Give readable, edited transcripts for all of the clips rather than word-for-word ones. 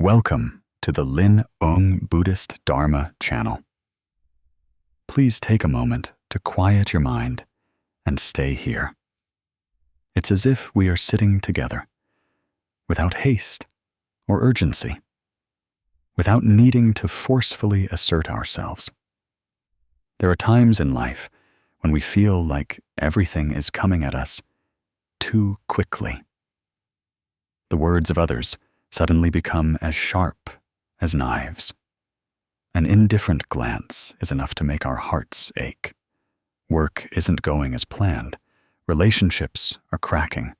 Welcome to the Lin Ong Buddhist Dharma channel. Please take a moment to quiet your mind and stay here. It's as if we are sitting together, without haste or urgency, without needing to forcefully assert ourselves. There are times in life when we feel like everything is coming at us too quickly. The words of others suddenly become as sharp as knives. An indifferent glance is enough to make our hearts ache. Work isn't going as planned, relationships are cracking,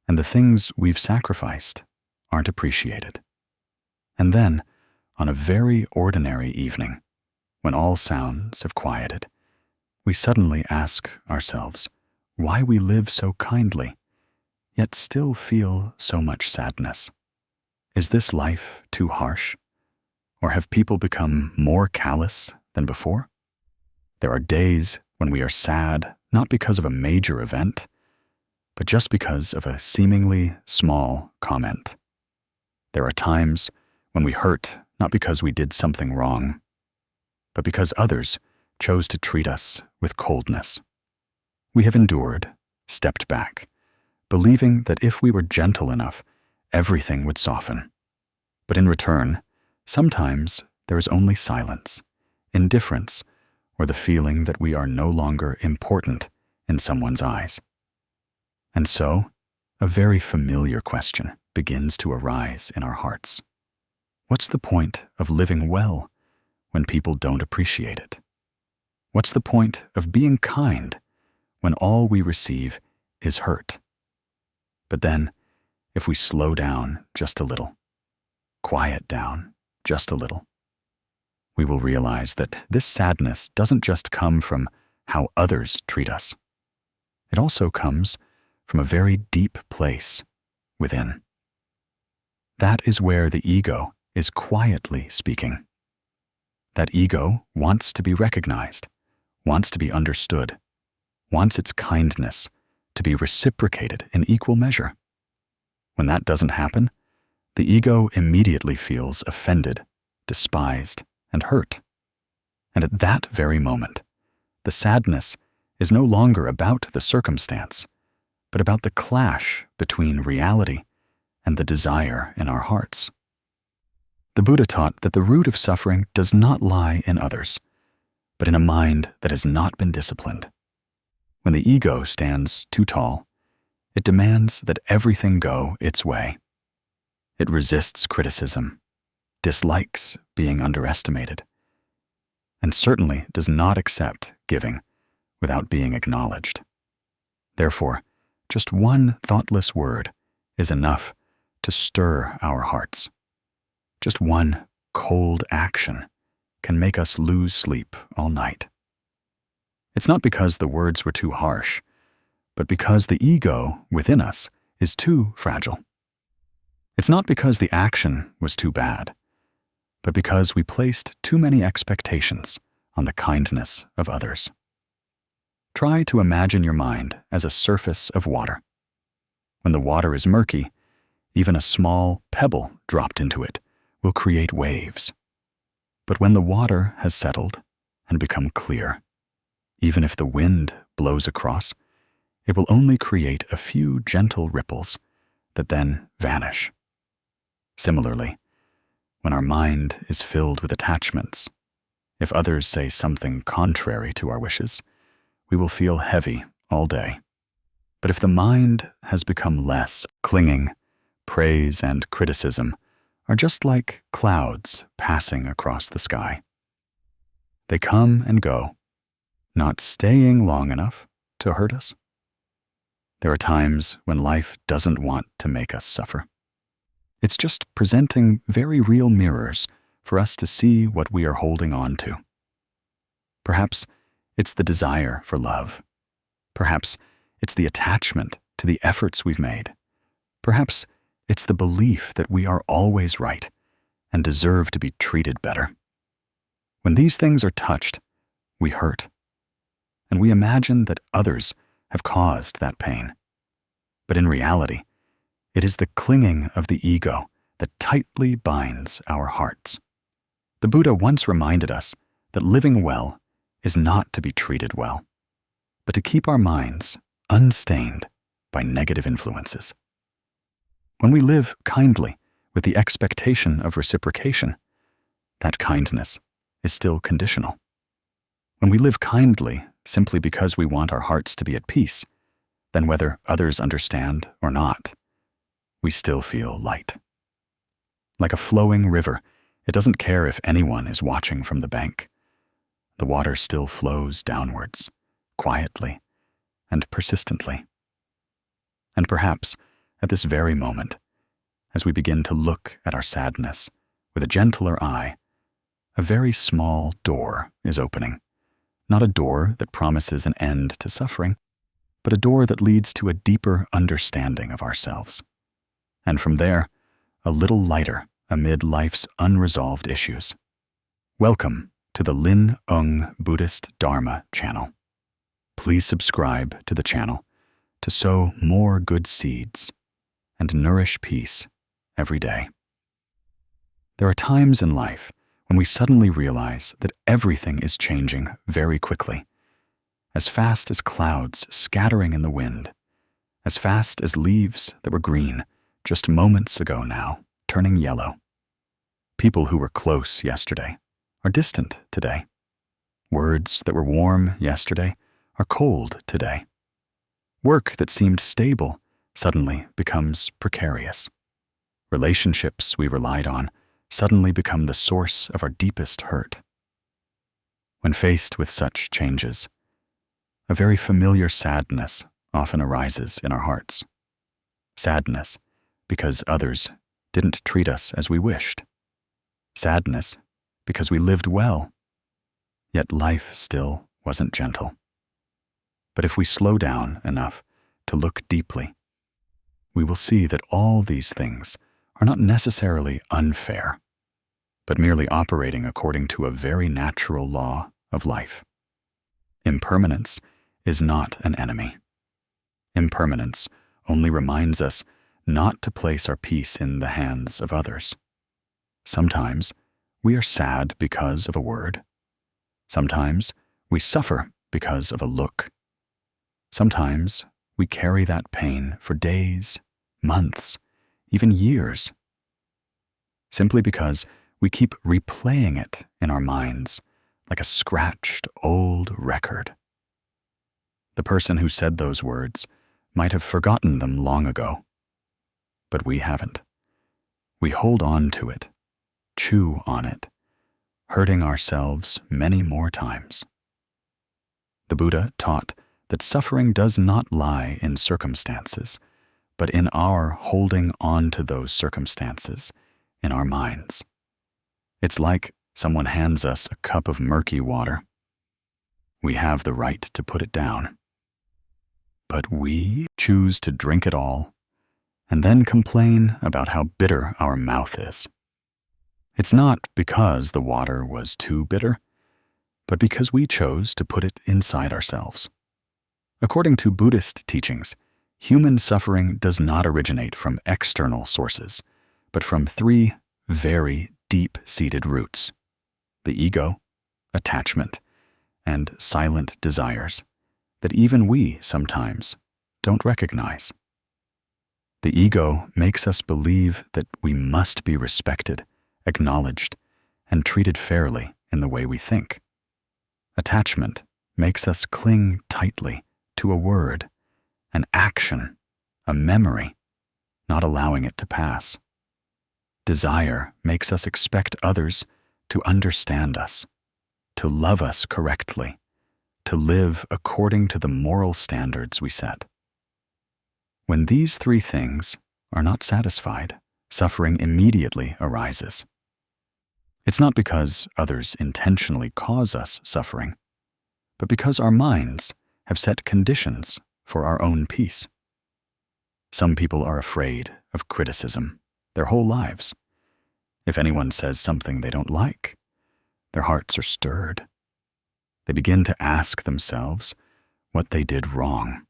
and the things we've sacrificed aren't appreciated. And then, on a very ordinary evening, when all sounds have quieted, we suddenly ask ourselves why we live so kindly, yet still feel so much sadness. Is this life too harsh? Or have people become more callous than before? There are days when we are sad not because of a major event, but just because of a seemingly small comment. There are times when we hurt not because we did something wrong, but because others chose to treat us with coldness. We have endured, stepped back, believing that if we were gentle enough, everything would soften. But in return, sometimes there is only silence, indifference, or the feeling that we are no longer important in someone's eyes. And so, a very familiar question begins to arise in our hearts. What's the point of living well when people don't appreciate it? What's the point of being kind when all we receive is hurt? But then, if we slow down just a little, quiet down just a little, we will realize that this sadness doesn't just come from how others treat us. It also comes from a very deep place within. That is where the ego is quietly speaking. That ego wants to be recognized, wants to be understood, wants its kindness to be reciprocated in equal measure. When that doesn't happen, the ego immediately feels offended, despised, and hurt. And at that very moment, the sadness is no longer about the circumstance, but about the clash between reality and the desire in our hearts. The Buddha taught that the root of suffering does not lie in others, but in a mind that has not been disciplined. When the ego stands too tall, it demands that everything go its way. It resists criticism, dislikes being underestimated, and certainly does not accept giving without being acknowledged. Therefore, just one thoughtless word is enough to stir our hearts. Just one cold action can make us lose sleep all night. It's not because the words were too harsh, but because the ego within us is too fragile. It's not because the action was too bad, but because we placed too many expectations on the kindness of others. Try to imagine your mind as a surface of water. When the water is murky, even a small pebble dropped into it will create waves. But when the water has settled and become clear, even if the wind blows across, it will only create a few gentle ripples that then vanish. Similarly, when our mind is filled with attachments, if others say something contrary to our wishes, we will feel heavy all day. But if the mind has become less clinging, praise and criticism are just like clouds passing across the sky. They come and go, not staying long enough to hurt us. There are times when life doesn't want to make us suffer. It's just presenting very real mirrors for us to see what we are holding on to. Perhaps it's the desire for love. Perhaps it's the attachment to the efforts we've made. Perhaps it's the belief that we are always right and deserve to be treated better. When these things are touched, we hurt, and we imagine that others have caused that pain. But in reality, it is the clinging of the ego that tightly binds our hearts. The Buddha once reminded us that living well is not to be treated well, but to keep our minds unstained by negative influences. When we live kindly with the expectation of reciprocation, that kindness is still conditional. When we live kindly simply because we want our hearts to be at peace, then whether others understand or not, we still feel light. Like a flowing river, it doesn't care if anyone is watching from the bank. The water still flows downwards, quietly and persistently. And perhaps at this very moment, as we begin to look at our sadness with a gentler eye, a very small door is opening. Not a door that promises an end to suffering, but a door that leads to a deeper understanding of ourselves. And from there, a little lighter amid life's unresolved issues. Welcome to the Zen Buddhist Dharma channel. Please subscribe to the channel to sow more good seeds and nourish peace every day. There are times in life when we suddenly realize that everything is changing very quickly, as fast as clouds scattering in the wind, as fast as leaves that were green just moments ago now turning yellow. People who were close yesterday are distant today. Words that were warm yesterday are cold today. Work that seemed stable suddenly becomes precarious. Relationships we relied on suddenly become the source of our deepest hurt. When faced with such changes, a very familiar sadness often arises in our hearts. Sadness because others didn't treat us as we wished. Sadness because we lived well, yet life still wasn't gentle. But if we slow down enough to look deeply, we will see that all these things are not necessarily unfair, but merely operating according to a very natural law of life. Impermanence is not an enemy. Impermanence only reminds us not to place our peace in the hands of others. Sometimes we are sad because of a word. Sometimes we suffer because of a look. Sometimes we carry that pain for days, months, even years, simply because we keep replaying it in our minds like a scratched old record. The person who said those words might have forgotten them long ago, but we haven't. We hold on to it, chew on it, hurting ourselves many more times. The Buddha taught that suffering does not lie in circumstances, but in our holding on to those circumstances in our minds. It's like someone hands us a cup of murky water. We have the right to put it down, but we choose to drink it all and then complain about how bitter our mouth is. It's not because the water was too bitter, but because we chose to put it inside ourselves. According to Buddhist teachings, human suffering does not originate from external sources, but from three very deep-seated roots: the ego, attachment, and silent desires that even we sometimes don't recognize. The ego makes us believe that we must be respected, acknowledged, and treated fairly in the way we think. Attachment makes us cling tightly to a word, an action, a memory, not allowing it to pass. Desire makes us expect others to understand us, to love us correctly, to live according to the moral standards we set. When these three things are not satisfied, suffering immediately arises. It's not because others intentionally cause us suffering, but because our minds have set conditions for our own peace. Some people are afraid of criticism their whole lives. If anyone says something they don't like, their hearts are stirred. They begin to ask themselves what they did wrong,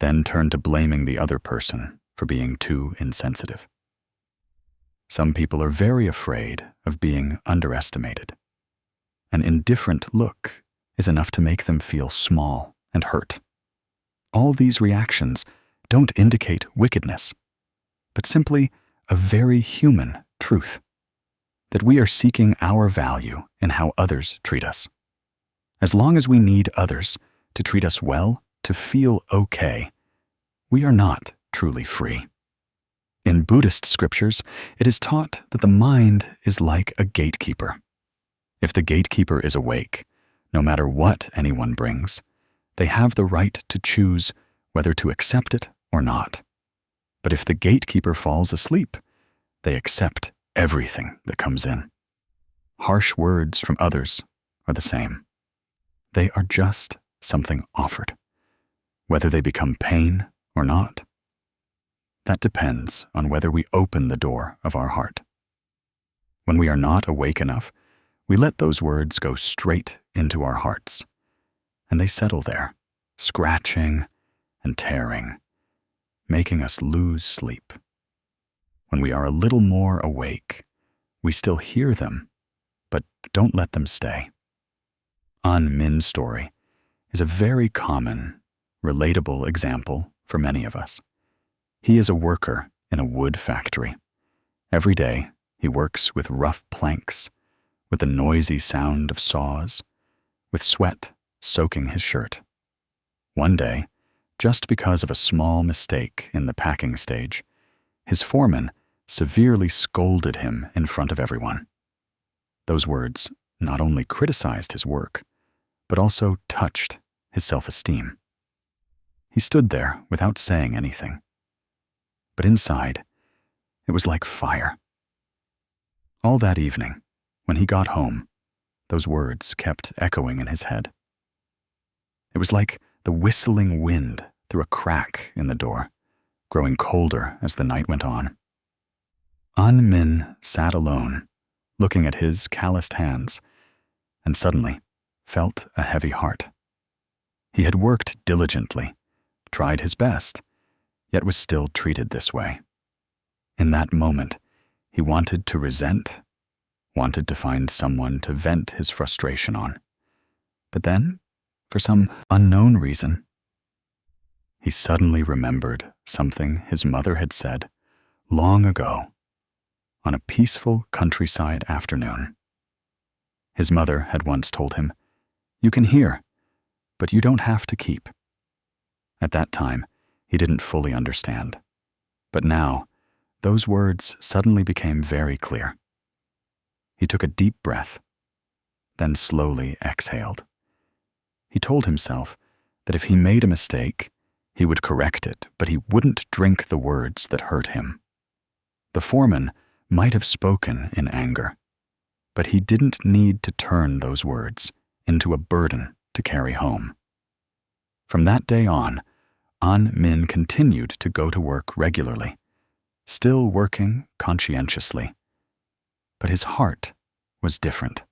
then turn to blaming the other person for being too insensitive. Some people are very afraid of being underestimated. An indifferent look is enough to make them feel small and hurt. All these reactions don't indicate wickedness, but simply a very human truth, that we are seeking our value in how others treat us. As long as we need others to treat us well, to feel okay, we are not truly free. In Buddhist scriptures, it is taught that the mind is like a gatekeeper. If the gatekeeper is awake, no matter what anyone brings, they have the right to choose whether to accept it or not. But if the gatekeeper falls asleep, they accept everything that comes in. Harsh words from others are the same. They are just something offered, whether they become pain or not. That depends on whether we open the door of our heart. When we are not awake enough, we let those words go straight into our hearts, and they settle there, scratching and tearing, making us lose sleep. When we are a little more awake, we still hear them, but don't let them stay. An Min's story is a very common, relatable example for many of us. He is a worker in a wood factory. Every day, he works with rough planks, with the noisy sound of saws, with sweat soaking his shirt. One day, just because of a small mistake in the packing stage, his foreman severely scolded him in front of everyone. Those words not only criticized his work, but also touched his self-esteem. He stood there without saying anything. But inside, it was like fire. All that evening, when he got home, those words kept echoing in his head. It was like the whistling wind through a crack in the door, growing colder as the night went on. An Min sat alone, looking at his calloused hands, and suddenly felt a heavy heart. He had worked diligently, tried his best, yet was still treated this way. In that moment, he wanted to resent, wanted to find someone to vent his frustration on. But then, for some unknown reason, he suddenly remembered something his mother had said long ago on a peaceful countryside afternoon. His mother had once told him, "You can hear, but you don't have to keep." At that time, he didn't fully understand. But now, those words suddenly became very clear. He took a deep breath, then slowly exhaled. He told himself that if he made a mistake, he would correct it, but he wouldn't drink the words that hurt him. The foreman might have spoken in anger, but he didn't need to turn those words into a burden to carry home. From that day on, An Min continued to go to work regularly, still working conscientiously. But his heart was different.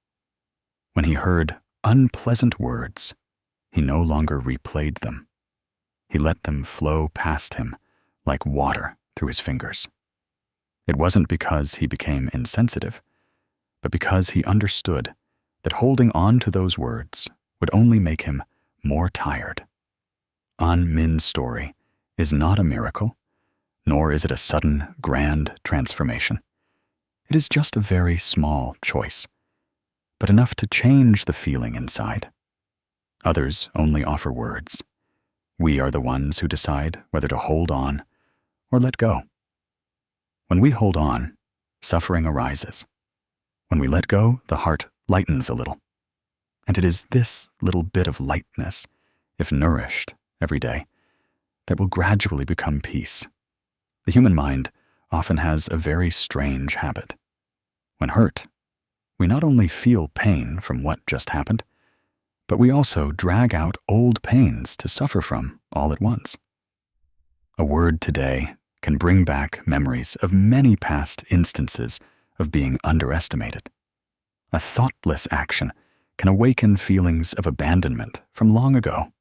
When he heard unpleasant words, he no longer replayed them. He let them flow past him like water through his fingers. It wasn't because he became insensitive, but because he understood that holding on to those words would only make him more tired. An Min's story is not a miracle, nor is it a sudden, grand transformation. It is just a very small choice, but enough to change the feeling inside. Others only offer words. We are the ones who decide whether to hold on or let go. When we hold on, suffering arises. When we let go, the heart lightens a little. And it is this little bit of lightness, if nourished every day, that will gradually become peace. The human mind often has a very strange habit. When hurt, we not only feel pain from what just happened, but we also drag out old pains to suffer from all at once. A word today can bring back memories of many past instances of being underestimated. A thoughtless action can awaken feelings of abandonment from long ago.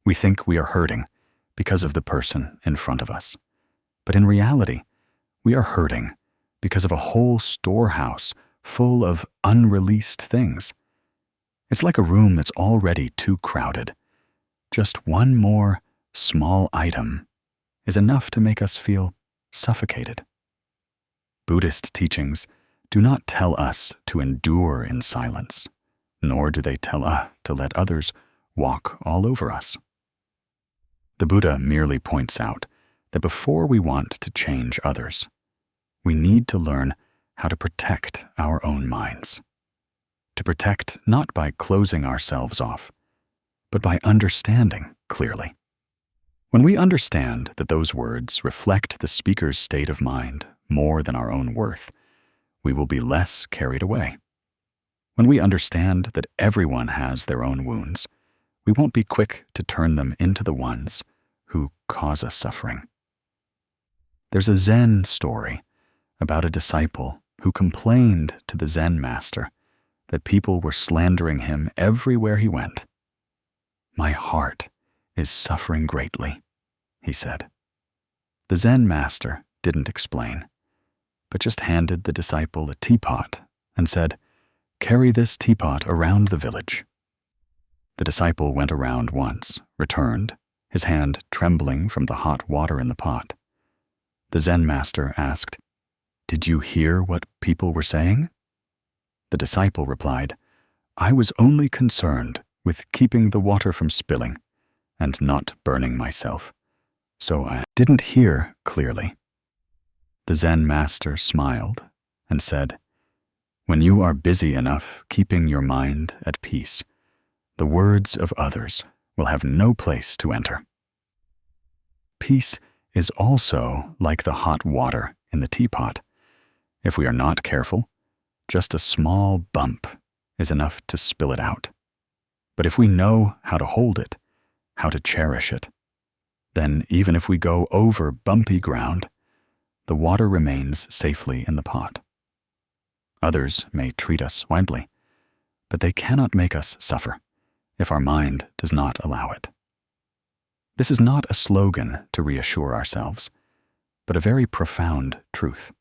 We think we are hurting because of the person in front of us, but in reality, we are hurting because of a whole storehouse full of unreleased things. It's like a room that's already too crowded. Just one more small item is enough to make us feel suffocated. Buddhist teachings do not tell us to endure in silence, nor do they tell us to let others walk all over us. The Buddha merely points out that before we want to change others, we need to learn how to protect our own minds. To protect not by closing ourselves off, but by understanding clearly. When we understand that those words reflect the speaker's state of mind more than our own worth, we will be less carried away. When we understand that everyone has their own wounds, we won't be quick to turn them into the ones who cause us suffering. There's a Zen story about a disciple who complained to the Zen master that people were slandering him everywhere he went. "My heart is suffering greatly," he said. The Zen master didn't explain, but just handed the disciple a teapot and said, "Carry this teapot around the village." The disciple went around once, returned, his hand trembling from the hot water in the pot. The Zen master asked, "Did you hear what people were saying?" The disciple replied, "I was only concerned with keeping the water from spilling and not burning myself, so I didn't hear clearly." The Zen master smiled and said, "When you are busy enough keeping your mind at peace, the words of others will have no place to enter." Peace is also like the hot water in the teapot. If we are not careful, just a small bump is enough to spill it out. But if we know how to hold it, how to cherish it, then even if we go over bumpy ground, the water remains safely in the pot. Others may treat us widely, but they cannot make us suffer if our mind does not allow it. This is not a slogan to reassure ourselves, but a very profound truth.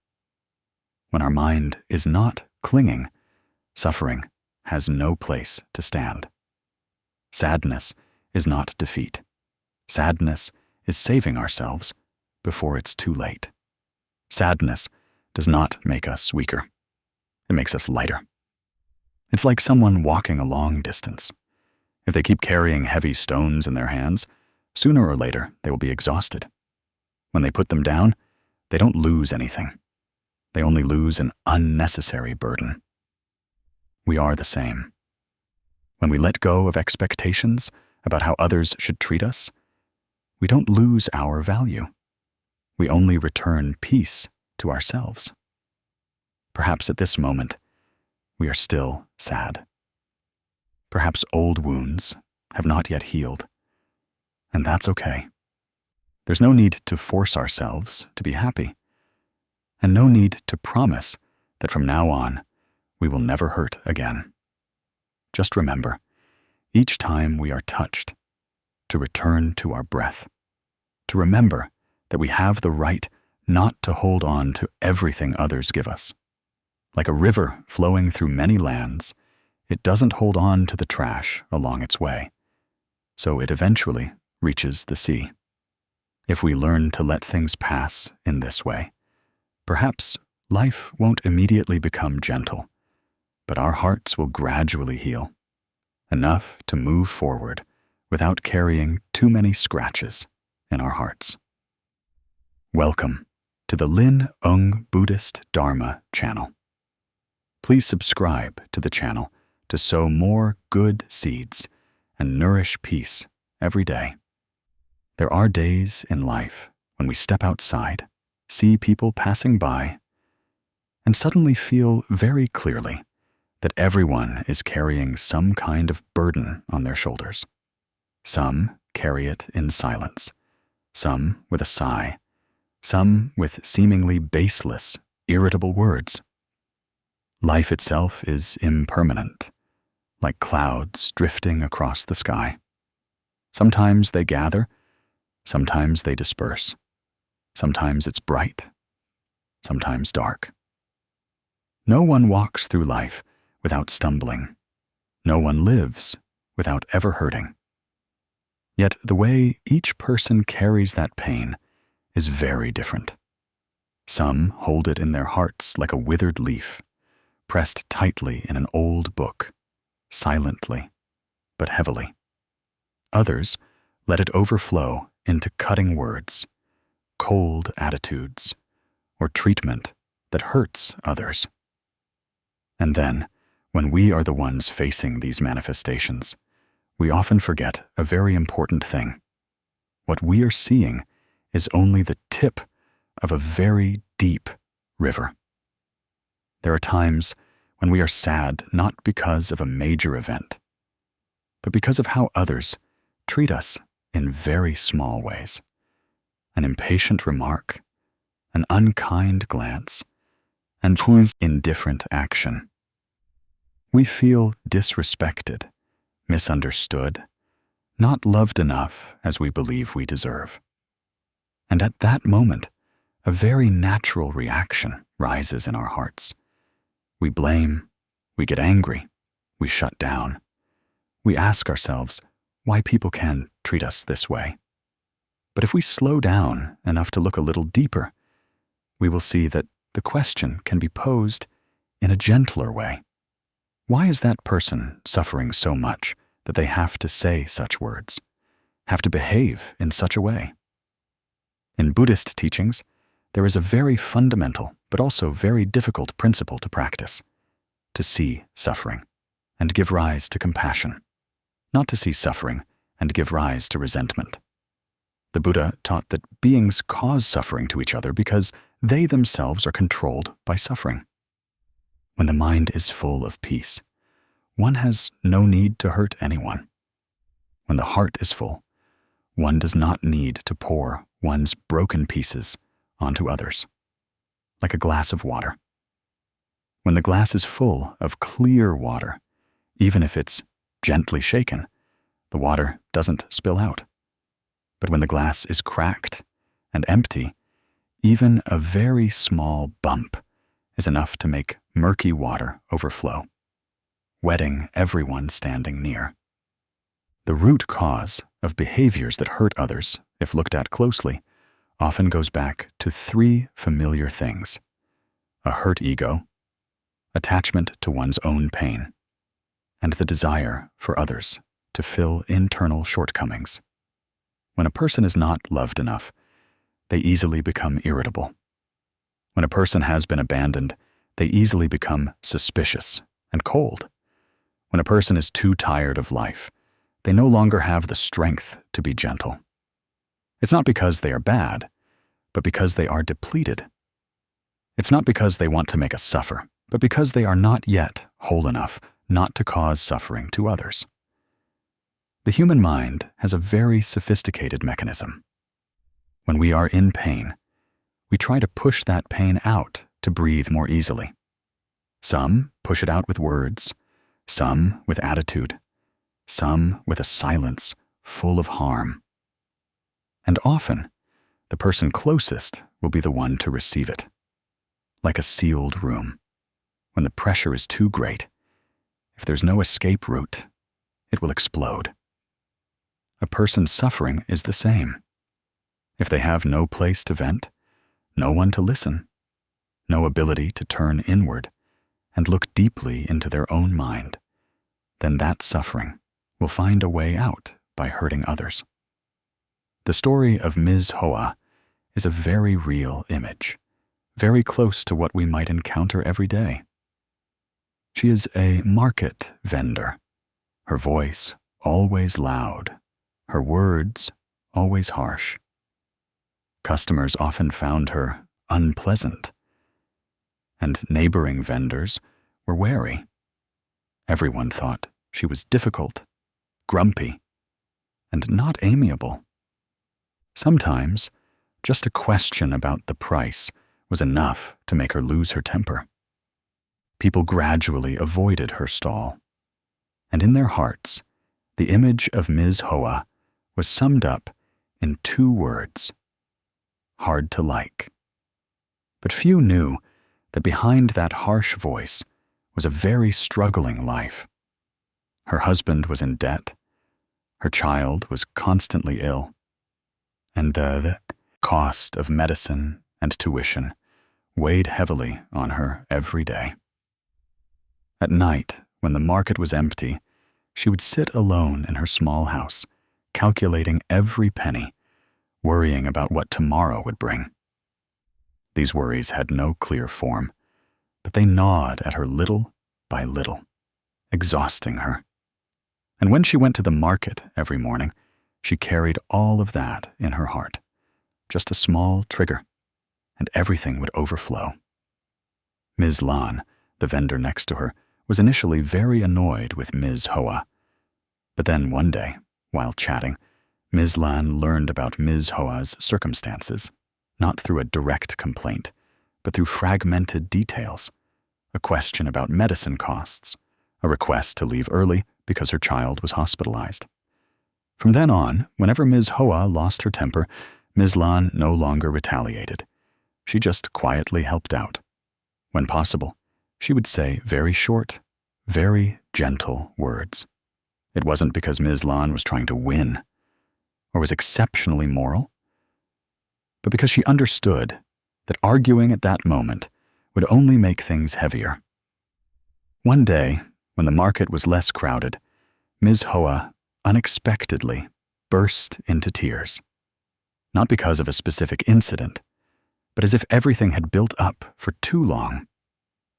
When our mind is not clinging, suffering has no place to stand. Sadness is not defeat. Sadness is saving ourselves before it's too late. Sadness does not make us weaker. It makes us lighter. It's like someone walking a long distance. If they keep carrying heavy stones in their hands, sooner or later they will be exhausted. When they put them down, they don't lose anything. They only lose an unnecessary burden. We are the same. When we let go of expectations about how others should treat us, we don't lose our value. We only return peace to ourselves. Perhaps at this moment, we are still sad. Perhaps old wounds have not yet healed, and that's okay. There's no need to force ourselves to be happy, and no need to promise that from now on, we will never hurt again. Just remember, each time we are touched, to return to our breath, to remember that we have the right not to hold on to everything others give us. Like a river flowing through many lands, it doesn't hold on to the trash along its way, so it eventually reaches the sea. If we learn to let things pass in this way, perhaps life won't immediately become gentle, but our hearts will gradually heal, enough to move forward without carrying too many scratches in our hearts. Welcome to the Zen Buddhist Dharma channel. Please subscribe to the channel to sow more good seeds and nourish peace every day. There are days in life when we step outside, see people passing by, and suddenly feel very clearly that everyone is carrying some kind of burden on their shoulders. Some carry it in silence, some with a sigh, some with seemingly baseless, irritable words. Life itself is impermanent, like clouds drifting across the sky. Sometimes they gather, sometimes they disperse. Sometimes it's bright, sometimes dark. No one walks through life without stumbling. No one lives without ever hurting. Yet the way each person carries that pain is very different. Some hold it in their hearts like a withered leaf, pressed tightly in an old book, silently but heavily. Others let it overflow into cutting words, cold attitudes, or treatment that hurts others. And then, when we are the ones facing these manifestations, we often forget a very important thing. What we are seeing is only the tip of a very deep river. There are times when we are sad not because of a major event, but because of how others treat us in very small ways. An impatient remark, an unkind glance, and indifferent action. We feel disrespected, misunderstood, not loved enough as we believe we deserve. And at that moment, a very natural reaction rises in our hearts. We blame, we get angry, we shut down. We ask ourselves why people can treat us this way. But if we slow down enough to look a little deeper, we will see that the question can be posed in a gentler way. Why is that person suffering so much that they have to say such words, have to behave in such a way? In Buddhist teachings, there is a very fundamental but also very difficult principle to practice: to see suffering and give rise to compassion, not to see suffering and give rise to resentment. The Buddha taught that beings cause suffering to each other because they themselves are controlled by suffering. When the mind is full of peace, one has no need to hurt anyone. When the heart is full, one does not need to pour one's broken pieces onto others, like a glass of water. When the glass is full of clear water, even if it's gently shaken, the water doesn't spill out. But when the glass is cracked and empty, even a very small bump is enough to make murky water overflow, wetting everyone standing near. The root cause of behaviors that hurt others, if looked at closely, often goes back to 3 familiar things: a hurt ego, attachment to one's own pain, and the desire for others to fill internal shortcomings. When a person is not loved enough, they easily become irritable. When a person has been abandoned, they easily become suspicious and cold. When a person is too tired of life, they no longer have the strength to be gentle. It's not because they are bad, but because they are depleted. It's not because they want to make us suffer, but because they are not yet whole enough not to cause suffering to others. The human mind has a very sophisticated mechanism. When we are in pain, we try to push that pain out to breathe more easily. Some push it out with words, some with attitude, some with a silence full of harm. And often, the person closest will be the one to receive it. Like a sealed room. When the pressure is too great, if there's no escape route, it will explode. A person's suffering is the same. If they have no place to vent, no one to listen, no ability to turn inward and look deeply into their own mind, then that suffering will find a way out by hurting others. The story of Ms. Hoa is a very real image, very close to what we might encounter every day. She is a market vendor, her voice always loud, her words always harsh. Customers often found her unpleasant, and neighboring vendors were wary. Everyone thought she was difficult, grumpy, and not amiable. Sometimes, just a question about the price was enough to make her lose her temper. People gradually avoided her stall, and in their hearts, the image of Ms. Hoa was summed up in 2 words: hard to like. But few knew that behind that harsh voice was a very struggling life. Her husband was in debt, her child was constantly ill, and the cost of medicine and tuition weighed heavily on her every day. At night, when the market was empty, she would sit alone in her small house, calculating every penny, worrying about what tomorrow would bring. These worries had no clear form, but they gnawed at her little by little, exhausting her. And when she went to the market every morning, she carried all of that in her heart, just a small trigger, and everything would overflow. Ms. Lan, the vendor next to her, was initially very annoyed with Ms. Hoa. But then one day, while chatting, Ms. Lan learned about Ms. Hoa's circumstances, not through a direct complaint, but through fragmented details, a question about medicine costs, a request to leave early because her child was hospitalized. From then on, whenever Ms. Hoa lost her temper, Ms. Lan no longer retaliated. She just quietly helped out. When possible, she would say very short, very gentle words. It wasn't because Ms. Lan was trying to win or was exceptionally moral, but because she understood that arguing at that moment would only make things heavier. One day, when the market was less crowded, Ms. Hoa unexpectedly burst into tears. Not because of a specific incident, but as if everything had built up for too long.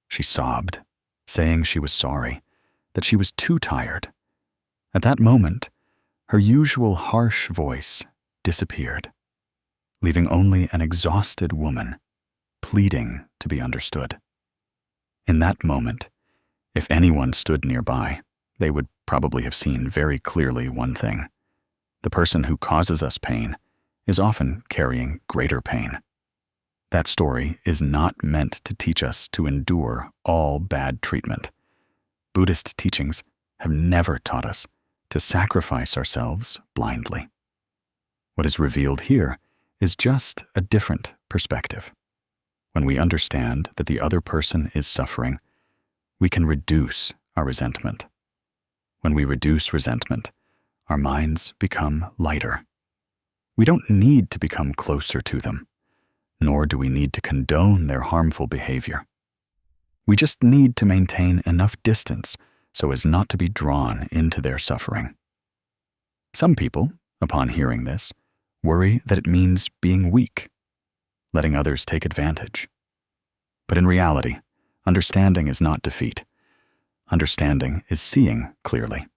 She sobbed, saying she was sorry, that she was too tired. At that moment, her usual harsh voice disappeared, leaving only an exhausted woman pleading to be understood. In that moment, if anyone stood nearby, they would probably have seen very clearly one thing. The person who causes us pain is often carrying greater pain. That story is not meant to teach us to endure all bad treatment. Buddhist teachings have never taught us to sacrifice ourselves blindly. What is revealed here is just a different perspective. When we understand that the other person is suffering, we can reduce our resentment. When we reduce resentment, our minds become lighter. We don't need to become closer to them, nor do we need to condone their harmful behavior. We just need to maintain enough distance so as not to be drawn into their suffering. Some people, upon hearing this, worry that it means being weak, letting others take advantage. But in reality, understanding is not defeat. Understanding is seeing clearly.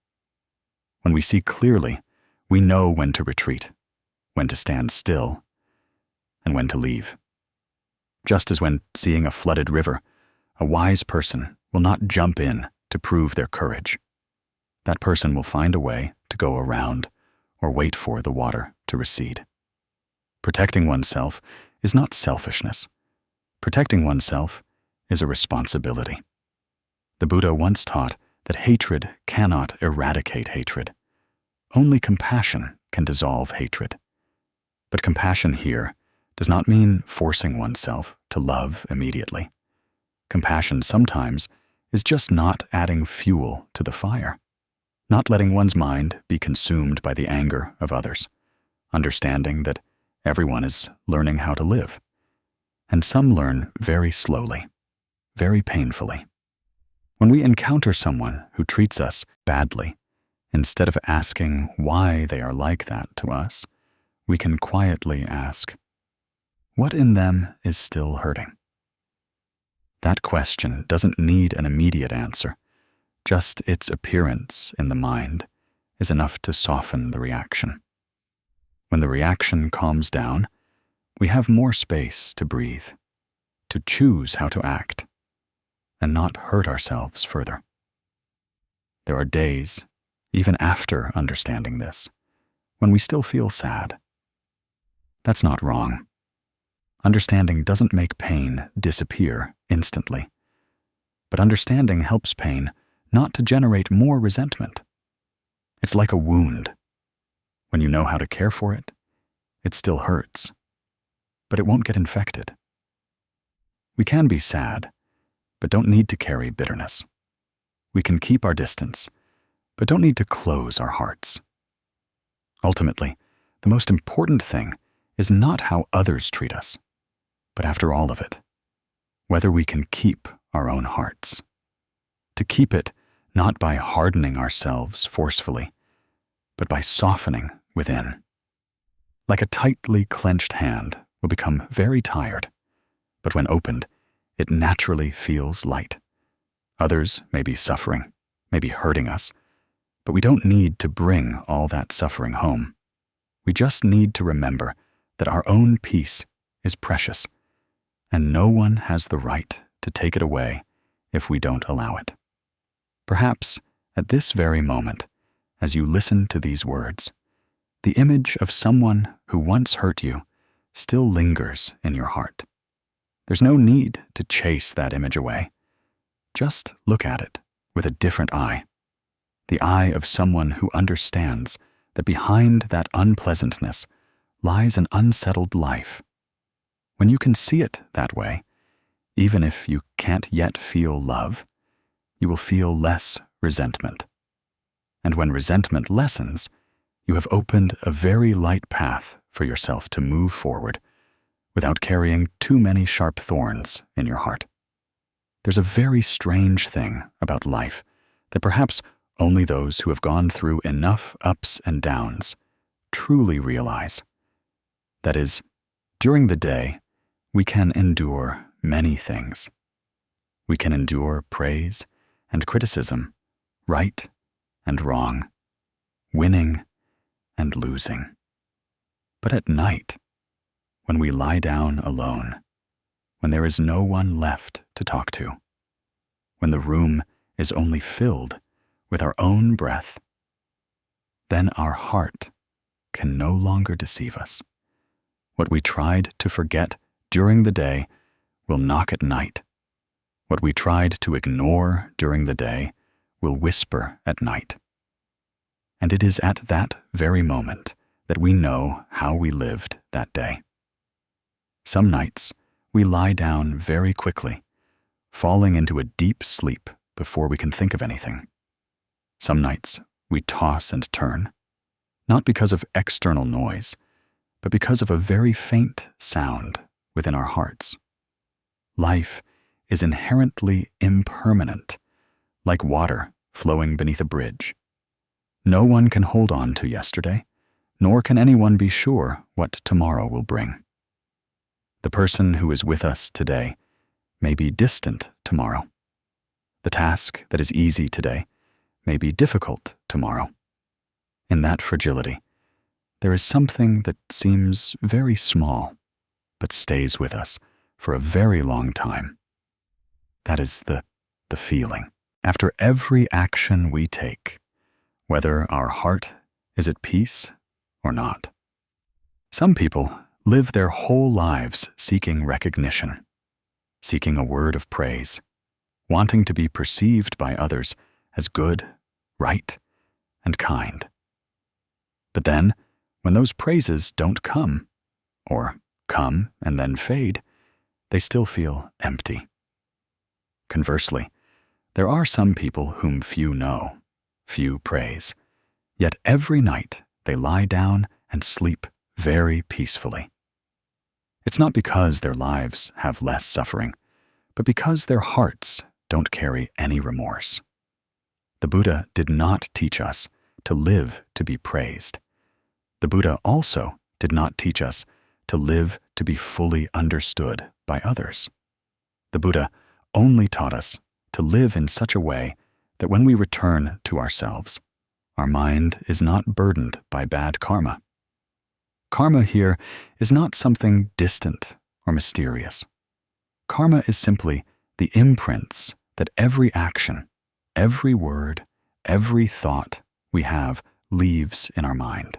When we see clearly, we know when to retreat, when to stand still, and when to leave. Just as when seeing a flooded river, a wise person will not jump in to prove their courage. That person will find a way to go around or wait for the water to recede. Protecting oneself is not selfishness. Protecting oneself is a responsibility. The Buddha once taught that hatred cannot eradicate hatred. Only compassion can dissolve hatred. But compassion here does not mean forcing oneself to love immediately. Compassion sometimes is just not adding fuel to the fire, not letting one's mind be consumed by the anger of others, understanding that everyone is learning how to live, and some learn very slowly, very painfully. When we encounter someone who treats us badly, instead of asking why they are like that to us, we can quietly ask, what in them is still hurting? That question doesn't need an immediate answer. Just its appearance in the mind is enough to soften the reaction. When the reaction calms down, we have more space to breathe, to choose how to act, and not hurt ourselves further. There are days, even after understanding this, when we still feel sad. That's not wrong. Understanding doesn't make pain disappear instantly, but understanding helps pain not to generate more resentment. It's like a wound. When you know how to care for it, it still hurts, but it won't get infected. We can be sad, but don't need to carry bitterness. We can keep our distance, but don't need to close our hearts. Ultimately, the most important thing is not how others treat us, but after all of it, whether we can keep our own hearts. To keep it not by hardening ourselves forcefully, but by softening within. Like a tightly clenched hand will become very tired, but when opened, it naturally feels light. Others may be suffering, may be hurting us, but we don't need to bring all that suffering home. We just need to remember that our own peace is precious, and no one has the right to take it away if we don't allow it. Perhaps at this very moment, as you listen to these words, the image of someone who once hurt you still lingers in your heart. There's no need to chase that image away. Just look at it with a different eye, the eye of someone who understands that behind that unpleasantness lies an unsettled life. When you can see it that way, even if you can't yet feel love, you will feel less resentment. And when resentment lessens, you have opened a very light path for yourself to move forward without carrying too many sharp thorns in your heart. There's a very strange thing about life that perhaps only those who have gone through enough ups and downs truly realize. That is, during the day, we can endure many things. We can endure praise and criticism, right and wrong, winning and losing. But at night, when we lie down alone, when there is no one left to talk to, when the room is only filled with our own breath, then our heart can no longer deceive us. What we tried to forget during the day will knock at night. What we tried to ignore during the day will whisper at night. And it is at that very moment that we know how we lived that day. Some nights, we lie down very quickly, falling into a deep sleep before we can think of anything. Some nights, we toss and turn, not because of external noise, but because of a very faint sound within our hearts. Life is inherently impermanent, like water flowing beneath a bridge. No one can hold on to yesterday, nor can anyone be sure what tomorrow will bring. The person who is with us today may be distant tomorrow. The task that is easy today may be difficult tomorrow. In that fragility, there is something that seems very small, but stays with us for a very long time. That is the feeling. After every action we take, whether our heart is at peace or not. Some people live their whole lives seeking recognition, seeking a word of praise, wanting to be perceived by others as good, right, and kind. But then, when those praises don't come, or come and then fade, they still feel empty. Conversely, there are some people whom few know, few praise, yet every night they lie down and sleep very peacefully. It's not because their lives have less suffering, but because their hearts don't carry any remorse. The Buddha did not teach us to live to be praised. The Buddha also did not teach us to live to be fully understood by others. The Buddha only taught us to live in such a way that when we return to ourselves, our mind is not burdened by bad karma. Karma here is not something distant or mysterious. Karma is simply the imprints that every action, every word, every thought we have leaves in our mind.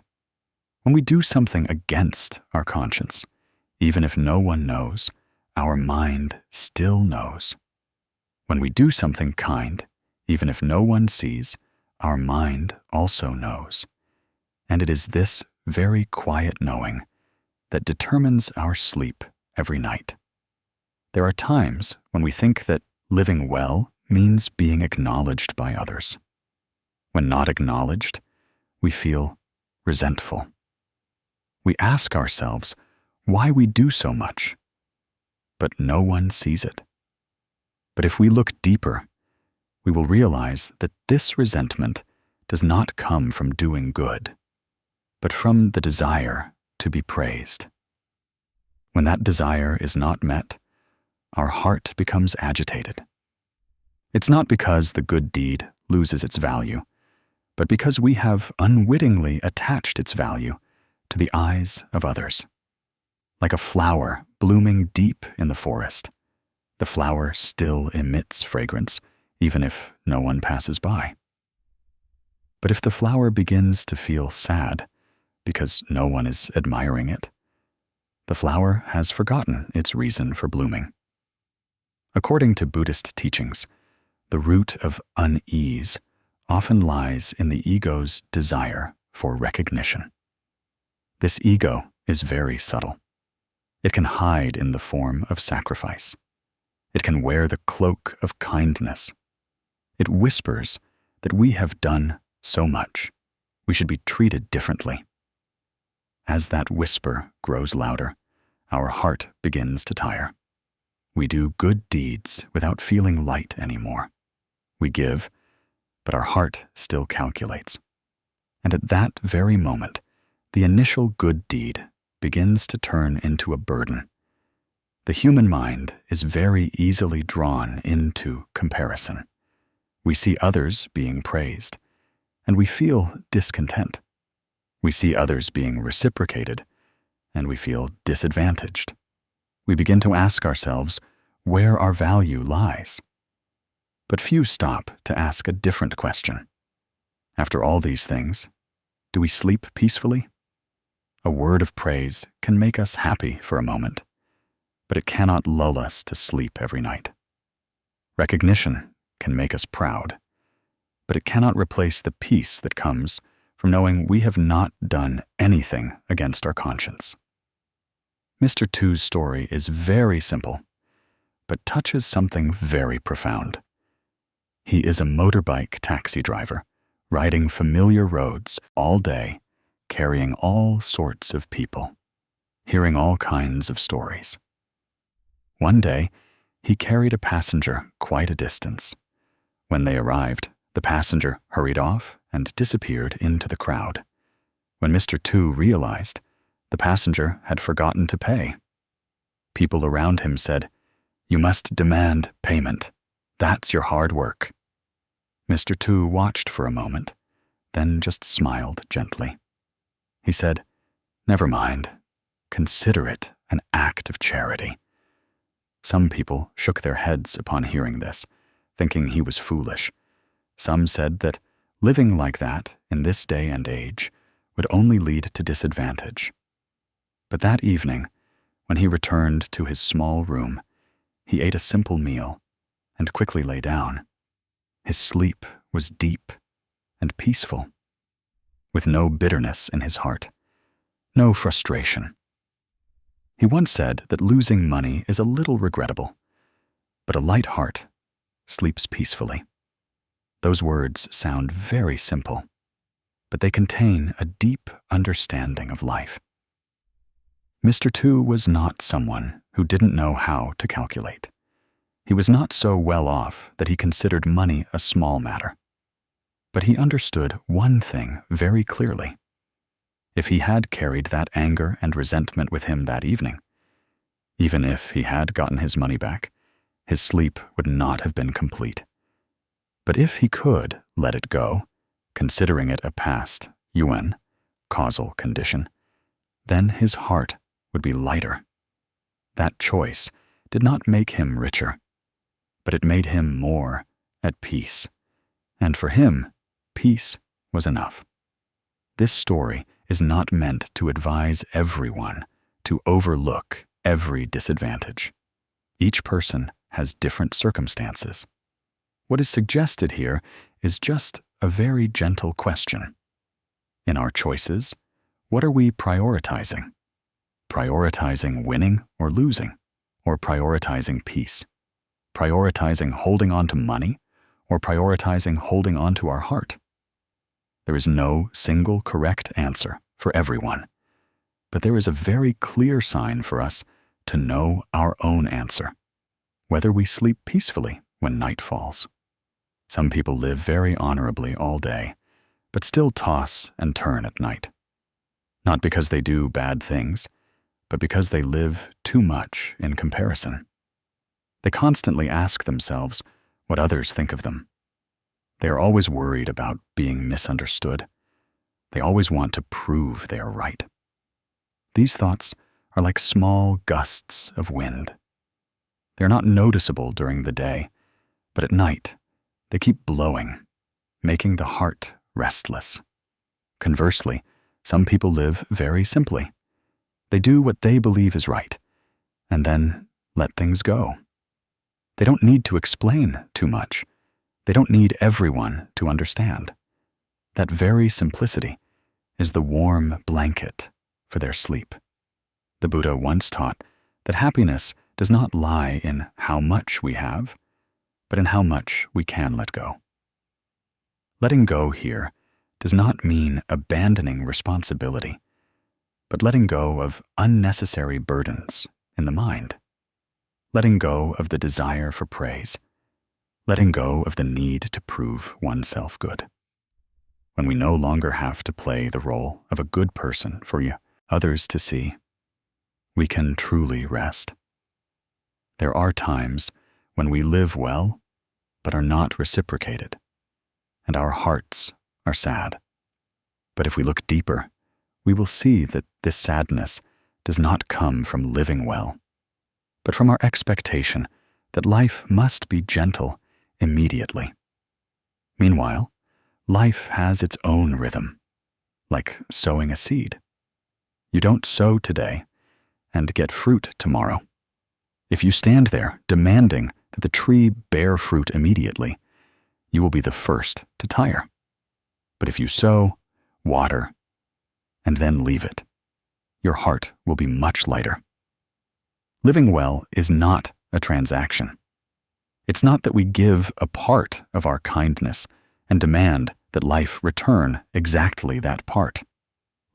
When we do something against our conscience, even if no one knows, our mind still knows. When we do something kind, even if no one sees, our mind also knows. And it is this very quiet knowing that determines our sleep every night. There are times when we think that living well means being acknowledged by others. When not acknowledged, we feel resentful. We ask ourselves why we do so much, but no one sees it. But if we look deeper, we will realize that this resentment does not come from doing good, but from the desire to be praised. When that desire is not met, our heart becomes agitated. It's not because the good deed loses its value, but because we have unwittingly attached its value to the eyes of others. Like a flower blooming deep in the forest, the flower still emits fragrance, even if no one passes by. But if the flower begins to feel sad because no one is admiring it, the flower has forgotten its reason for blooming. According to Buddhist teachings, the root of unease often lies in the ego's desire for recognition. This ego is very subtle. It can hide in the form of sacrifice. It can wear the cloak of kindness. It whispers that we have done so much, we should be treated differently. As that whisper grows louder, our heart begins to tire. We do good deeds without feeling light anymore. We give, but our heart still calculates. And at that very moment, the initial good deed begins to turn into a burden. The human mind is very easily drawn into comparison. We see others being praised, and we feel discontent. We see others being reciprocated, and we feel disadvantaged. We begin to ask ourselves where our value lies. But few stop to ask a different question. After all these things, do we sleep peacefully? A word of praise can make us happy for a moment, but it cannot lull us to sleep every night. Recognition can make us proud, but it cannot replace the peace that comes from knowing we have not done anything against our conscience. Mr. Tu's story is very simple, but touches something very profound. He is a motorbike taxi driver, riding familiar roads all day, carrying all sorts of people, hearing all kinds of stories. One day, he carried a passenger quite a distance. When they arrived, the passenger hurried off and disappeared into the crowd. When Mr. Tu realized, the passenger had forgotten to pay. People around him said, "You must demand payment. That's your hard work." Mr. Tu watched for a moment, then just smiled gently. He said, "Never mind. Consider it an act of charity." Some people shook their heads upon hearing this, thinking he was foolish. Some said that living like that in this day and age would only lead to disadvantage. But that evening, when he returned to his small room, he ate a simple meal and quickly lay down. His sleep was deep and peaceful, with no bitterness in his heart, no frustration. He once said that losing money is a little regrettable, but a light heart sleeps peacefully. Those words sound very simple, but they contain a deep understanding of life. Mr. Tu was not someone who didn't know how to calculate. He was not so well off that he considered money a small matter. But he understood one thing very clearly. If he had carried that anger and resentment with him that evening, even if he had gotten his money back, his sleep would not have been complete. But if he could let it go, considering it a past, yuan, causal condition, then his heart would be lighter. That choice did not make him richer, but it made him more at peace. And for him, peace was enough. This story is not meant to advise everyone to overlook every disadvantage. Each person has different circumstances. What is suggested here is just a very gentle question. In our choices, what are we prioritizing? Prioritizing winning or losing? or prioritizing peace? Prioritizing holding on to money or prioritizing holding on to our heart? There is no single correct answer for everyone, but there is a very clear sign for us to know our own answer, whether we sleep peacefully when night falls. Some people live very honorably all day, but still toss and turn at night. Not because they do bad things, but because they live too much in comparison. They constantly ask themselves what others think of them. They are always worried about being misunderstood. They always want to prove they are right. These thoughts are like small gusts of wind. They are not noticeable during the day, but at night they keep blowing, making the heart restless. Conversely, some people live very simply. They do what they believe is right, and then let things go. They don't need to explain too much. They don't need everyone to understand. That very simplicity is the warm blanket for their sleep. The Buddha once taught that happiness does not lie in how much we have, but in how much we can let go. Letting go here does not mean abandoning responsibility, but letting go of unnecessary burdens in the mind. Letting go of the desire for praise. Letting go of the need to prove oneself good. When we no longer have to play the role of a good person for others to see, we can truly rest. There are times when we live well, but are not reciprocated, and our hearts are sad. But if we look deeper, we will see that this sadness does not come from living well, but from our expectation that life must be gentle immediately. Meanwhile, life has its own rhythm, like sowing a seed. You don't sow today and get fruit tomorrow. If you stand there demanding that the tree bear fruit immediately, you will be the first to tire. But if you sow, water, and then leave it, your heart will be much lighter. Living well is not a transaction. It's not that we give a part of our kindness and demand that life return exactly that part.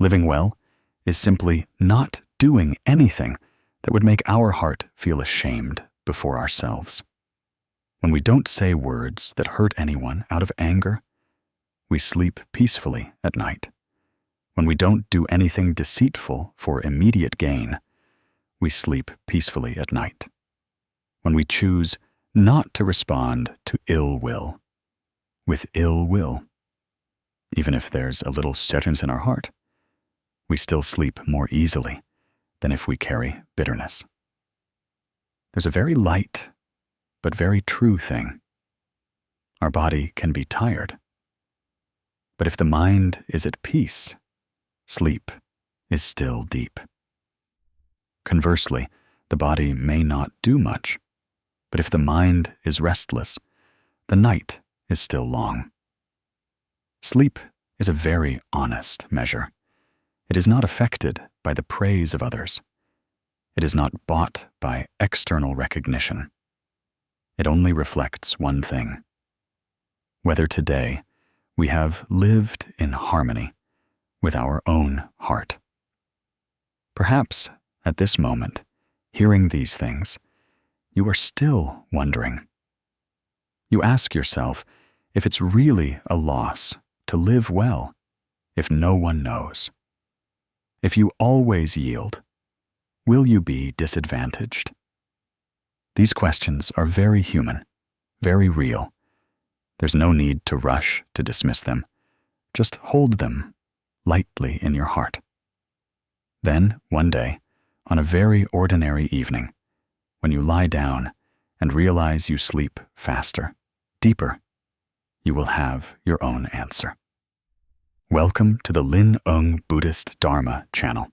Living well is simply not doing anything that would make our heart feel ashamed before ourselves. When we don't say words that hurt anyone out of anger, we sleep peacefully at night. When we don't do anything deceitful for immediate gain, we sleep peacefully at night. When we choose not to respond to ill will with ill will, even if there's a little sadness in our heart, we still sleep more easily than if we carry bitterness. There's a very light but very true thing. Our body can be tired, but if the mind is at peace, sleep is still deep. Conversely, the body may not do much, but if the mind is restless, the night is still long. Sleep is a very honest measure. It is not affected by the praise of others. It is not bought by external recognition. It only reflects one thing: whether today we have lived in harmony with our own heart. Perhaps at this moment, hearing these things, you are still wondering. You ask yourself if it's really a loss to live well if no one knows. If you always yield, will you be disadvantaged? These questions are very human, very real. There's no need to rush to dismiss them. Just hold them lightly in your heart. Then, one day, on a very ordinary evening, when you lie down and realize you sleep faster, deeper, you will have your own answer. Welcome to the Lin Ung Buddhist Dharma channel.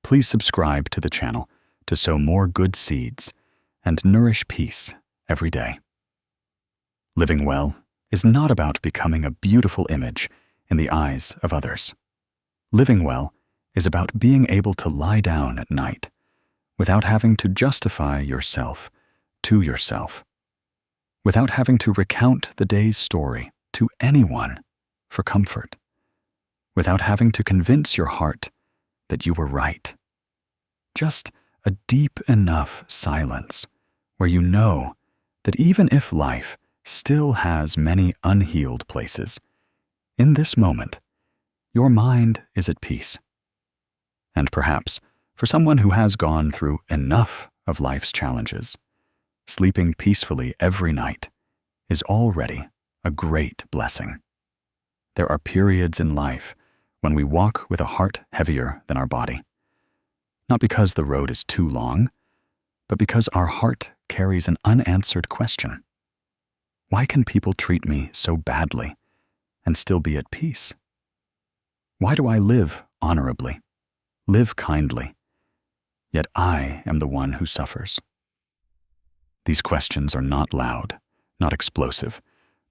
Please subscribe to the channel to sow more good seeds and nourish peace every day. Living well is not about becoming a beautiful image in the eyes of others. Living well is about being able to lie down at night without having to justify yourself to yourself, without having to recount the day's story to anyone for comfort, without having to convince your heart that you were right. Just a deep enough silence where you know that even if life still has many unhealed places, in this moment, your mind is at peace. And perhaps, for someone who has gone through enough of life's challenges, sleeping peacefully every night is already a great blessing. There are periods in life when we walk with a heart heavier than our body, not because the road is too long, but because our heart carries an unanswered question. Why can people treat me so badly and still be at peace? Why do I live honorably, live kindly, yet I am the one who suffers? These questions are not loud, not explosive,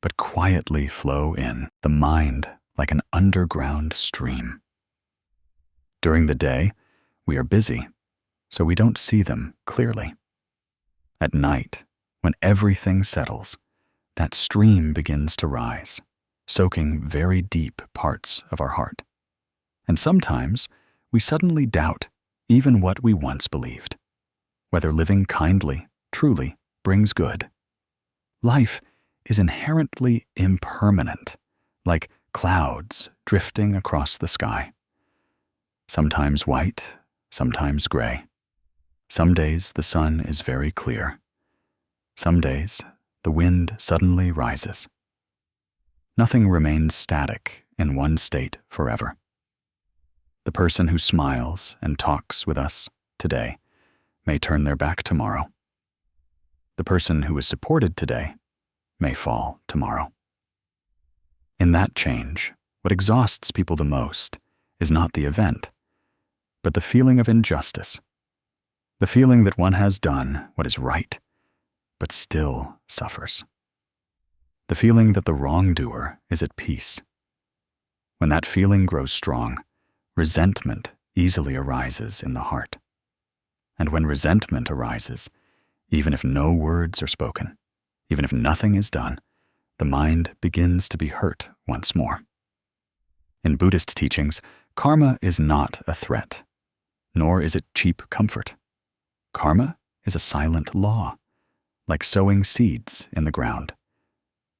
but quietly flow in the mind like an underground stream. During the day, we are busy, so we don't see them clearly. At night, when everything settles, that stream begins to rise, soaking very deep parts of our heart. And sometimes we suddenly doubt even what we once believed, whether living kindly truly brings good. Life is inherently impermanent, like clouds drifting across the sky. Sometimes white, sometimes gray. Some days the sun is very clear. Some days the wind suddenly rises. Nothing remains static in one state forever. The person who smiles and talks with us today may turn their back tomorrow. The person who is supported today may fall tomorrow. In that change, what exhausts people the most is not the event, but the feeling of injustice, the feeling that one has done what is right, but still suffers, the feeling that the wrongdoer is at peace. When that feeling grows strong, resentment easily arises in the heart. And when resentment arises, even if no words are spoken, even if nothing is done, the mind begins to be hurt once more. In Buddhist teachings, karma is not a threat, nor is it cheap comfort. Karma is a silent law, like sowing seeds in the ground.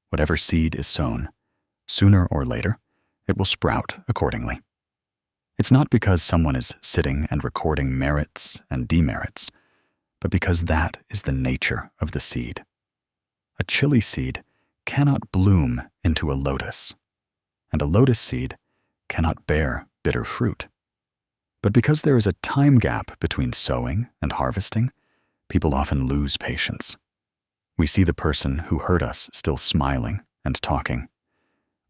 Whatever seed is sown, sooner or later, it will sprout accordingly. It's not because someone is sitting and recording merits and demerits, but because that is the nature of the seed. A chili seed cannot bloom into a lotus, and a lotus seed cannot bear bitter fruit. But because there is a time gap between sowing and harvesting, people often lose patience. We see the person who hurt us still smiling and talking.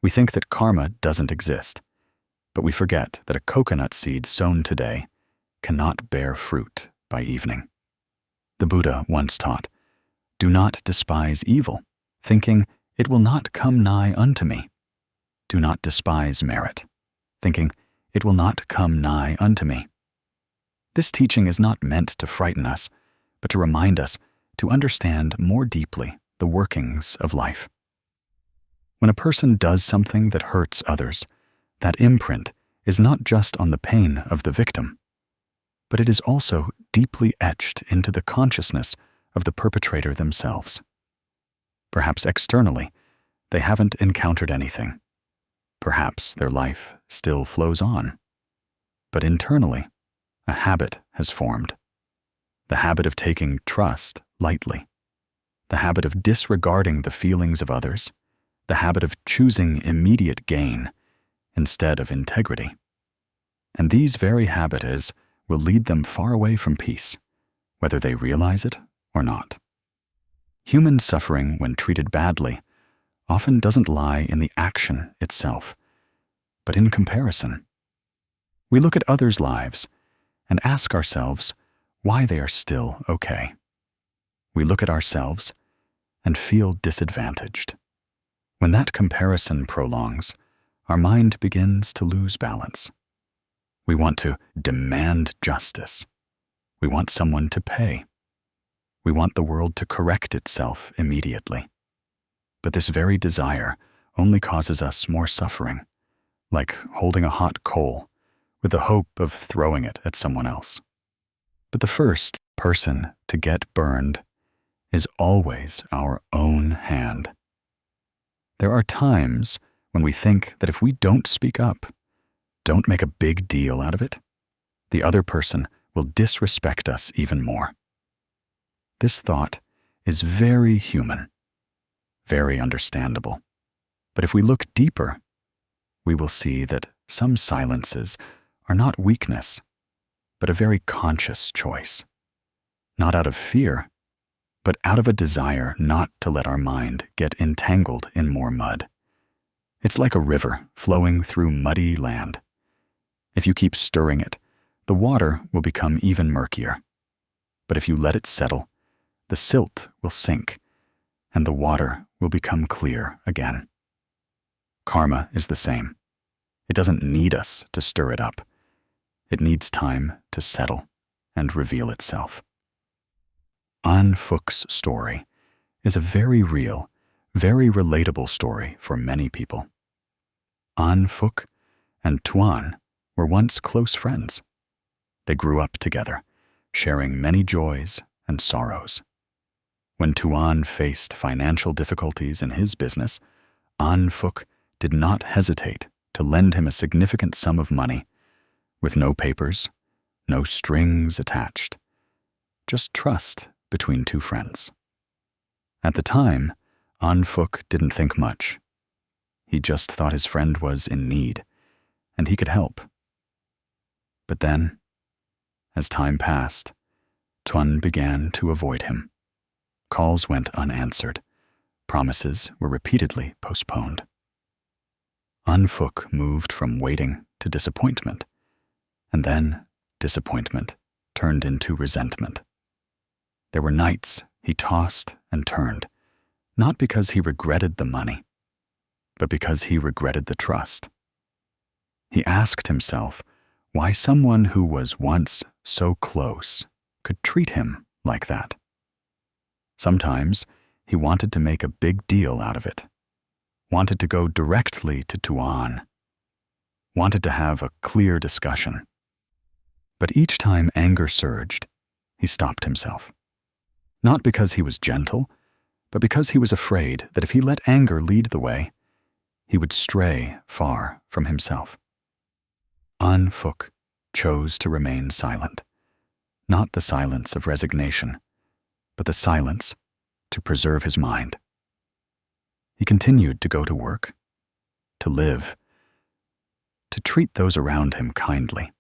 We think that karma doesn't exist, but we forget that a coconut seed sown today cannot bear fruit by evening. The Buddha once taught, "Do not despise evil, thinking it will not come nigh unto me. Do not despise merit, thinking it will not come nigh unto me." This teaching is not meant to frighten us, but to remind us to understand more deeply the workings of life. When a person does something that hurts others, that imprint is not just on the pain of the victim, but it is also deeply etched into the consciousness of the perpetrator themselves. Perhaps externally, they haven't encountered anything. Perhaps their life still flows on. But internally, a habit has formed. The habit of taking trust lightly. The habit of disregarding the feelings of others. The habit of choosing immediate gain instead of integrity. And these very habits will lead them far away from peace, whether they realize it or not. Human suffering, when treated badly, often doesn't lie in the action itself, but in comparison. We look at others' lives and ask ourselves why they are still okay. We look at ourselves and feel disadvantaged. When that comparison prolongs, our mind begins to lose balance. We want to demand justice, We want someone to pay. We want the world to correct itself immediately. But this very desire only causes us more suffering, like holding a hot coal with the hope of throwing it at someone else. But the first person to get burned is always our own hand. There are times when we think that if we don't speak up, don't make a big deal out of it, the other person will disrespect us even more. This thought is very human, very understandable. But if we look deeper, we will see that some silences are not weakness, but a very conscious choice. Not out of fear, but out of a desire not to let our mind get entangled in more mud. It's like a river flowing through muddy land. If you keep stirring it, the water will become even murkier. But if you let it settle, the silt will sink, and the water will become clear again. Karma is the same. It doesn't need us to stir it up. It needs time to settle and reveal itself. An Phuk's story is a very real, very relatable story for many people. An Phuk and Tuan were once close friends. They grew up together, sharing many joys and sorrows. When Tuan faced financial difficulties in his business, An Phuk did not hesitate to lend him a significant sum of money, with no papers, no strings attached, just trust between two friends. At the time, An Phuk didn't think much. He just thought his friend was in need, and he could help. But then, as time passed, Tuan began to avoid him. Calls went unanswered. Promises were repeatedly postponed. An Phuk moved from waiting to disappointment, and then disappointment turned into resentment. There were nights he tossed and turned, not because he regretted the money, but because he regretted the trust. He asked himself why someone who was once so close could treat him like that. Sometimes he wanted to make a big deal out of it, wanted to go directly to Tuan, wanted to have a clear discussion. But each time anger surged, he stopped himself. Not because he was gentle, but because he was afraid that if he let anger lead the way, he would stray far from himself. An Phuk chose to remain silent, not the silence of resignation, but the silence to preserve his mind. He continued to go to work, to live, to treat those around him kindly.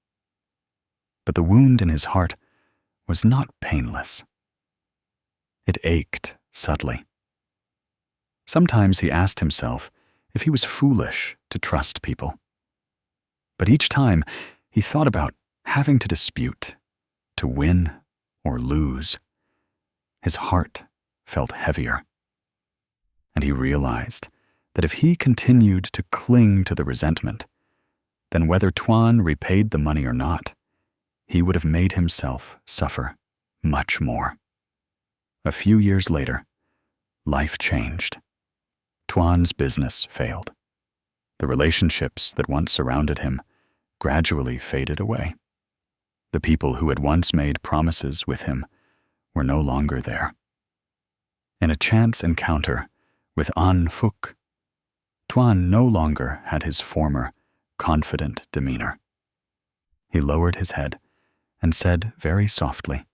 But the wound in his heart was not painless. It ached subtly. Sometimes he asked himself if he was foolish to trust people. But each time he thought about having to dispute, to win or lose. His heart felt heavier. And he realized that if he continued to cling to the resentment, then whether Tuan repaid the money or not, he would have made himself suffer much more. A few years later, life changed. Tuan's business failed. The relationships that once surrounded him gradually faded away. The people who had once made promises with him were no longer there. In a chance encounter with An Phuk, Tuan no longer had his former confident demeanor. He lowered his head and said very softly,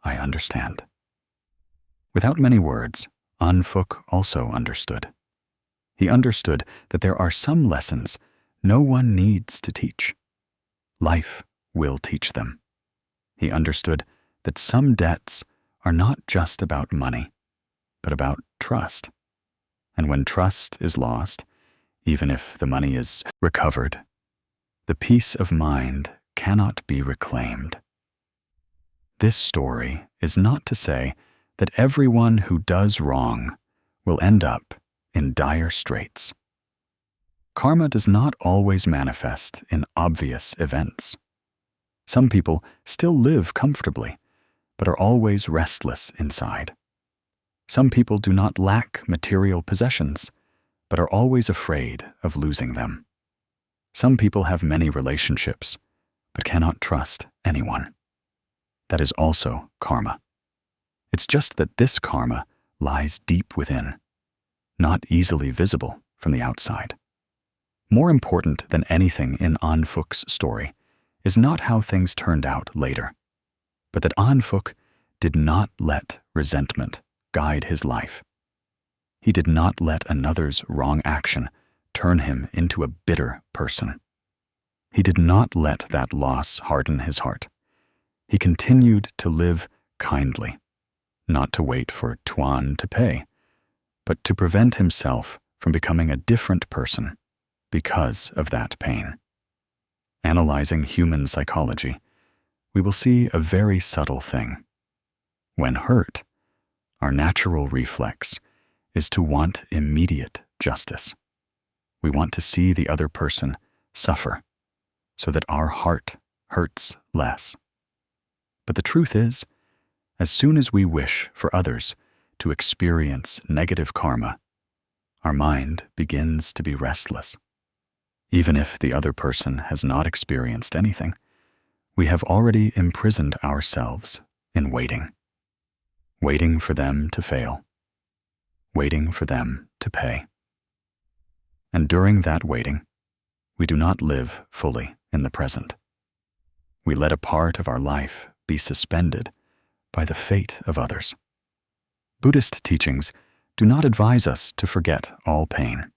"I understand." Without many words, An Phuk also understood. He understood that there are some lessons no one needs to teach. Life will teach them. He understood that some debts are not just about money, but about trust. And when trust is lost, even if the money is recovered, the peace of mind cannot be reclaimed. This story is not to say that everyone who does wrong will end up in dire straits. Karma does not always manifest in obvious events. Some people still live comfortably, but are always restless inside. Some people do not lack material possessions, but are always afraid of losing them. Some people have many relationships, but cannot trust anyone. That is also karma. It's just that this karma lies deep within, not easily visible from the outside. More important than anything in An Phuk's story is not how things turned out later, but that An Phuk did not let resentment guide his life. He did not let another's wrong action turn him into a bitter person. He did not let that loss harden his heart. He continued to live kindly, not to wait for Tuan to pay, but to prevent himself from becoming a different person because of that pain. Analyzing human psychology, we will see a very subtle thing. When hurt, our natural reflex is to want immediate justice. We want to see the other person suffer so that our heart hurts less. But the truth is, as soon as we wish for others to experience negative karma, our mind begins to be restless. Even if the other person has not experienced anything, we have already imprisoned ourselves in waiting. Waiting for them to fail. Waiting for them to pay. And during that waiting, we do not live fully in the present. We let a part of our life be suspended by the fate of others. Buddhist teachings do not advise us to forget all pain.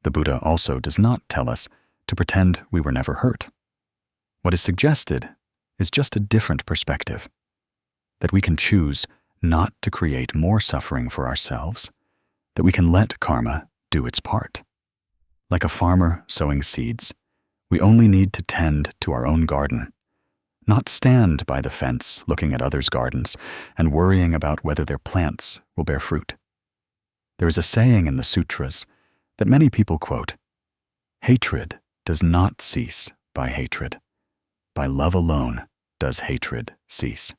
The Buddha also does not tell us to pretend we were never hurt. What is suggested is just a different perspective, that we can choose not to create more suffering for ourselves, that we can let karma do its part. Like a farmer sowing seeds, we only need to tend to our own garden, not stand by the fence looking at others' gardens and worrying about whether their plants will bear fruit. There is a saying in the sutras that many people quote, "Hatred does not cease by hatred. By love alone does hatred cease."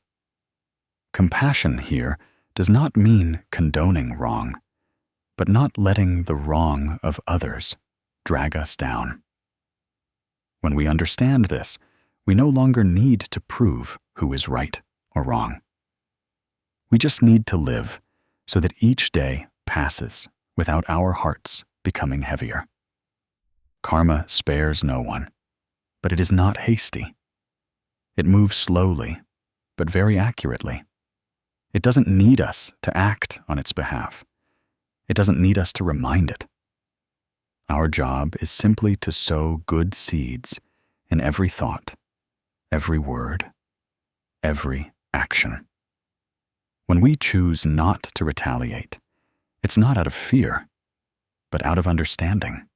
Compassion here does not mean condoning wrong, but not letting the wrong of others drag us down. When we understand this, we no longer need to prove who is right or wrong. We just need to live so that each day passes without our hearts becoming heavier. Karma spares no one, but it is not hasty. It moves slowly, but very accurately. It doesn't need us to act on its behalf. It doesn't need us to remind it. Our job is simply to sow good seeds in every thought, every word, every action. When we choose not to retaliate, it's not out of fear, but out of understanding.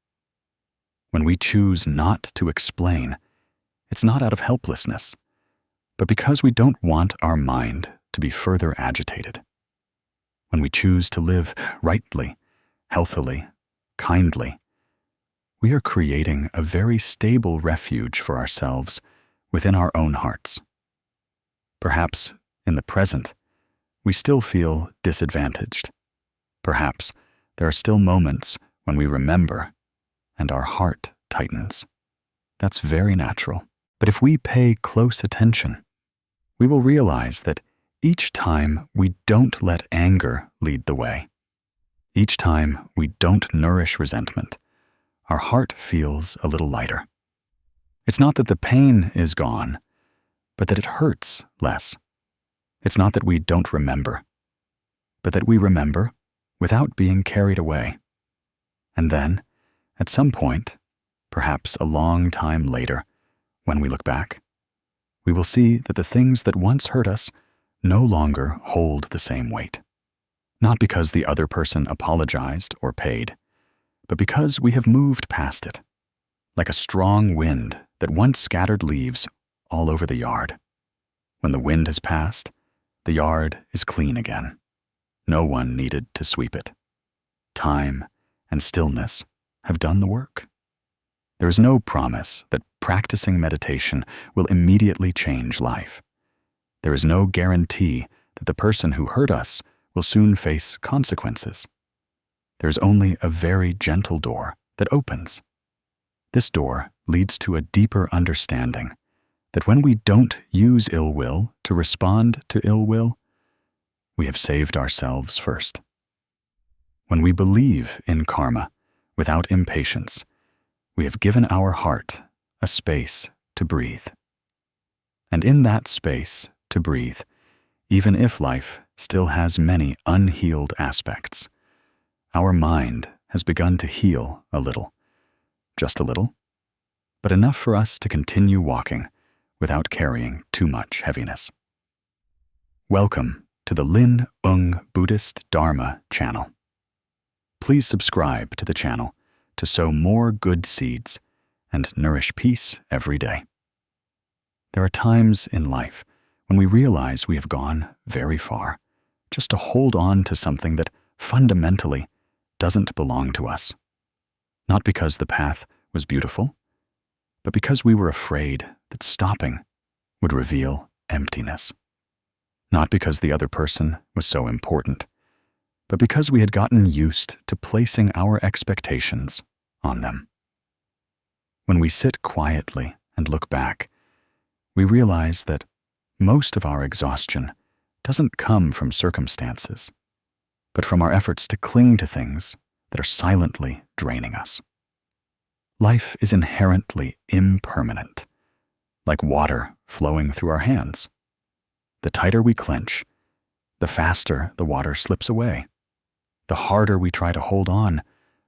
When we choose not to explain, it's not out of helplessness, but because we don't want our mind to be further agitated. When we choose to live rightly, healthily, kindly, we are creating a very stable refuge for ourselves within our own hearts. Perhaps, in the present, we still feel disadvantaged. Perhaps there are still moments when we remember and our heart tightens. That's very natural. But if we pay close attention, we will realize that each time we don't let anger lead the way, each time we don't nourish resentment, our heart feels a little lighter. It's not that the pain is gone, but that it hurts less. It's not that we don't remember, but that we remember without being carried away. And then, at some point, perhaps a long time later, when we look back, we will see that the things that once hurt us no longer hold the same weight. Not because the other person apologized or paid, but because we have moved past it, like a strong wind that once scattered leaves all over the yard. When the wind has passed, the yard is clean again. No one needed to sweep it. Time and stillness have done the work. There is no promise that practicing meditation will immediately change life. There is no guarantee that the person who hurt us will soon face consequences. There is only a very gentle door that opens. This door leads to a deeper understanding that when we don't use ill will to respond to ill will, we have saved ourselves first. When we believe in karma without impatience, we have given our heart a space to breathe. And in that space to breathe, even if life still has many unhealed aspects, our mind has begun to heal a little, just a little, but enough for us to continue walking without carrying too much heaviness. Welcome to the Zen Buddhist Dharma channel. Please subscribe to the channel to sow more good seeds and nourish peace every day. There are times in life when we realize we have gone very far just to hold on to something that fundamentally doesn't belong to us. Not because the path was beautiful, but because we were afraid that stopping would reveal emptiness. Not because the other person was so important, but because we had gotten used to placing our expectations on them. When we sit quietly and look back, we realize that most of our exhaustion doesn't come from circumstances, but from our efforts to cling to things that are silently draining us. Life is inherently impermanent, like water flowing through our hands. The tighter we clench, the faster the water slips away. The harder we try to hold on,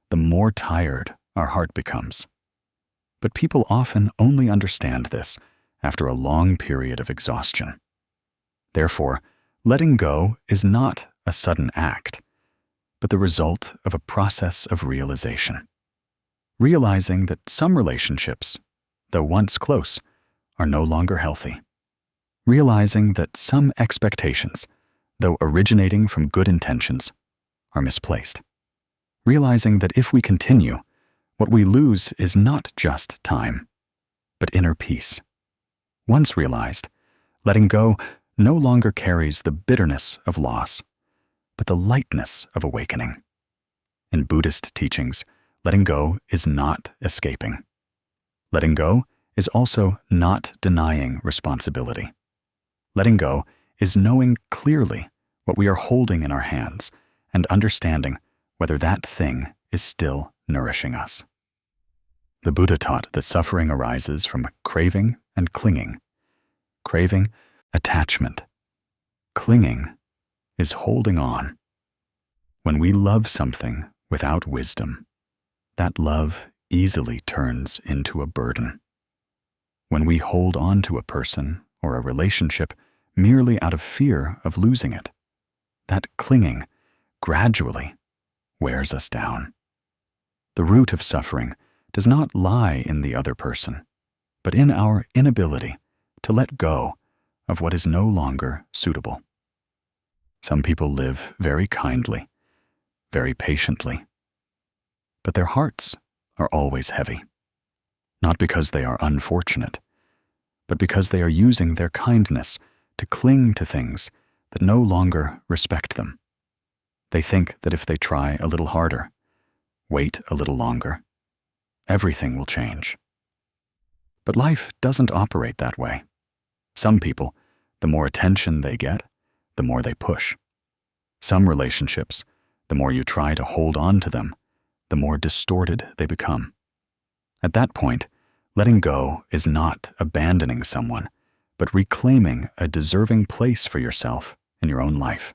the more tired our heart becomes. But people often only understand this after a long period of exhaustion. Therefore, letting go is not a sudden act, but the result of a process of realization. Realizing that some relationships, though once close, are no longer healthy. Realizing that some expectations, though originating from good intentions, are misplaced. Realizing that if we continue, what we lose is not just time, but inner peace. Once realized, letting go no longer carries the bitterness of loss, but the lightness of awakening. In Buddhist teachings, letting go is not escaping. Letting go is also not denying responsibility. Letting go is knowing clearly what we are holding in our hands and understanding whether that thing is still nourishing us. The Buddha taught that suffering arises from craving and clinging. Craving, attachment. Clinging is holding on. When we love something without wisdom, that love easily turns into a burden. When we hold on to a person or a relationship merely out of fear of losing it, that clinging gradually wears us down. The root of suffering does not lie in the other person, but in our inability to let go of what is no longer suitable. Some people live very kindly, very patiently, but their hearts are always heavy, not because they are unfortunate, but because they are using their kindness to cling to things that no longer respect them. They think that if they try a little harder, wait a little longer, everything will change. But life doesn't operate that way. Some people, the more attention they get, the more they push. Some relationships, the more you try to hold on to them, the more distorted they become. At that point, letting go is not abandoning someone, but reclaiming a deserving place for yourself in your own life.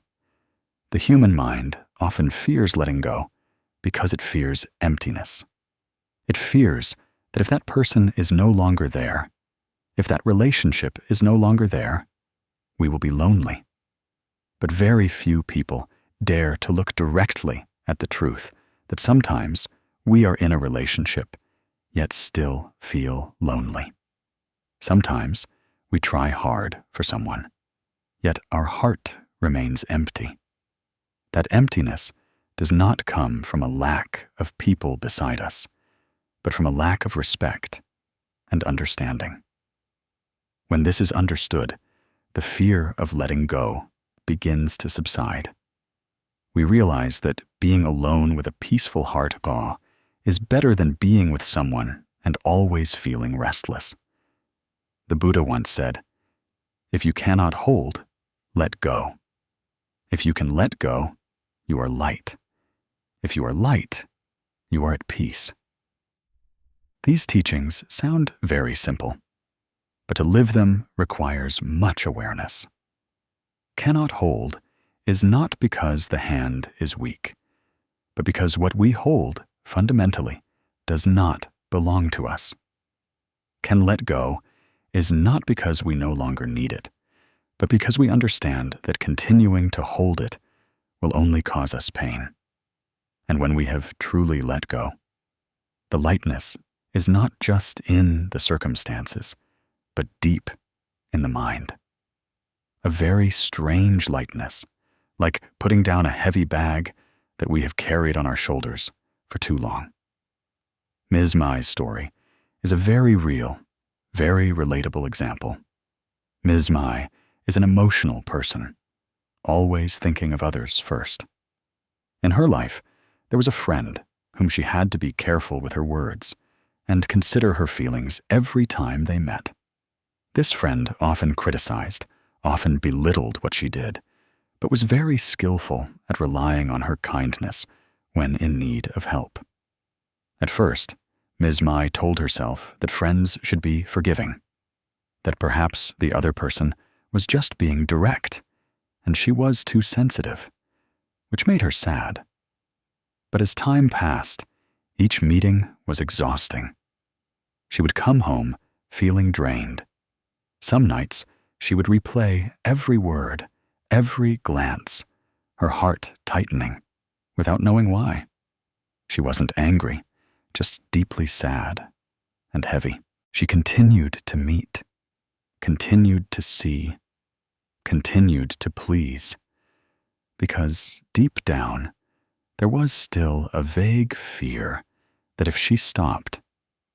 The human mind often fears letting go because it fears emptiness. It fears that if that person is no longer there, if that relationship is no longer there, we will be lonely. But very few people dare to look directly at the truth that sometimes we are in a relationship, yet still feel lonely. Sometimes we try hard for someone, yet our heart remains empty. That emptiness does not come from a lack of people beside us, but from a lack of respect and understanding. When this is understood, the fear of letting go begins to subside. We realize that being alone with a peaceful heart is better than being with someone and always feeling restless. The Buddha once said, "If you cannot hold, let go. If you can let go, you are light. If you are light, you are at peace." These teachings sound very simple, but to live them requires much awareness. Cannot hold is not because the hand is weak, but because what we hold fundamentally does not belong to us. Can let go is not because we no longer need it, but because we understand that continuing to hold it will only cause us pain. And when we have truly let go, the lightness is not just in the circumstances, but deep in the mind. A very strange lightness, like putting down a heavy bag that we have carried on our shoulders for too long. Ms. Mai's story is a very real, very relatable example. Ms. Mai is an emotional person, always thinking of others first. In her life, there was a friend whom she had to be careful with her words and consider her feelings every time they met. This friend often criticized, often belittled what she did, but was very skillful at relying on her kindness when in need of help. At first, Ms. Mai told herself that friends should be forgiving, that perhaps the other person was just being direct, and she was too sensitive, which made her sad. But as time passed, each meeting was exhausting. She would come home feeling drained. Some nights, she would replay every word, every glance, her heart tightening, without knowing why. She wasn't angry, just deeply sad and heavy. She continued to meet, continued to see, continued to please, because deep down, there was still a vague fear that if she stopped,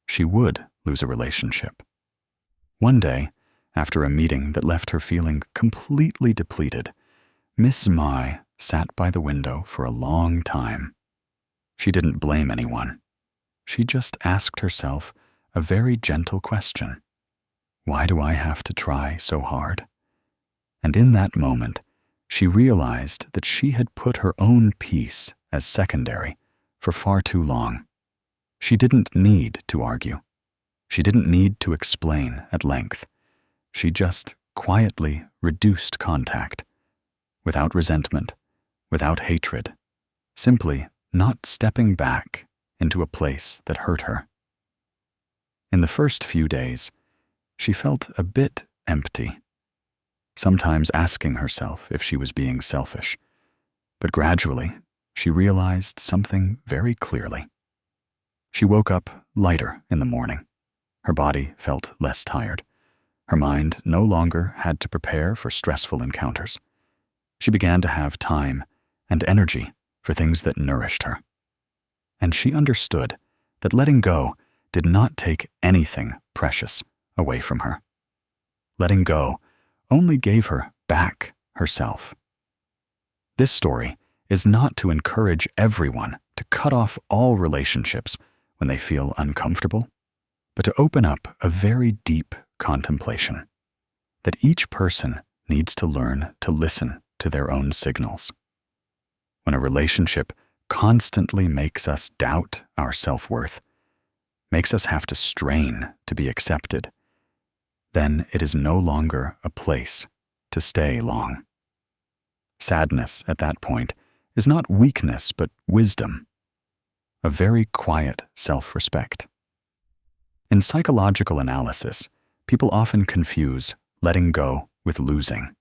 she would lose a relationship. One day, after a meeting that left her feeling completely depleted, Miss Mai sat by the window for a long time. She didn't blame anyone. She just asked herself a very gentle question. Why do I have to try so hard? And in that moment, she realized that she had put her own peace as secondary for far too long. She didn't need to argue. She didn't need to explain at length. She just quietly reduced contact, without resentment, without hatred, simply not stepping back into a place that hurt her. In the first few days, she felt a bit empty, sometimes asking herself if she was being selfish, but gradually she realized something very clearly. She woke up lighter in the morning. Her body felt less tired. Her mind no longer had to prepare for stressful encounters. She began to have time and energy for things that nourished her. And she understood that letting go did not take anything precious away from her. Letting go only gave her back herself. This story is not to encourage everyone to cut off all relationships when they feel uncomfortable, but to open up a very deep contemplation that each person needs to learn to listen to their own signals. When a relationship constantly makes us doubt our self-worth, makes us have to strain to be accepted, then it is no longer a place to stay long. Sadness at that point is not weakness but wisdom, a very quiet self-respect. In psychological analysis, people often confuse letting go with losing.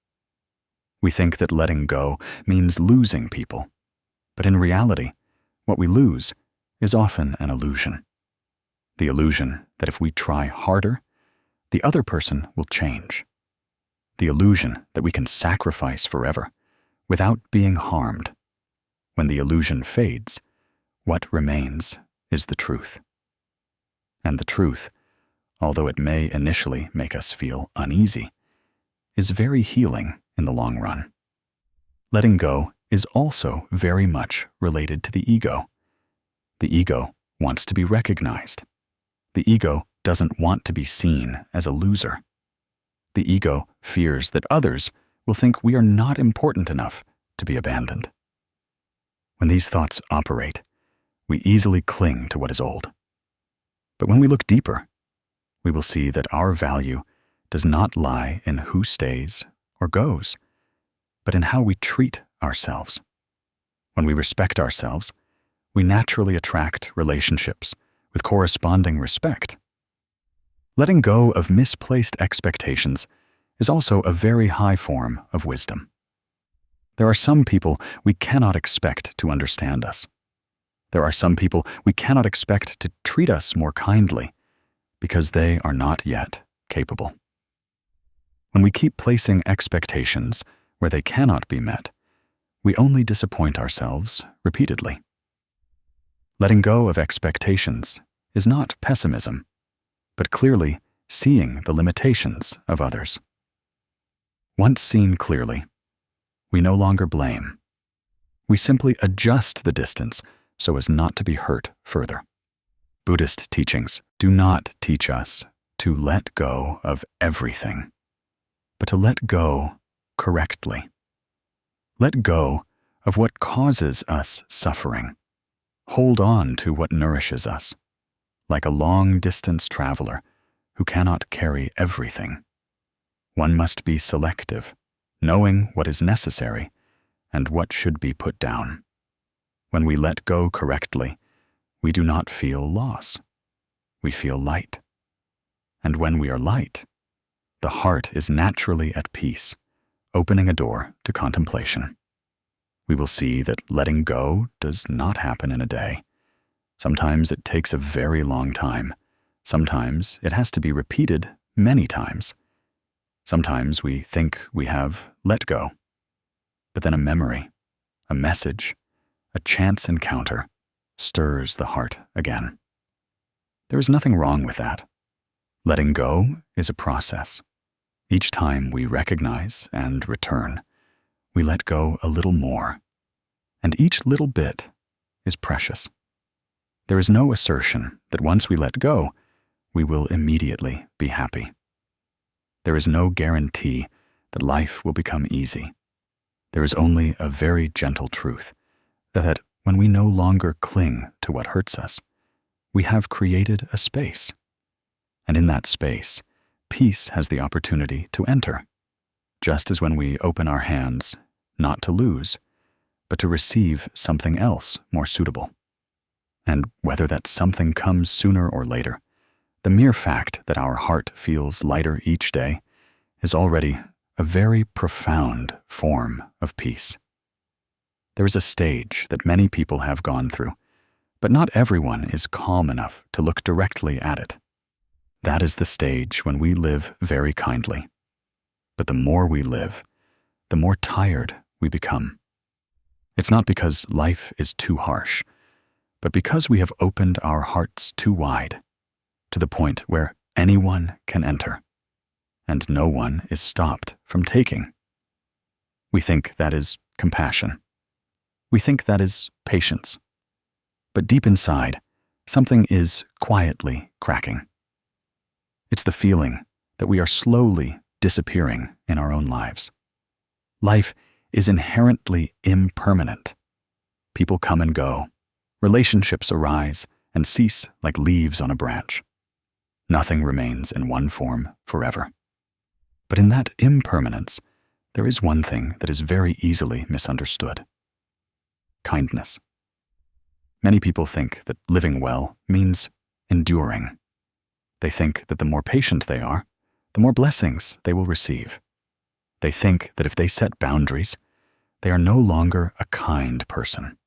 We think that letting go means losing people, but in reality, what we lose is often an illusion. The illusion that if we try harder, the other person will change. The illusion that we can sacrifice forever without being harmed. When the illusion fades, what remains is the truth. And the truth, although it may initially make us feel uneasy, is very healing in the long run. Letting go is also very much related to the ego. The ego wants to be recognized. The ego doesn't want to be seen as a loser. The ego fears that others will think we are not important enough to be abandoned. When these thoughts operate, we easily cling to what is old. But when we look deeper, we will see that our value does not lie in who stays or goes, but in how we treat ourselves. When we respect ourselves, we naturally attract relationships with corresponding respect. Letting go of misplaced expectations is also a very high form of wisdom. There are some people we cannot expect to understand us. There are some people we cannot expect to treat us more kindly because they are not yet capable. When we keep placing expectations where they cannot be met, we only disappoint ourselves repeatedly. Letting go of expectations is not pessimism, but clearly seeing the limitations of others. Once seen clearly, we no longer blame. We simply adjust the distance so as not to be hurt further. Buddhist teachings do not teach us to let go of everything, but to let go correctly. Let go of what causes us suffering. Hold on to what nourishes us, like a long-distance traveler who cannot carry everything. One must be selective, knowing what is necessary and what should be put down. When we let go correctly, we do not feel loss. We feel light. And when we are light, the heart is naturally at peace, opening a door to contemplation. We will see that letting go does not happen in a day. Sometimes it takes a very long time. Sometimes it has to be repeated many times. Sometimes we think we have let go, but then a memory, a message, a chance encounter stirs the heart again. There is nothing wrong with that. Letting go is a process. Each time we recognize and return, we let go a little more, and each little bit is precious. There is no assertion that once we let go, we will immediately be happy. There is no guarantee that life will become easy. There is only a very gentle truth that when we no longer cling to what hurts us, we have created a space. And in that space, peace has the opportunity to enter, just as when we open our hands, not to lose, but to receive something else more suitable. And whether that something comes sooner or later, the mere fact that our heart feels lighter each day is already a very profound form of peace. There is a stage that many people have gone through, but not everyone is calm enough to look directly at it. That is the stage when we live very kindly. But the more we live, the more tired we become. It's not because life is too harsh, but because we have opened our hearts too wide, to the point where anyone can enter, and no one is stopped from taking. We think that is compassion. We think that is patience. But deep inside, something is quietly cracking. It's the feeling that we are slowly disappearing in our own lives. Life is inherently impermanent. People come and go. Relationships arise and cease like leaves on a branch. Nothing remains in one form forever. But in that impermanence, there is one thing that is very easily misunderstood: kindness. Many people think that living well means enduring. They think that the more patient they are, the more blessings they will receive. They think that if they set boundaries, they are no longer a kind person.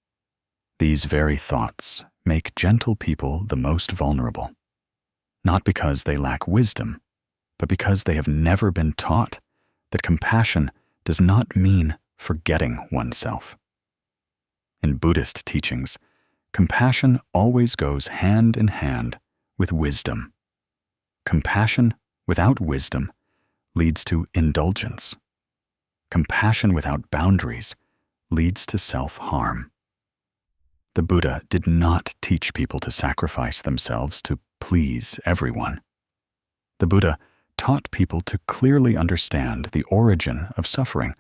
These very thoughts make gentle people the most vulnerable, not because they lack wisdom, but because they have never been taught that compassion does not mean forgetting oneself. In Buddhist teachings, compassion always goes hand in hand with wisdom. Compassion without wisdom leads to indulgence. Compassion without boundaries leads to self-harm. The Buddha did not teach people to sacrifice themselves to please everyone. The Buddha taught people to clearly understand the origin of suffering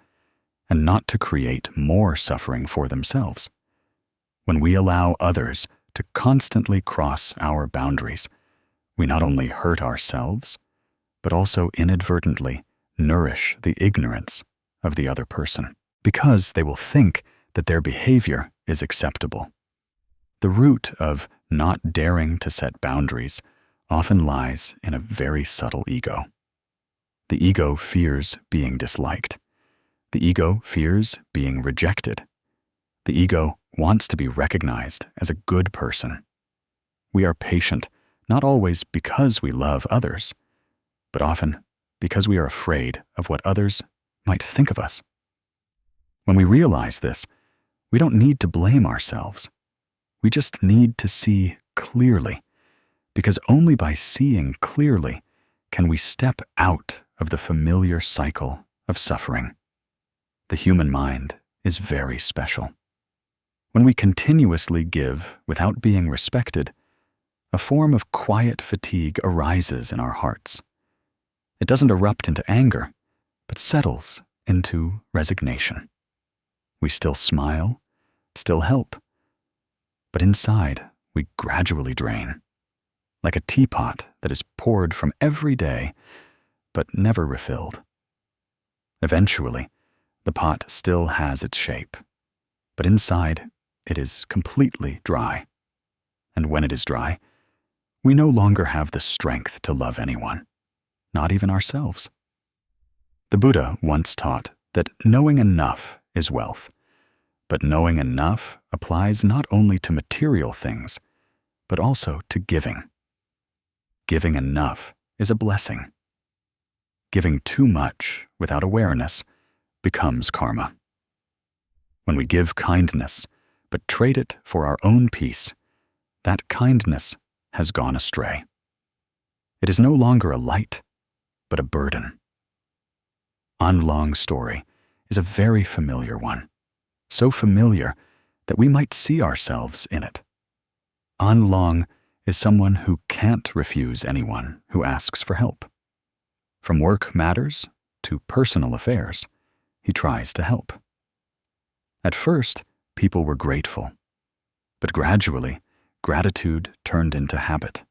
and not to create more suffering for themselves. When we allow others to constantly cross our boundaries, we not only hurt ourselves, but also inadvertently nourish the ignorance of the other person, because they will think that their behavior is acceptable. The root of not daring to set boundaries often lies in a very subtle ego. The ego fears being disliked. The ego fears being rejected. The ego wants to be recognized as a good person. We are patient, not always because we love others, but often because we are afraid of what others might think of us. When we realize this, we don't need to blame ourselves. We just need to see clearly, because only by seeing clearly can we step out of the familiar cycle of suffering. The human mind is very special. When we continuously give without being respected, a form of quiet fatigue arises in our hearts. It doesn't erupt into anger, but settles into resignation. We still smile, still help, but inside we gradually drain, like a teapot that is poured from every day, but never refilled. Eventually, the pot still has its shape, but inside it is completely dry. And when it is dry, we no longer have the strength to love anyone, not even ourselves. The Buddha once taught that knowing enough is wealth, but knowing enough applies not only to material things, but also to giving. Giving enough is a blessing. Giving too much without awareness becomes karma. When we give kindness, but trade it for our own peace, that kindness has gone astray. It is no longer a light, but a burden. An Long's story is a very familiar one, so familiar that we might see ourselves in it. An Long is someone who can't refuse anyone who asks for help. From work matters to personal affairs, he tries to help. At first, people were grateful, but gradually, gratitude turned into habit.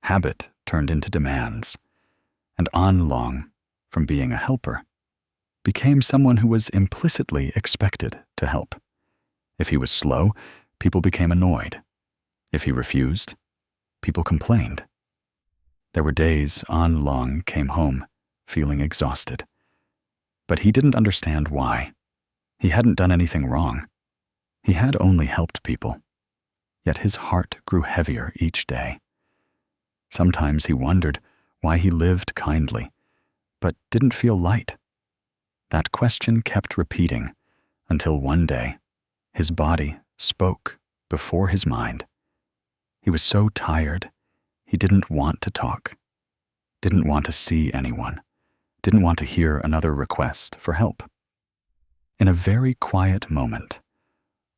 Habit turned into demands, and An Long, from being a helper, became someone who was implicitly expected to help. If he was slow, people became annoyed. If he refused, people complained. There were days An Long came home feeling exhausted, but he didn't understand why. He hadn't done anything wrong. He had only helped people, yet his heart grew heavier each day. Sometimes he wondered why he lived kindly, but didn't feel light. That question kept repeating until one day, his body spoke before his mind. He was so tired, he didn't want to talk, didn't want to see anyone, didn't want to hear another request for help. In a very quiet moment,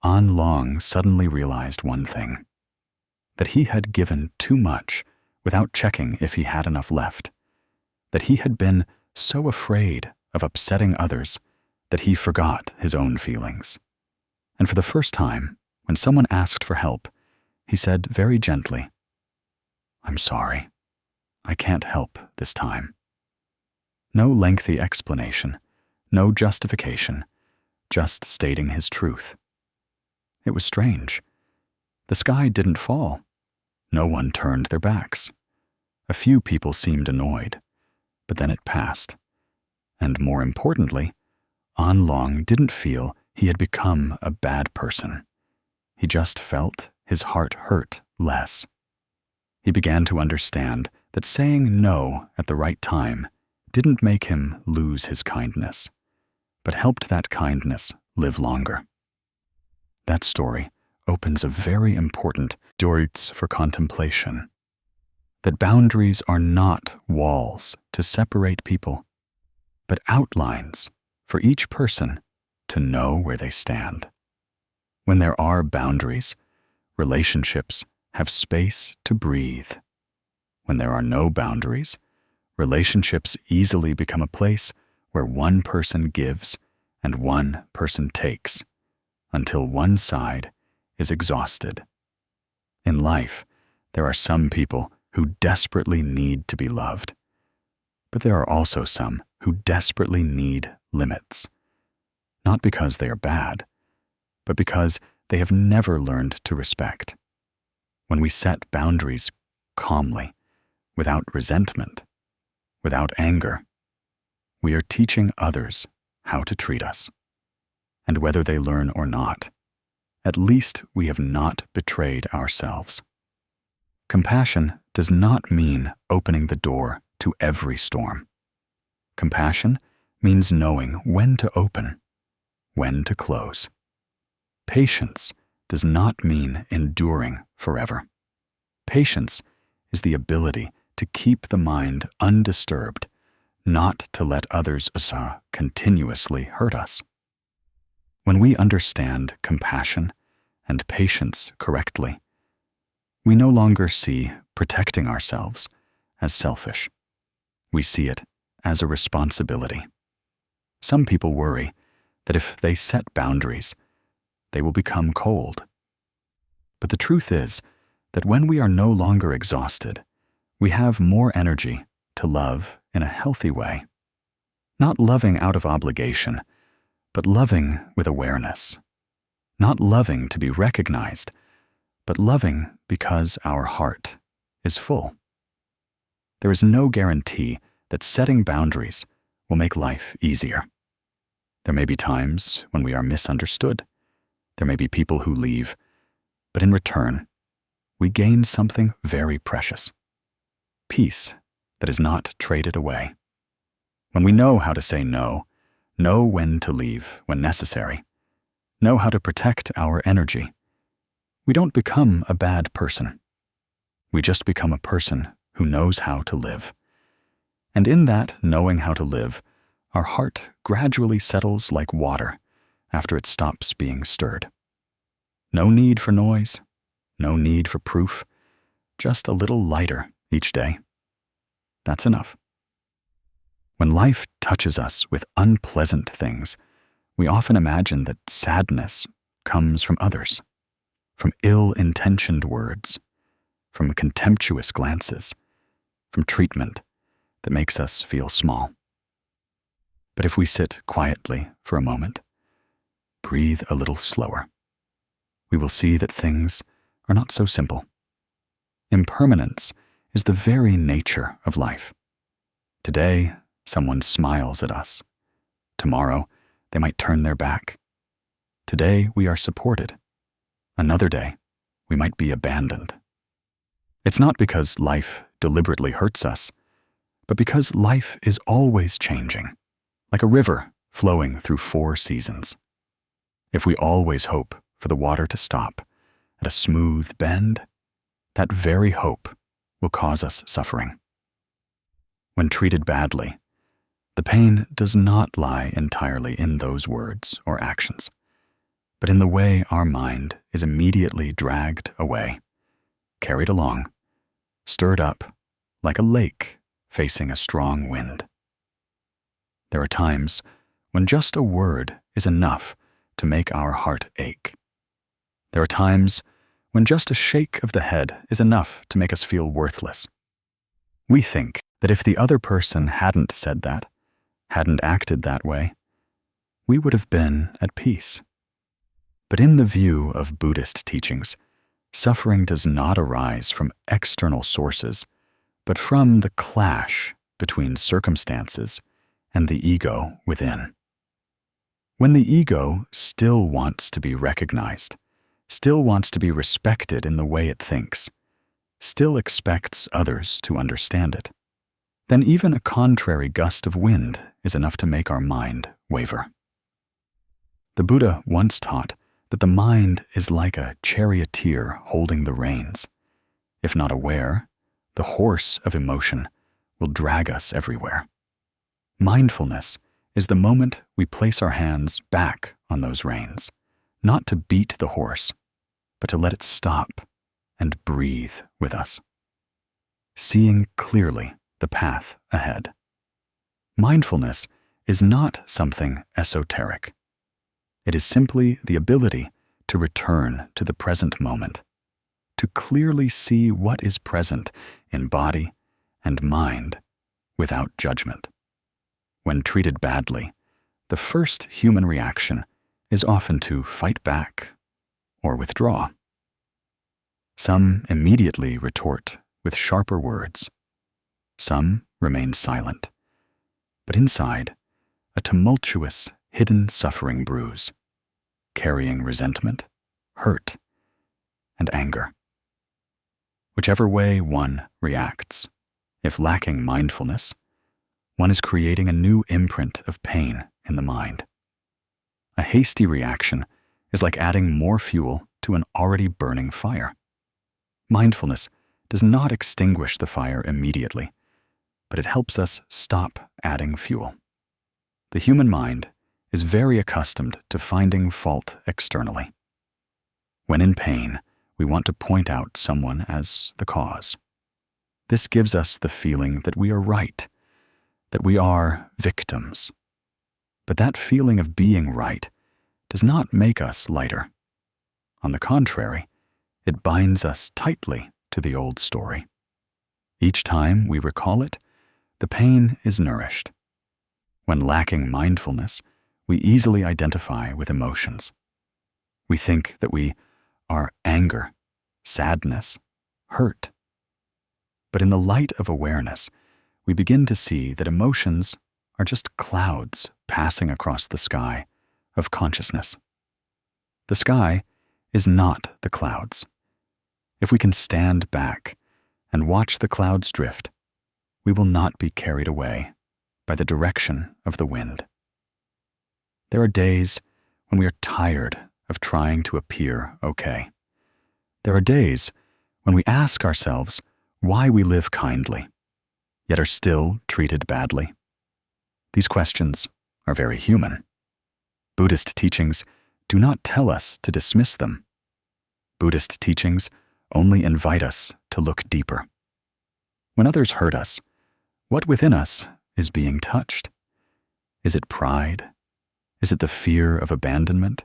An Long suddenly realized one thing, that he had given too much without checking if he had enough left, that he had been so afraid of upsetting others that he forgot his own feelings. And for the first time, when someone asked for help, he said very gently, "I'm sorry, I can't help this time." No lengthy explanation, no justification, just stating his truth. It was strange. The sky didn't fall. No one turned their backs. A few people seemed annoyed, but then it passed. And more importantly, An Long didn't feel he had become a bad person. He just felt his heart hurt less. He began to understand that saying no at the right time didn't make him lose his kindness, but helped that kindness live longer. That story opens a very important door for contemplation. that boundaries are not walls to separate people, but outlines for each person to know where they stand. When there are boundaries, relationships have space to breathe. When there are no boundaries, relationships easily become a place where one person gives and one person takes, until one side is exhausted. In life, there are some people who desperately need to be loved, but there are also some who desperately need limits, not because they are bad, but because they have never learned to respect. When we set boundaries calmly, without resentment, without anger, we are teaching others how to treat us. And whether they learn or not, at least we have not betrayed ourselves. Compassion does not mean opening the door to every storm. Compassion means knowing when to open, when to close. Patience does not mean enduring forever. Patience is the ability to keep the mind undisturbed, not to let others continuously hurt us. When we understand compassion and patience correctly, we no longer see protecting ourselves as selfish. We see it as a responsibility. Some people worry that if they set boundaries, they will become cold. But the truth is that when we are no longer exhausted, we have more energy to love in a healthy way. Not loving out of obligation, but loving with awareness. Not loving to be recognized, but loving because our heart is full. There is no guarantee that setting boundaries will make life easier. There may be times when we are misunderstood. There may be people who leave, but in return, we gain something very precious. Peace that is not traded away. When we know how to say no, know when to leave when necessary, know how to protect our energy, we don't become a bad person. We just become a person who knows how to live. And in that knowing how to live, our heart gradually settles like water after it stops being stirred. No need for noise, no need for proof, just a little lighter each day. That's enough. When life touches us with unpleasant things, we often imagine that sadness comes from others, from ill-intentioned words, from contemptuous glances, from treatment that makes us feel small. But if we sit quietly for a moment, breathe a little slower, we will see that things are not so simple. Impermanence is the very nature of life. Today, someone smiles at us. Tomorrow, they might turn their back. Today, we are supported. Another day, we might be abandoned. It's not because life deliberately hurts us, but because life is always changing, like a river flowing through 4 seasons. If we always hope for the water to stop at a smooth bend, that very hope will cause us suffering. When treated badly, the pain does not lie entirely in those words or actions, but in the way our mind is immediately dragged away, carried along, stirred up like a lake facing a strong wind. There are times when just a word is enough to make our heart ache. There are times when just a shake of the head is enough to make us feel worthless. We think that if the other person hadn't said that, hadn't acted that way, we would have been at peace. But in the view of Buddhist teachings, suffering does not arise from external sources, but from the clash between circumstances and the ego within. When the ego still wants to be recognized, still wants to be respected in the way it thinks, still expects others to understand it, then even a contrary gust of wind is enough to make our mind waver. The Buddha once taught that the mind is like a charioteer holding the reins. If not aware, the horse of emotion will drag us everywhere. Mindfulness is the moment we place our hands back on those reins, not to beat the horse, but to let it stop and breathe with us, seeing clearly the path ahead. Mindfulness is not something esoteric. It is simply the ability to return to the present moment, to clearly see what is present in body and mind without judgment. When treated badly, the first human reaction is often to fight back or withdraw. Some immediately retort with sharper words. Some remain silent, but inside, a tumultuous, hidden suffering brews, carrying resentment, hurt, and anger. Whichever way one reacts, if lacking mindfulness, one is creating a new imprint of pain in the mind. A hasty reaction is like adding more fuel to an already burning fire. Mindfulness does not extinguish the fire immediately, but it helps us stop adding fuel. The human mind is very accustomed to finding fault externally. When in pain, we want to point out someone as the cause. This gives us the feeling that we are right, that we are victims. But that feeling of being right does not make us lighter. On the contrary, it binds us tightly to the old story. Each time we recall it, the pain is nourished. When lacking mindfulness, we easily identify with emotions. We think that we are anger, sadness, hurt. But in the light of awareness, we begin to see that emotions are just clouds passing across the sky of consciousness. The sky is not the clouds. If we can stand back and watch the clouds drift, we will not be carried away by the direction of the wind. There are days when we are tired of trying to appear okay. There are days when we ask ourselves why we live kindly, yet are still treated badly. These questions are very human. Buddhist teachings do not tell us to dismiss them. Buddhist teachings only invite us to look deeper. When others hurt us, what within us is being touched? Is it pride? Is it the fear of abandonment?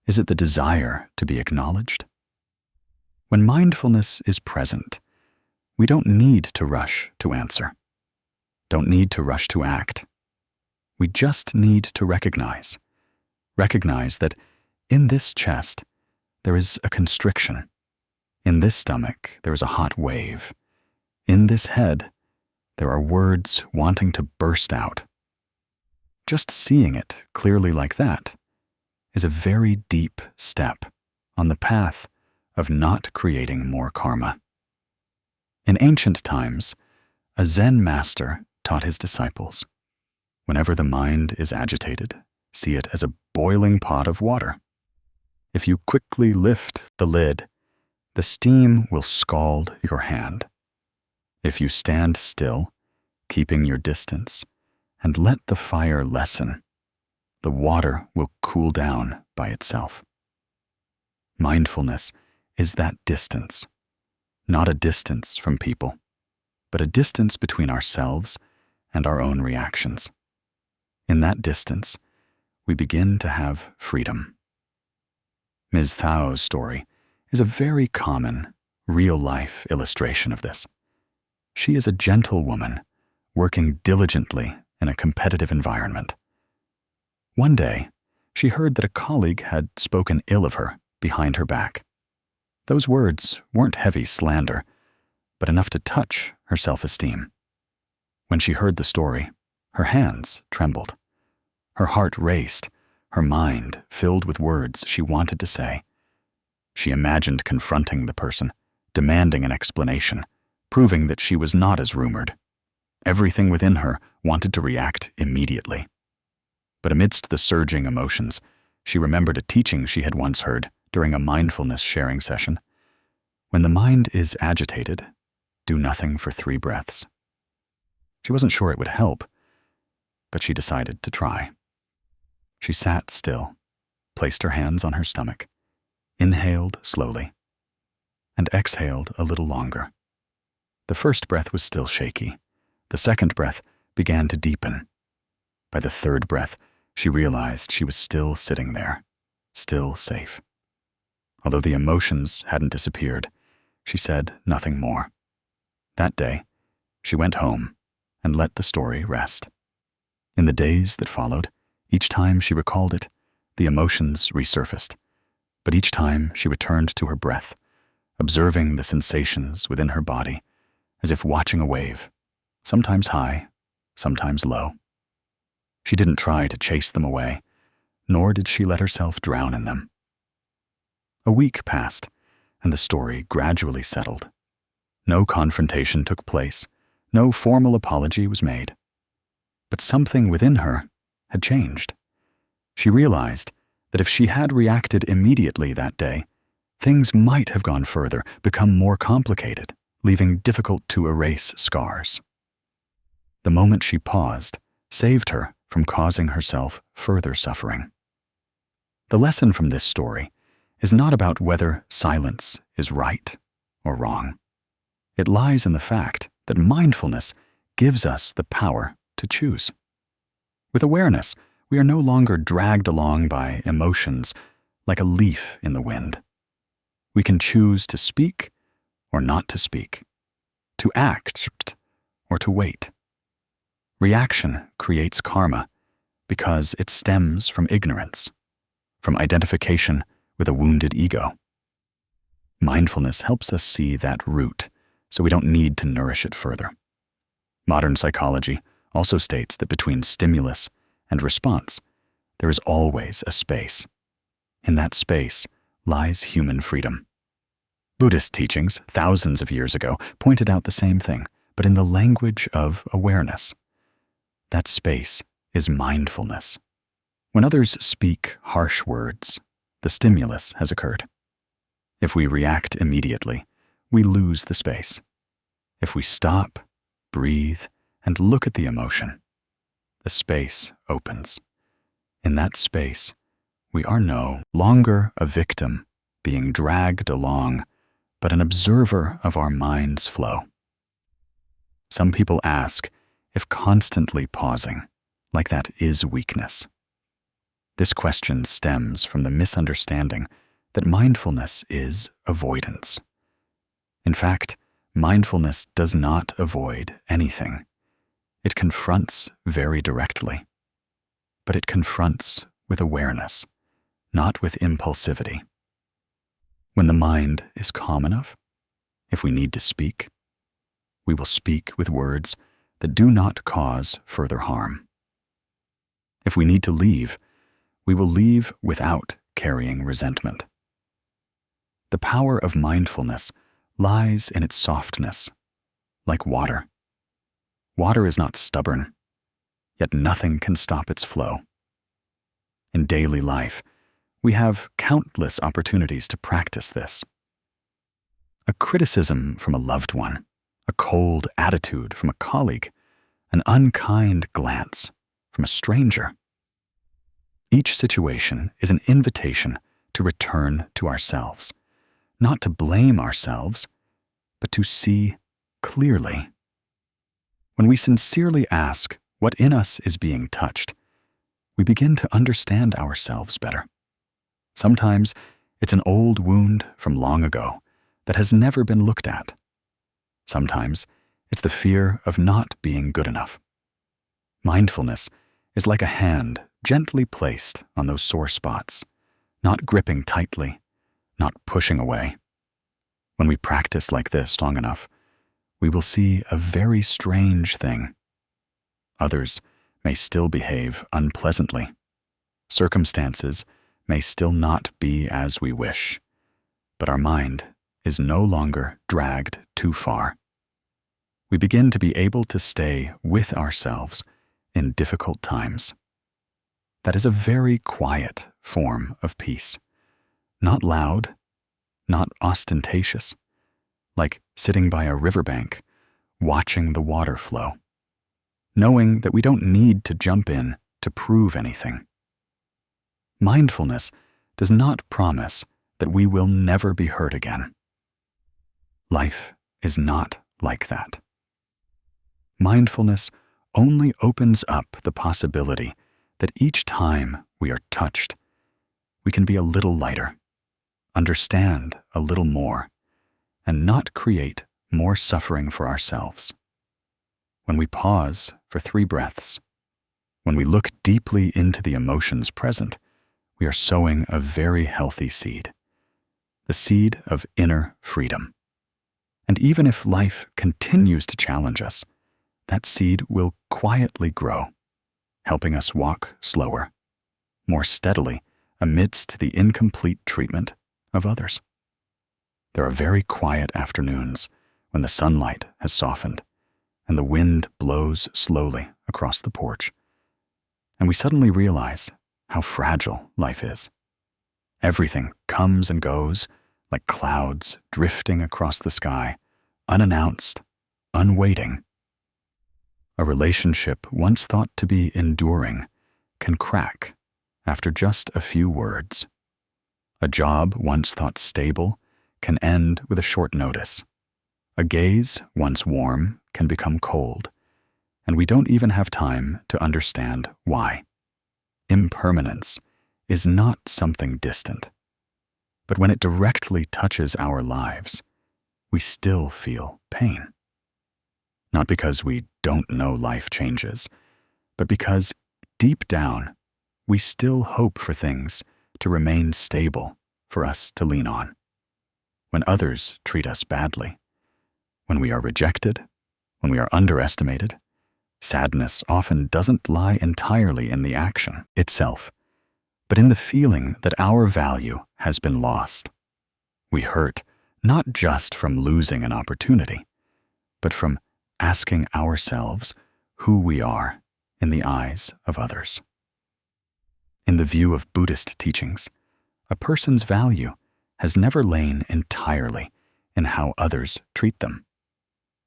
Is it the desire to be acknowledged? When mindfulness is present, we don't need to rush to answer, don't need to rush to act. We just need to recognize that in this chest there is a constriction, in this stomach there is a hot wave, in this head there are words wanting to burst out. Just seeing it clearly like that is a very deep step on the path of not creating more karma. In ancient times, a Zen master taught his disciples, whenever the mind is agitated, see it as a boiling pot of water. If you quickly lift the lid, the steam will scald your hand. If you stand still, keeping your distance, and let the fire lessen, the water will cool down by itself. Mindfulness is that distance, not a distance from people, but a distance between ourselves and our own reactions. In that distance, we begin to have freedom. Ms. Thao's story is a very common, real-life illustration of this. She is a gentle woman, working diligently in a competitive environment. One day, she heard that a colleague had spoken ill of her behind her back. Those words weren't heavy slander, but enough to touch her self-esteem. When she heard the story, her hands trembled. Her heart raced, her mind filled with words she wanted to say. She imagined confronting the person, demanding an explanation, proving that she was not as rumored. Everything within her wanted to react immediately. But amidst the surging emotions, she remembered a teaching she had once heard during a mindfulness sharing session. When the mind is agitated, do nothing for 3 breaths. She wasn't sure it would help, but she decided to try. She sat still, placed her hands on her stomach, inhaled slowly, and exhaled a little longer. The first breath was still shaky. The second breath began to deepen. By the third breath, she realized she was still sitting there, still safe. Although the emotions hadn't disappeared, she said nothing more. That day, she went home and let the story rest. In the days that followed, each time she recalled it, the emotions resurfaced. But each time she returned to her breath, observing the sensations within her body, as if watching a wave, sometimes high, sometimes low. She didn't try to chase them away, nor did she let herself drown in them. A week passed, and the story gradually settled. No confrontation took place, no formal apology was made. But something within her had changed. She realized that if she had reacted immediately that day, things might have gone further, become more complicated, leaving difficult to erase scars. The moment she paused saved her from causing herself further suffering. The lesson from this story is not about whether silence is right or wrong. It lies in the fact that mindfulness gives us the power to choose. With awareness, we are no longer dragged along by emotions like a leaf in the wind. We can choose to speak or not to speak, to act or to wait. Reaction creates karma because it stems from ignorance, from identification with a wounded ego. Mindfulness helps us see that root so we don't need to nourish it further. Modern psychology also states that between stimulus and response, there is always a space. In that space lies human freedom. Buddhist teachings, thousands of years ago, pointed out the same thing, but in the language of awareness. That space is mindfulness. When others speak harsh words, the stimulus has occurred. If we react immediately, we lose the space. If we stop, breathe, and look at the emotion, the space opens. In that space, we are no longer a victim being dragged along, but an observer of our mind's flow. Some people ask if constantly pausing like that is weakness. This question stems from the misunderstanding that mindfulness is avoidance. In fact, mindfulness does not avoid anything. It confronts very directly, but it confronts with awareness, not with impulsivity. When the mind is calm enough, if we need to speak, we will speak with words that do not cause further harm. If we need to leave, we will leave without carrying resentment. The power of mindfulness lies in its softness, like water. Water is not stubborn, yet nothing can stop its flow. In daily life, we have countless opportunities to practice this. A criticism from a loved one, a cold attitude from a colleague, an unkind glance from a stranger. Each situation is an invitation to return to ourselves, not to blame ourselves, but to see clearly. When we sincerely ask what in us is being touched, we begin to understand ourselves better. Sometimes it's an old wound from long ago that has never been looked at. Sometimes it's the fear of not being good enough. Mindfulness is like a hand gently placed on those sore spots, not gripping tightly, not pushing away. When we practice like this long enough, we will see a very strange thing. Others may still behave unpleasantly. Circumstances may still not be as we wish, but our mind is no longer dragged too far. We begin to be able to stay with ourselves in difficult times. That is a very quiet form of peace, not loud, not ostentatious, like sitting by a riverbank, watching the water flow, knowing that we don't need to jump in to prove anything. Mindfulness does not promise that we will never be hurt again. Life is not like that. Mindfulness only opens up the possibility that each time we are touched, we can be a little lighter, understand a little more, and not create more suffering for ourselves. When we pause for 3 breaths, when we look deeply into the emotions present, we are sowing a very healthy seed, the seed of inner freedom. And even if life continues to challenge us, that seed will quietly grow, helping us walk slower, more steadily amidst the incomplete treatment of others. There are very quiet afternoons when the sunlight has softened and the wind blows slowly across the porch, and we suddenly realize how fragile life is. Everything comes and goes like clouds drifting across the sky, unannounced, unwaiting. A relationship once thought to be enduring can crack after just a few words. A job once thought stable can end with a short notice. A gaze once warm can become cold, and we don't even have time to understand why. Impermanence is not something distant, but when it directly touches our lives, we still feel pain. Not because we don't know life changes, but because deep down, we still hope for things to remain stable for us to lean on. When others treat us badly, when we are rejected, when we are underestimated, sadness often doesn't lie entirely in the action itself, but in the feeling that our value has been lost. We hurt not just from losing an opportunity, but from asking ourselves who we are in the eyes of others. In the view of Buddhist teachings, a person's value has never lain entirely in how others treat them.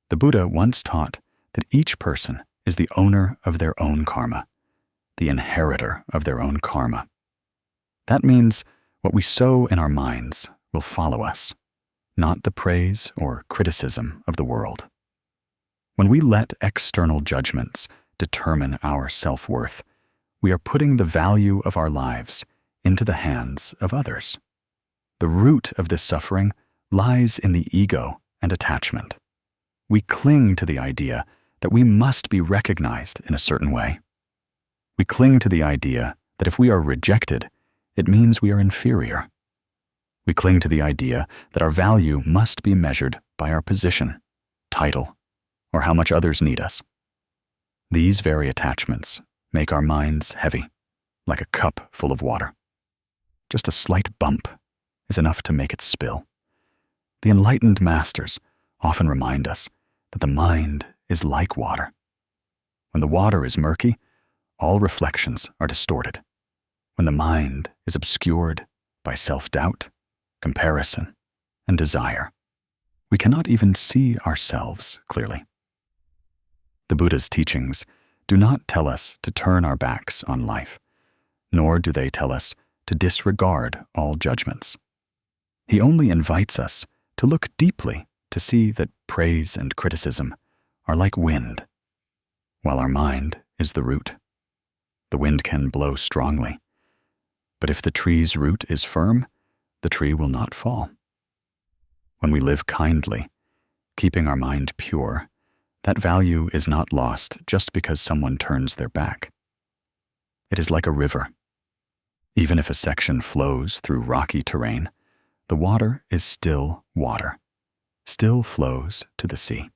The Buddha once taught that each person is the owner of their own karma, the inheritor of their own karma. That means what we sow in our minds will follow us, not the praise or criticism of the world. When we let external judgments determine our self-worth, we are putting the value of our lives into the hands of others. The root of this suffering lies in the ego and attachment. We cling to the idea that we must be recognized in a certain way. We cling to the idea that if we are rejected, it means we are inferior. We cling to the idea that our value must be measured by our position, title, or how much others need us. These very attachments make our minds heavy, like a cup full of water. Just a slight bump is enough to make it spill. The enlightened masters often remind us that the mind is like water. When the water is murky, all reflections are distorted. When the mind is obscured by self-doubt, comparison, and desire, we cannot even see ourselves clearly. The Buddha's teachings do not tell us to turn our backs on life, nor do they tell us to disregard all judgments. He only invites us to look deeply to see that praise and criticism are like wind, while our mind is the root. The wind can blow strongly, but if the tree's root is firm, the tree will not fall. When we live kindly, keeping our mind pure, that value is not lost just because someone turns their back. It is like a river. Even if a section flows through rocky terrain, the water is still water, still flows to the sea.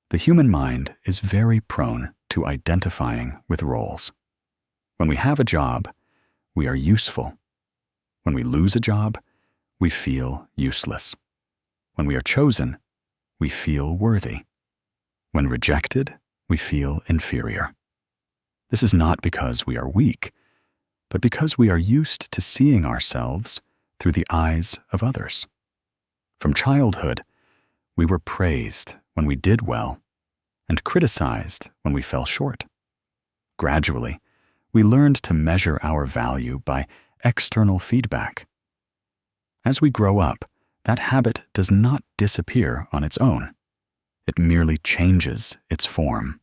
The human mind is very prone to identifying with roles. When we have a job, we are useful. When we lose a job, we feel useless. When we are chosen, we feel worthy. When rejected, we feel inferior. This is not because we are weak, but because we are used to seeing ourselves through the eyes of others. From childhood, We were praised when we did well and criticized when we fell short. Gradually, we learned to measure our value by external feedback. As we grow up, that habit does not disappear on its own. It merely changes its form.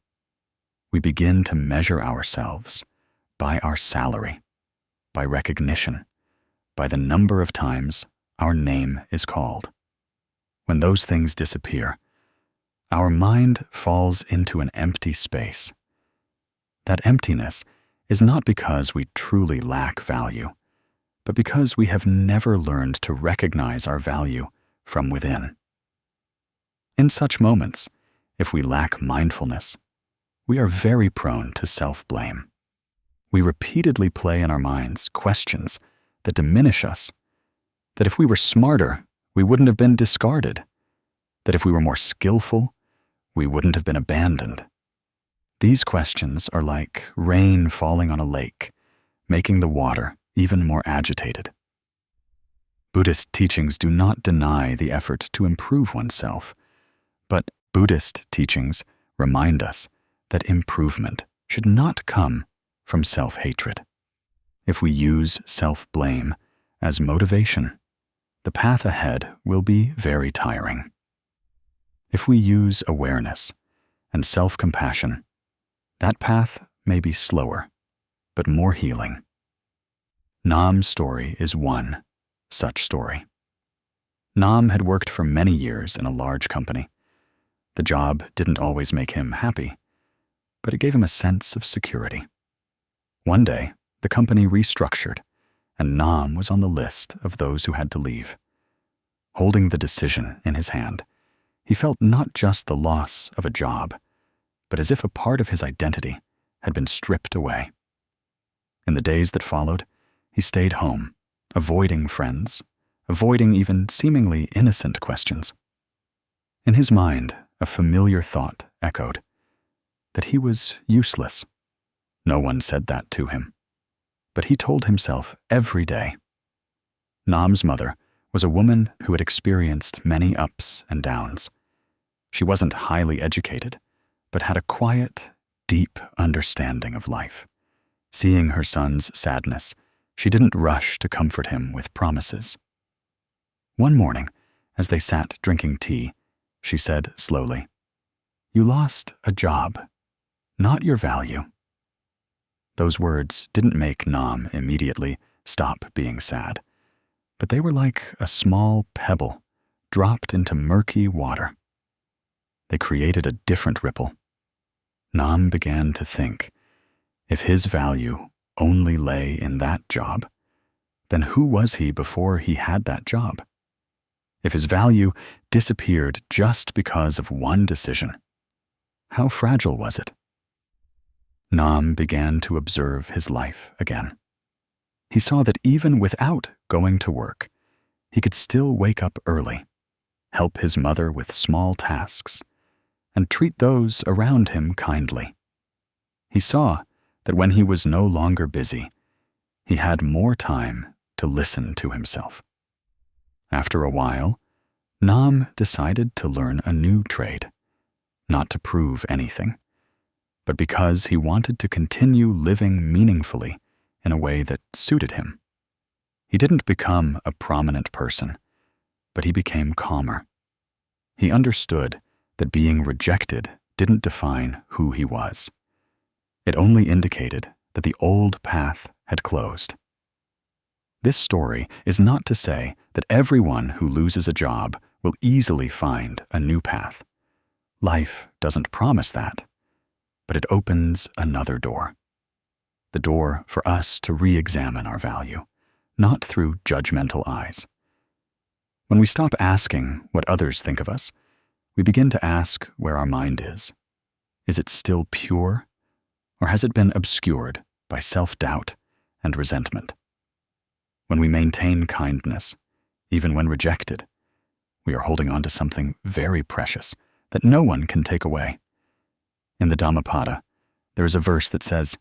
We begin to measure ourselves by our salary, by recognition, by the number of times our name is called. When those things disappear, our mind falls into an empty space. That emptiness is not because we truly lack value, but because we have never learned to recognize our value from within. In such moments, if we lack mindfulness, we are very prone to self-blame. We repeatedly play in our minds questions that diminish us, that if we were smarter, we wouldn't have been discarded, that if we were more skillful, we wouldn't have been abandoned. These questions are like rain falling on a lake, making the water even more agitated. Buddhist teachings do not deny the effort to improve oneself, but Buddhist teachings remind us that improvement should not come from self-hatred. If we use self-blame as motivation, the path ahead will be very tiring. If we use awareness and self-compassion, that path may be slower, but more healing. Nam's story is one such story. Nam had worked for many years in a large company. The job didn't always make him happy, but it gave him a sense of security. One day, the company restructured, and Nam was on the list of those who had to leave. Holding the decision in his hand, he felt not just the loss of a job, but as if a part of his identity had been stripped away. In the days that followed, he stayed home, avoiding friends, avoiding even seemingly innocent questions. In his mind, a familiar thought echoed, that he was useless. No one said that to him, but he told himself every day. Nam's mother was a woman who had experienced many ups and downs. She wasn't highly educated, but had a quiet, deep understanding of life. Seeing her son's sadness, she didn't rush to comfort him with promises. One morning, as they sat drinking tea, she said slowly, "You lost a job, not your value." Those words didn't make Nam immediately stop being sad, but they were like a small pebble dropped into murky water. They created a different ripple. Nam began to think, if his value only lay in that job, then who was he before he had that job? If his value disappeared just because of one decision, how fragile was it? Nam began to observe his life again. He saw that even without going to work, he could still wake up early, help his mother with small tasks, and treat those around him kindly. He saw that when he was no longer busy, he had more time to listen to himself. After a while, Nam decided to learn a new trade, not to prove anything, but because he wanted to continue living meaningfully in a way that suited him. He didn't become a prominent person, but he became calmer. He understood that being rejected didn't define who he was. It only indicated that the old path had closed. This story is not to say that everyone who loses a job will easily find a new path. Life doesn't promise that, but it opens another door. The door for us to re-examine our value, not through judgmental eyes. When we stop asking what others think of us, we begin to ask where our mind is. Is it still pure, or has it been obscured by self-doubt and resentment? When we maintain kindness, even when rejected, we are holding on to something very precious that no one can take away. In the Dhammapada, there is a verse that says,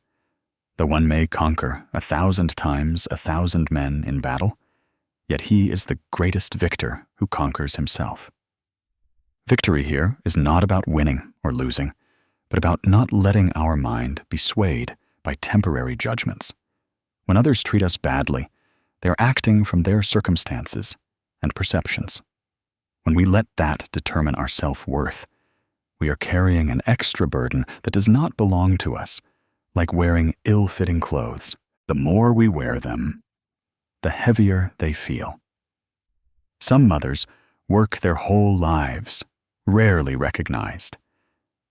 "Though one may conquer 1,000 times 1,000 men in battle, yet he is the greatest victor who conquers himself." Victory here is not about winning or losing, but about not letting our mind be swayed by temporary judgments. When others treat us badly, they are acting from their circumstances and perceptions. When we let that determine our self-worth, we are carrying an extra burden that does not belong to us, like wearing ill-fitting clothes. The more we wear them, the heavier they feel. Some mothers work their whole lives, rarely recognized,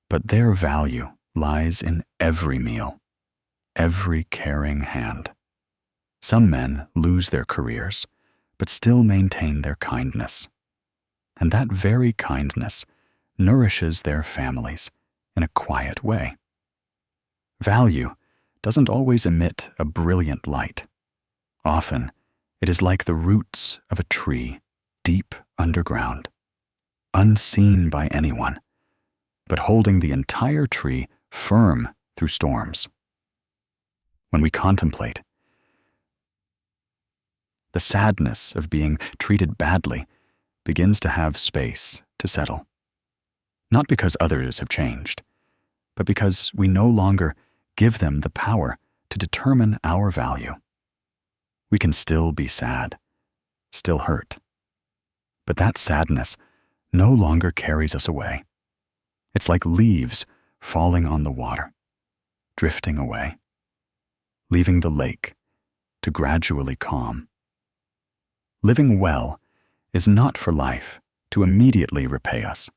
but their value lies in every meal, every caring hand. Some men lose their careers, but still maintain their kindness. And that very kindness nourishes their families in a quiet way. Value doesn't always emit a brilliant light. Often, it is like the roots of a tree deep underground, unseen by anyone, but holding the entire tree firm through storms. When we contemplate, the sadness of being treated badly begins to have space to settle. Not because others have changed, but because we no longer give them the power to determine our value. We can still be sad, still hurt, but that sadness no longer carries us away. It's like leaves falling on the water, drifting away, leaving the lake to gradually calm. Living well is not for life to immediately repay us.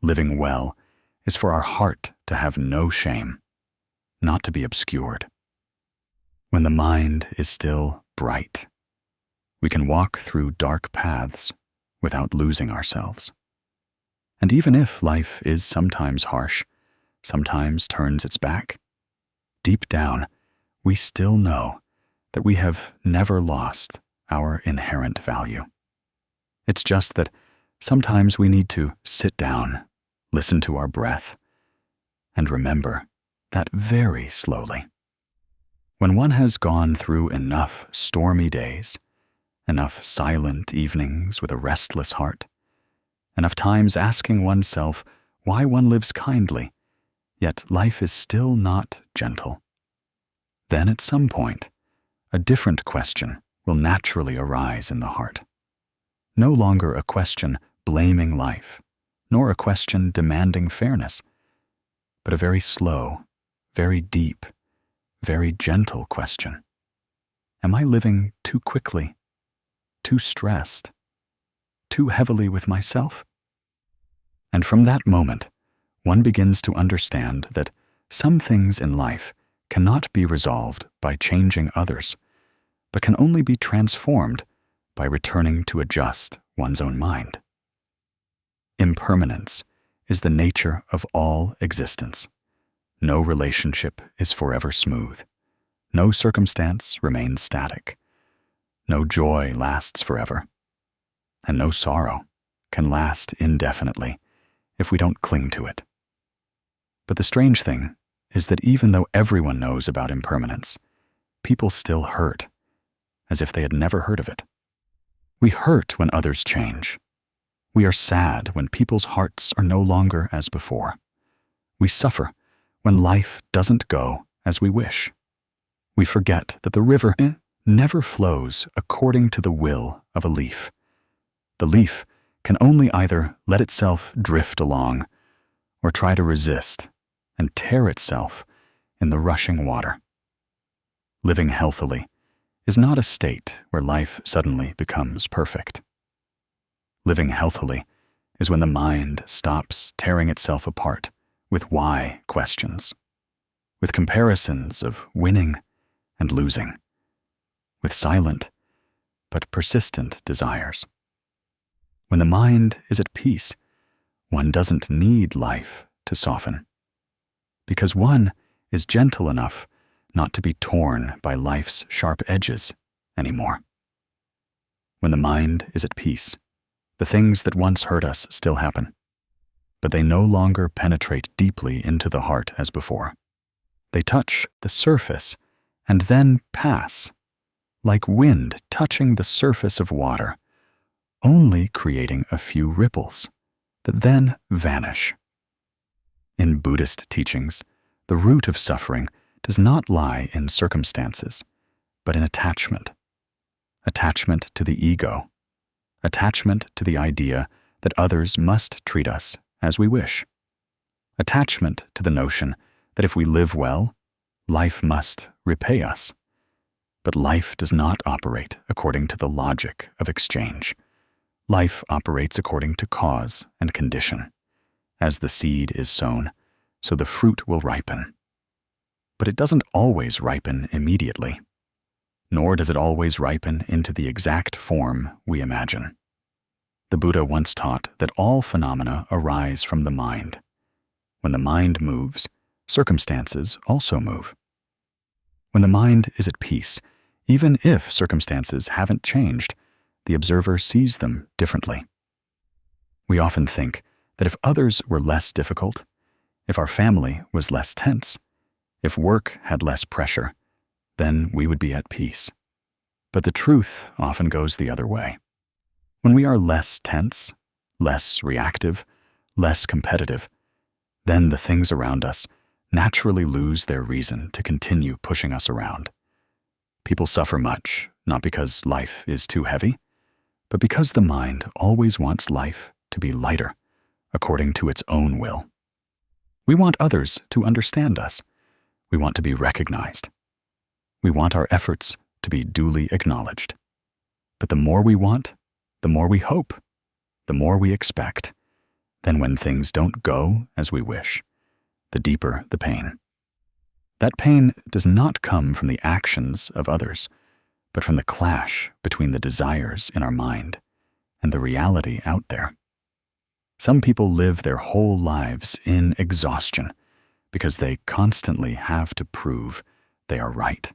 Living well is for our heart to have no shame, not to be obscured. When the mind is still bright, we can walk through dark paths without losing ourselves. And even if life is sometimes harsh, sometimes turns its back, deep down, we still know that we have never lost our inherent value. It's just that sometimes we need to sit down, listen to our breath, and remember that very slowly. When one has gone through enough stormy days, enough silent evenings with a restless heart, enough times asking oneself why one lives kindly, yet life is still not gentle, then at some point, a different question will naturally arise in the heart. No longer a question blaming life, nor a question demanding fairness, but a very slow, very deep, very gentle question. Am I living too quickly, too stressed, too heavily with myself? And from that moment, one begins to understand that some things in life cannot be resolved by changing others, but can only be transformed by returning to adjust one's own mind. Impermanence is the nature of all existence. No relationship is forever smooth. No circumstance remains static. No joy lasts forever. And no sorrow can last indefinitely if we don't cling to it. But the strange thing is that even though everyone knows about impermanence, people still hurt, as if they had never heard of it. We hurt when others change. We are sad when people's hearts are no longer as before. We suffer when life doesn't go as we wish. We forget that the river never flows according to the will of a leaf. The leaf can only either let itself drift along or try to resist and tear itself in the rushing water. Living healthily is not a state where life suddenly becomes perfect. Living healthily is when the mind stops tearing itself apart with why questions, with comparisons of winning and losing, with silent but persistent desires. When the mind is at peace, one doesn't need life to soften, because one is gentle enough not to be torn by life's sharp edges anymore. When the mind is at peace, the things that once hurt us still happen, but they no longer penetrate deeply into the heart as before. They touch the surface and then pass, like wind touching the surface of water, only creating a few ripples, that then vanish. In Buddhist teachings, the root of suffering does not lie in circumstances, but in attachment. Attachment to the ego. Attachment to the idea that others must treat us as we wish. Attachment to the notion that if we live well, life must repay us. But life does not operate according to the logic of exchange. Life operates according to cause and condition. As the seed is sown, so the fruit will ripen. But it doesn't always ripen immediately, nor does it always ripen into the exact form we imagine. The Buddha once taught that all phenomena arise from the mind. When the mind moves, circumstances also move. When the mind is at peace, even if circumstances haven't changed, the observer sees them differently. We often think that if others were less difficult, if our family was less tense, if work had less pressure, then we would be at peace. But the truth often goes the other way. When we are less tense, less reactive, less competitive, then the things around us naturally lose their reason to continue pushing us around. People suffer much, not because life is too heavy, but because the mind always wants life to be lighter, according to its own will. We want others to understand us. We want to be recognized. We want our efforts to be duly acknowledged. But the more we want, the more we hope, the more we expect. Then when things don't go as we wish, the deeper the pain. That pain does not come from the actions of others, but from the clash between the desires in our mind and the reality out there. Some people live their whole lives in exhaustion because they constantly have to prove they are right,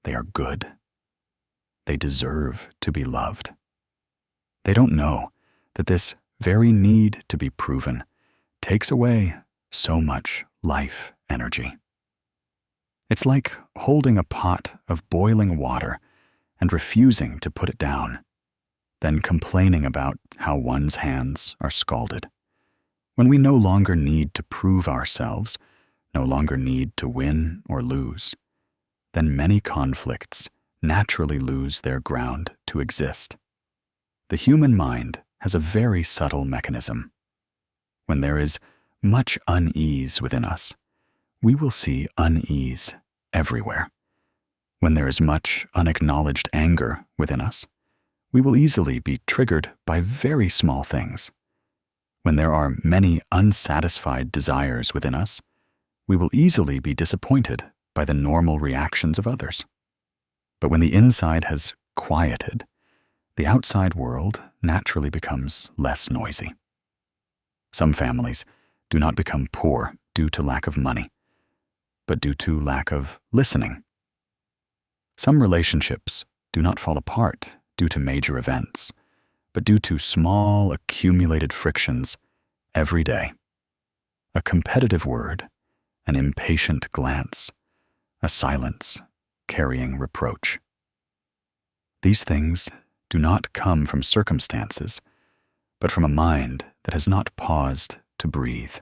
they are good, they deserve to be loved. They don't know that this very need to be proven takes away so much life energy. It's like holding a pot of boiling water and refusing to put it down, then complaining about how one's hands are scalded. When we no longer need to prove ourselves, no longer need to win or lose, then many conflicts naturally lose their ground to exist. The human mind has a very subtle mechanism. When there is much unease within us, we will see unease everywhere. When there is much unacknowledged anger within us, we will easily be triggered by very small things. When there are many unsatisfied desires within us, we will easily be disappointed by the normal reactions of others. But when the inside has quieted, the outside world naturally becomes less noisy. Some families do not become poor due to lack of money, but due to lack of listening. Some relationships do not fall apart due to major events, but due to small accumulated frictions every day. A competitive word, an impatient glance, a silence carrying reproach. These things do not come from circumstances, but from a mind that has not paused to breathe.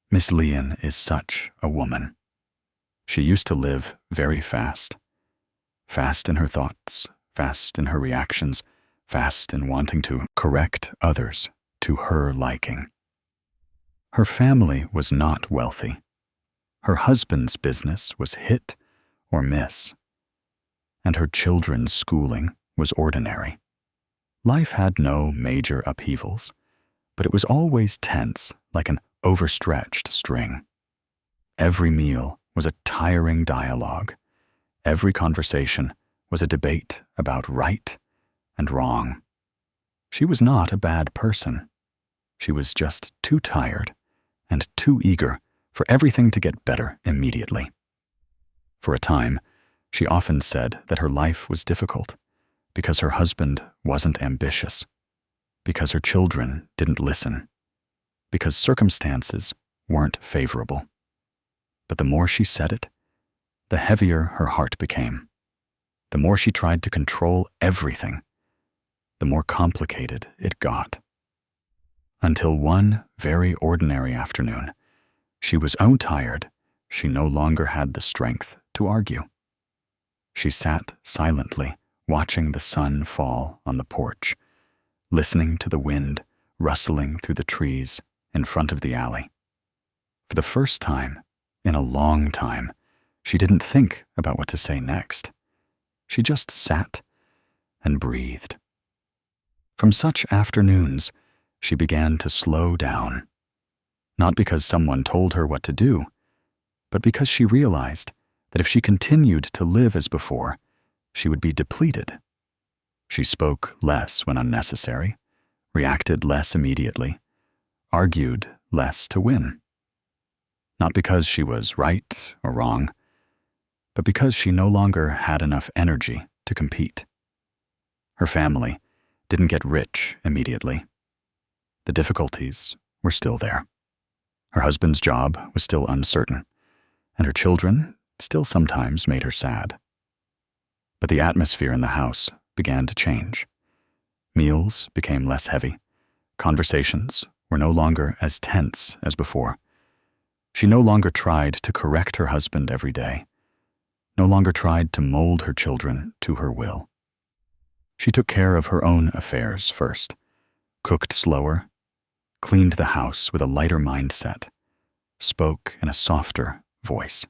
Miss Lian is such a woman. She used to live very fast. Fast in her thoughts, fast in her reactions, fast in wanting to correct others to her liking. Her family was not wealthy. Her husband's business was hit or miss, and her children's schooling was ordinary. Life had no major upheavals, but it was always tense like an overstretched string. Every meal was a tiring dialogue. Every conversation was a debate about right and wrong. She was not a bad person. She was just too tired and too eager for everything to get better immediately. For a time, she often said that her life was difficult because her husband wasn't ambitious, because her children didn't listen, because circumstances weren't favorable. But the more she said it, the heavier her heart became. The more she tried to control everything, the more complicated it got. Until one very ordinary afternoon, she was so tired she no longer had the strength to argue. She sat silently, watching the sun fall on the porch, listening to the wind rustling through the trees in front of the alley. For the first time in a long time, she didn't think about what to say next. She just sat and breathed. From such afternoons, she began to slow down, not because someone told her what to do, but because she realized that if she continued to live as before, she would be depleted. She spoke less when unnecessary, reacted less immediately, argued less to win. Not because she was right or wrong, but because she no longer had enough energy to compete. Her family didn't get rich immediately. The difficulties were still there. Her husband's job was still uncertain, and her children still sometimes made her sad. But the atmosphere in the house began to change. Meals became less heavy. Conversations were no longer as tense as before. She no longer tried to correct her husband every day, no longer tried to mold her children to her will. She took care of her own affairs first, cooked slower, cleaned the house with a lighter mindset, spoke in a softer voice.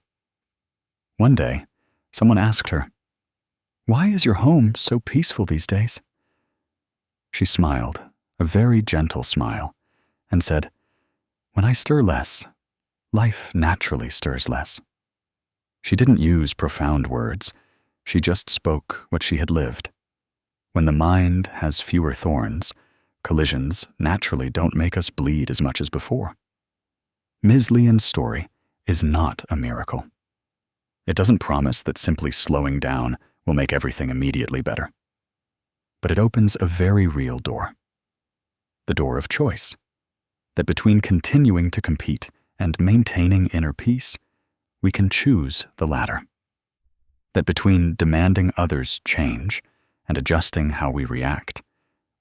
One day, someone asked her, "Why is your home so peaceful these days?" She smiled, a very gentle smile, and said, "When I stir less, life naturally stirs less." She didn't use profound words. She just spoke what she had lived. When the mind has fewer thorns, collisions naturally don't make us bleed as much as before. Ms. Lian's story is not a miracle. It doesn't promise that simply slowing down will make everything immediately better. But it opens a very real door. The door of choice. That between continuing to compete and maintaining inner peace, we can choose the latter. That between demanding others change and adjusting how we react,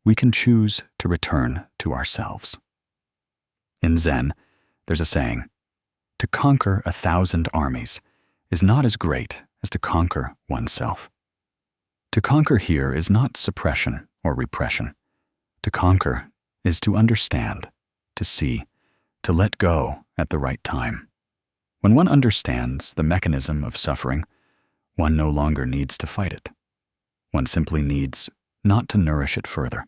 we can choose to return to ourselves. In Zen, there's a saying, "To conquer 1,000 armies is not as great as to conquer oneself." To conquer here is not suppression or repression. To conquer is to understand, to see, to let go at the right time. When one understands the mechanism of suffering, one no longer needs to fight it. One simply needs not to nourish it further.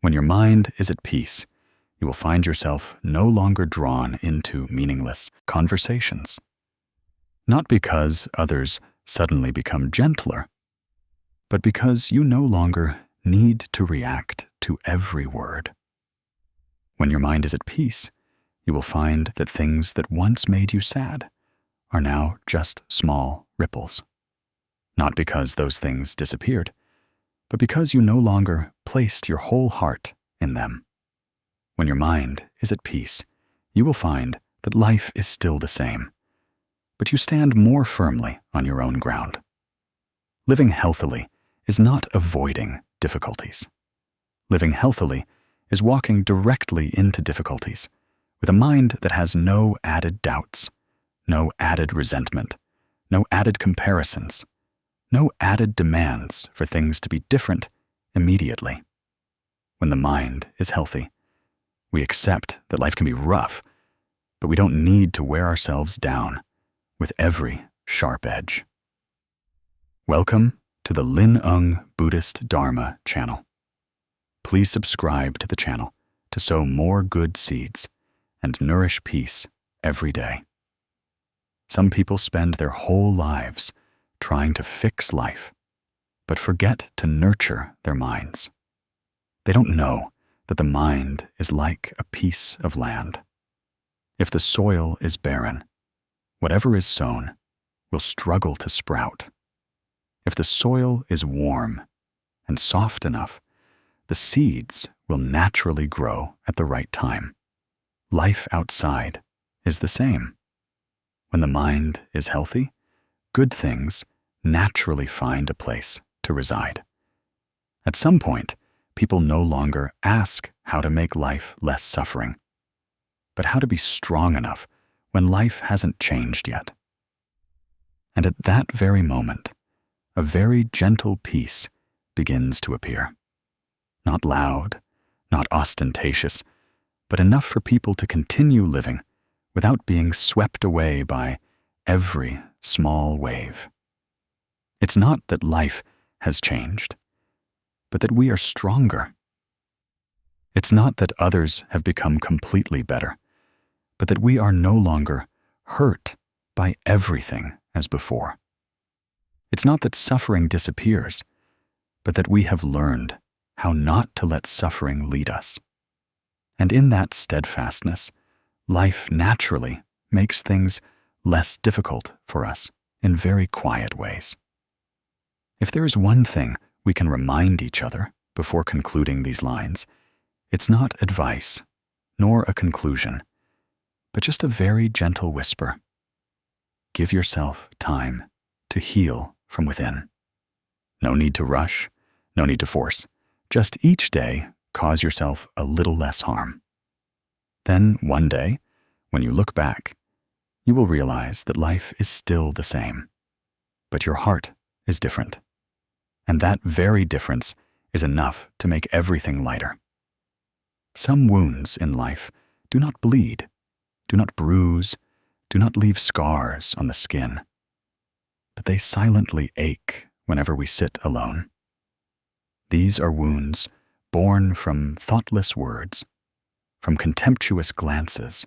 When your mind is at peace, you will find yourself no longer drawn into meaningless conversations. Not because others suddenly become gentler, but because you no longer need to react to every word. When your mind is at peace, you will find that things that once made you sad are now just small ripples. Not because those things disappeared, but because you no longer placed your whole heart in them. When your mind is at peace, you will find that life is still the same, but you stand more firmly on your own ground. Living healthily is not avoiding difficulties. Living healthily is walking directly into difficulties with a mind that has no added doubts, no added resentment, no added comparisons, no added demands for things to be different immediately. When the mind is healthy, we accept that life can be rough, but we don't need to wear ourselves down with every sharp edge. Welcome to the Lin Ung Buddhist Dharma channel. Please subscribe to the channel to sow more good seeds and nourish peace every day. Some people spend their whole lives trying to fix life, but forget to nurture their minds. They don't know that the mind is like a piece of land. If the soil is barren, whatever is sown will struggle to sprout. If the soil is warm and soft enough, the seeds will naturally grow at the right time. Life outside is the same. When the mind is healthy, good things naturally find a place to reside. At some point, people no longer ask how to make life less suffering, but how to be strong enough when life hasn't changed yet. And at that very moment, a very gentle peace begins to appear. Not loud, not ostentatious, but enough for people to continue living without being swept away by every small wave. It's not that life has changed, but that we are stronger. It's not that others have become completely better, but that we are no longer hurt by everything as before. It's not that suffering disappears, but that we have learned how not to let suffering lead us. And in that steadfastness, life naturally makes things less difficult for us in very quiet ways. If there is one thing we can remind each other before concluding these lines, it's not advice, nor a conclusion, but just a very gentle whisper. Give yourself time to heal from within. No need to rush, no need to force. Just each day, cause yourself a little less harm. Then one day, when you look back, you will realize that life is still the same, but your heart is different. And that very difference is enough to make everything lighter. Some wounds in life do not bleed, do not bruise, do not leave scars on the skin, but they silently ache whenever we sit alone. These are wounds born from thoughtless words, from contemptuous glances,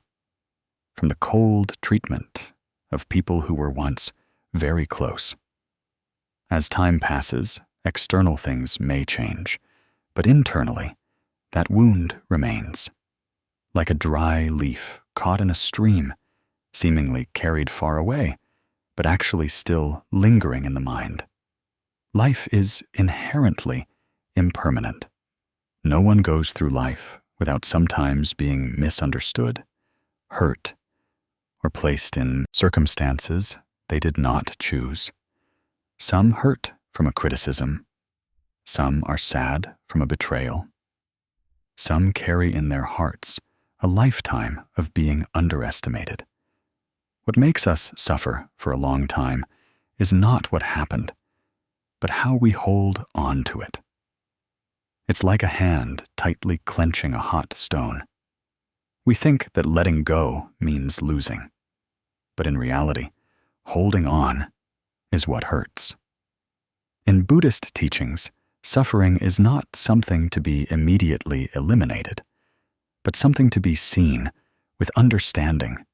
from the cold treatment of people who were once very close. As time passes, external things may change, but internally, that wound remains, like a dry leaf caught in a stream, seemingly carried far away, but actually still lingering in the mind. Life is inherently impermanent. No one goes through life without sometimes being misunderstood, hurt, or placed in circumstances they did not choose. Some hurt from a criticism. Some are sad from a betrayal. Some carry in their hearts a lifetime of being underestimated. What makes us suffer for a long time is not what happened, but how we hold on to it. It's like a hand tightly clenching a hot stone. We think that letting go means losing, but in reality, holding on is what hurts. In Buddhist teachings, suffering is not something to be immediately eliminated, but something to be seen with understanding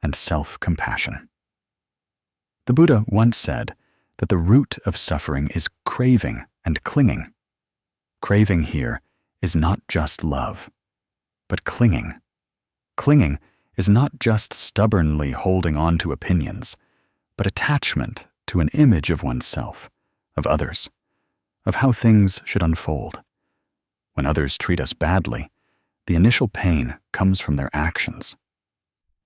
and self-compassion. The Buddha once said that the root of suffering is craving and clinging. Craving here is not just love, but clinging. Clinging is not just stubbornly holding on to opinions, but attachment to an image of oneself, of others, of how things should unfold. When others treat us badly, the initial pain comes from their actions.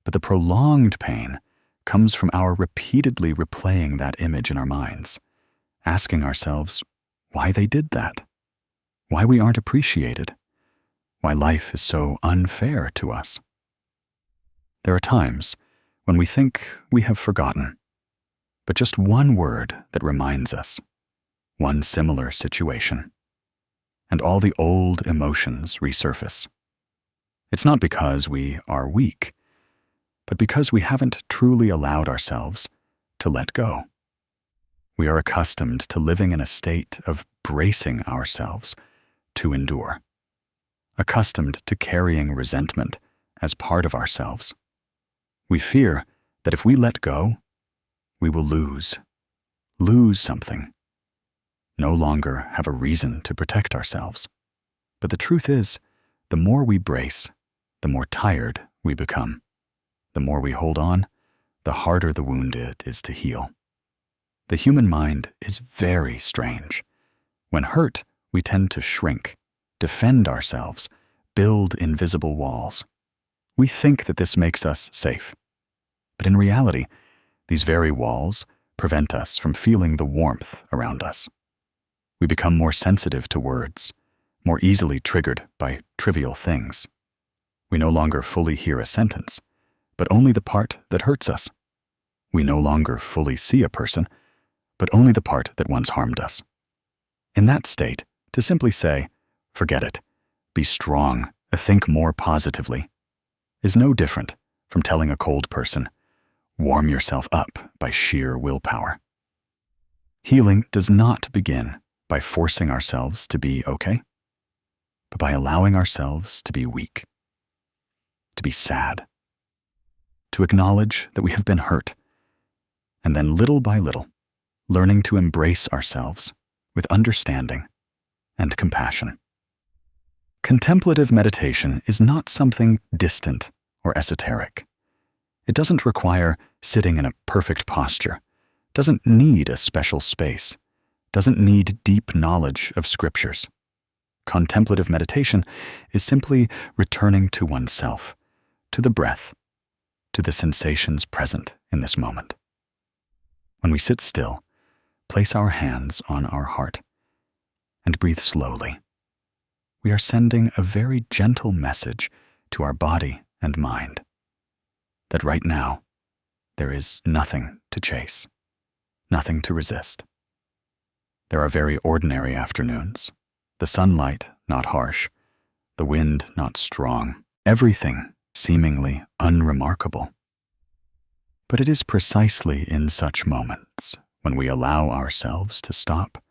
But the prolonged pain comes from our repeatedly replaying that image in our minds, asking ourselves why they did that, why we aren't appreciated, why life is so unfair to us. There are times when we think we have forgotten, but just one word that reminds us, one similar situation, and all the old emotions resurface. It's not because we are weak, but because we haven't truly allowed ourselves to let go. We are accustomed to living in a state of bracing ourselves to endure, accustomed to carrying resentment as part of ourselves. We fear that if we let go, we will lose something, no longer have a reason to protect ourselves. But the truth is, the more we brace, the more tired we become. The more we hold on, the harder the wound it is to heal. The human mind is very strange. When hurt, we tend to shrink, defend ourselves, build invisible walls. We think that this makes us safe. But in reality, these very walls prevent us from feeling the warmth around us. We become more sensitive to words, more easily triggered by trivial things. We no longer fully hear a sentence, but only the part that hurts us. We no longer fully see a person, but only the part that once harmed us. In that state, to simply say, "Forget it, be strong, think more positively," is no different from telling a cold person, "Warm yourself up by sheer willpower." Healing does not begin by forcing ourselves to be okay, but by allowing ourselves to be weak, to be sad, to acknowledge that we have been hurt, and then little by little, learning to embrace ourselves with understanding and compassion. Contemplative meditation is not something distant or esoteric. It doesn't require sitting in a perfect posture, doesn't need a special space, doesn't need deep knowledge of scriptures. Contemplative meditation is simply returning to oneself, to the breath, to the sensations present in this moment. When we sit still, place our hands on our heart and breathe slowly. We are sending a very gentle message to our body and mind that right now there is nothing to chase, nothing to resist. There are very ordinary afternoons, the sunlight not harsh, the wind not strong, everything seemingly unremarkable. But it is precisely in such moments, when we allow ourselves to stop,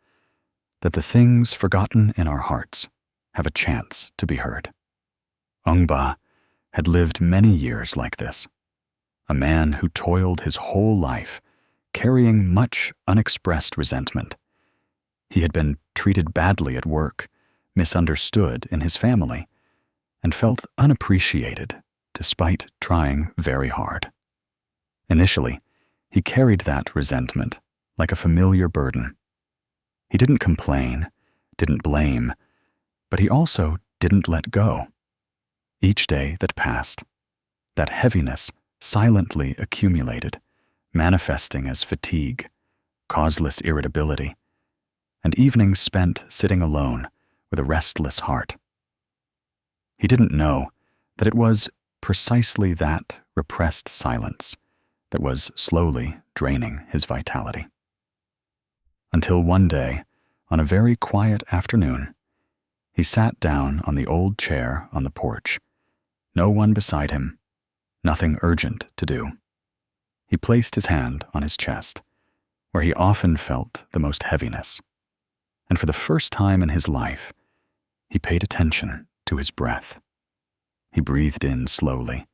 that the things forgotten in our hearts have a chance to be heard. Ong Ba had lived many years like this, a man who toiled his whole life, carrying much unexpressed resentment. He had been treated badly at work, misunderstood in his family, and felt unappreciated despite trying very hard. Initially, he carried that resentment like a familiar burden. He didn't complain, didn't blame, but he also didn't let go. Each day that passed, that heaviness silently accumulated, manifesting as fatigue, causeless irritability, and evenings spent sitting alone with a restless heart. He didn't know that it was precisely that repressed silence that was slowly draining his vitality. Until one day, on a very quiet afternoon, he sat down on the old chair on the porch, no one beside him, nothing urgent to do. He placed his hand on his chest, where he often felt the most heaviness, and for the first time in his life, he paid attention to his breath. He breathed in slowly,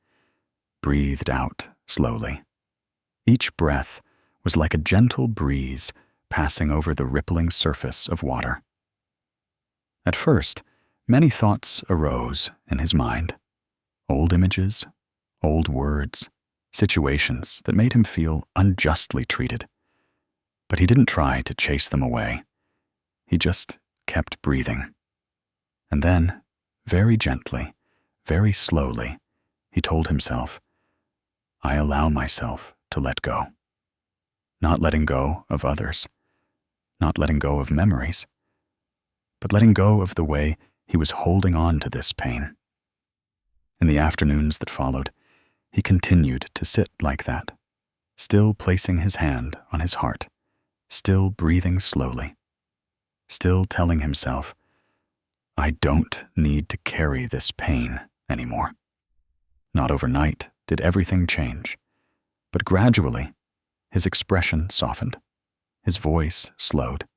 breathed out slowly. Each breath was like a gentle breeze passing over the rippling surface of water. At first, many thoughts arose in his mind, old images, old words, situations that made him feel unjustly treated. But he didn't try to chase them away. He just kept breathing. And then, very gently, very slowly, he told himself, "I allow myself to let go." Not letting go of others, not letting go of memories, but letting go of the way he was holding on to this pain. In the afternoons that followed, he continued to sit like that, still placing his hand on his heart, still breathing slowly, still telling himself, "I don't need to carry this pain anymore." Not overnight did everything change, but gradually his expression softened, his voice slowed,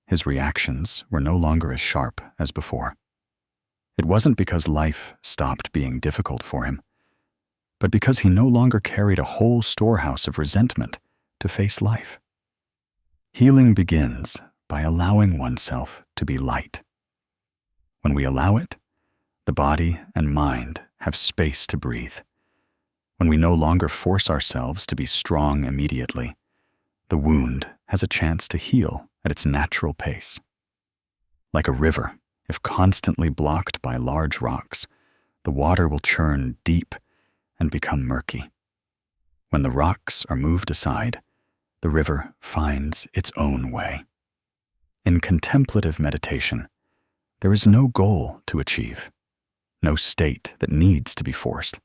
his reactions were no longer as sharp as before. It wasn't because life stopped being difficult for him, but because he no longer carried a whole storehouse of resentment to face life. Healing begins by allowing oneself to be light. When we allow it, the body and mind have space to breathe. When we no longer force ourselves to be strong immediately, the wound has a chance to heal at its natural pace. Like a river, if constantly blocked by large rocks, the water will churn deep and become murky. When the rocks are moved aside, the river finds its own way. In contemplative meditation, There is no goal to achieve, no state that needs to be forced.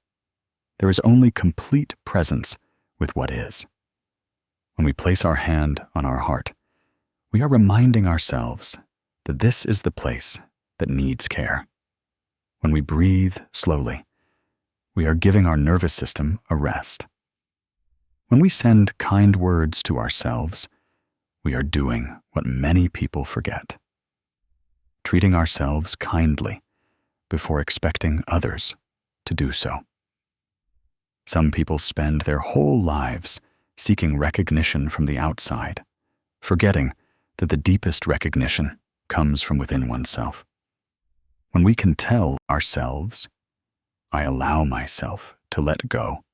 There is only complete presence with what is. When we place our hand on our heart, we are reminding ourselves that this is the place that needs care. When we breathe slowly, we are giving our nervous system a rest. When we send kind words to ourselves, we are doing what many people forget: treating ourselves kindly before expecting others to do so. Some people spend their whole lives seeking recognition from the outside, forgetting that the deepest recognition comes from within oneself. When we can tell ourselves, "I allow myself to let go.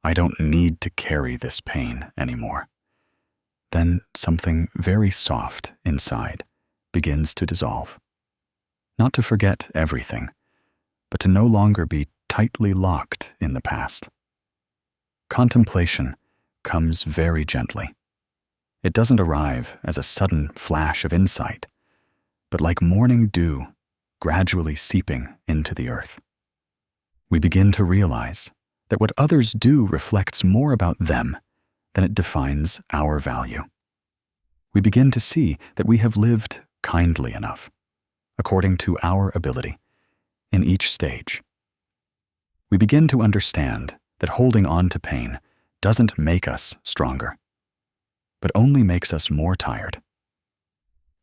I don't need to carry this pain anymore," then something very soft inside begins to dissolve. Not to forget everything, but to no longer be tightly locked in the past. Contemplation comes very gently. It doesn't arrive as a sudden flash of insight, but like morning dew gradually seeping into the earth. We begin to realize that what others do reflects more about them than it defines our value. We begin to see that we have lived kindly enough, according to our ability, in each stage. We begin to understand that holding on to pain doesn't make us stronger, but only makes us more tired.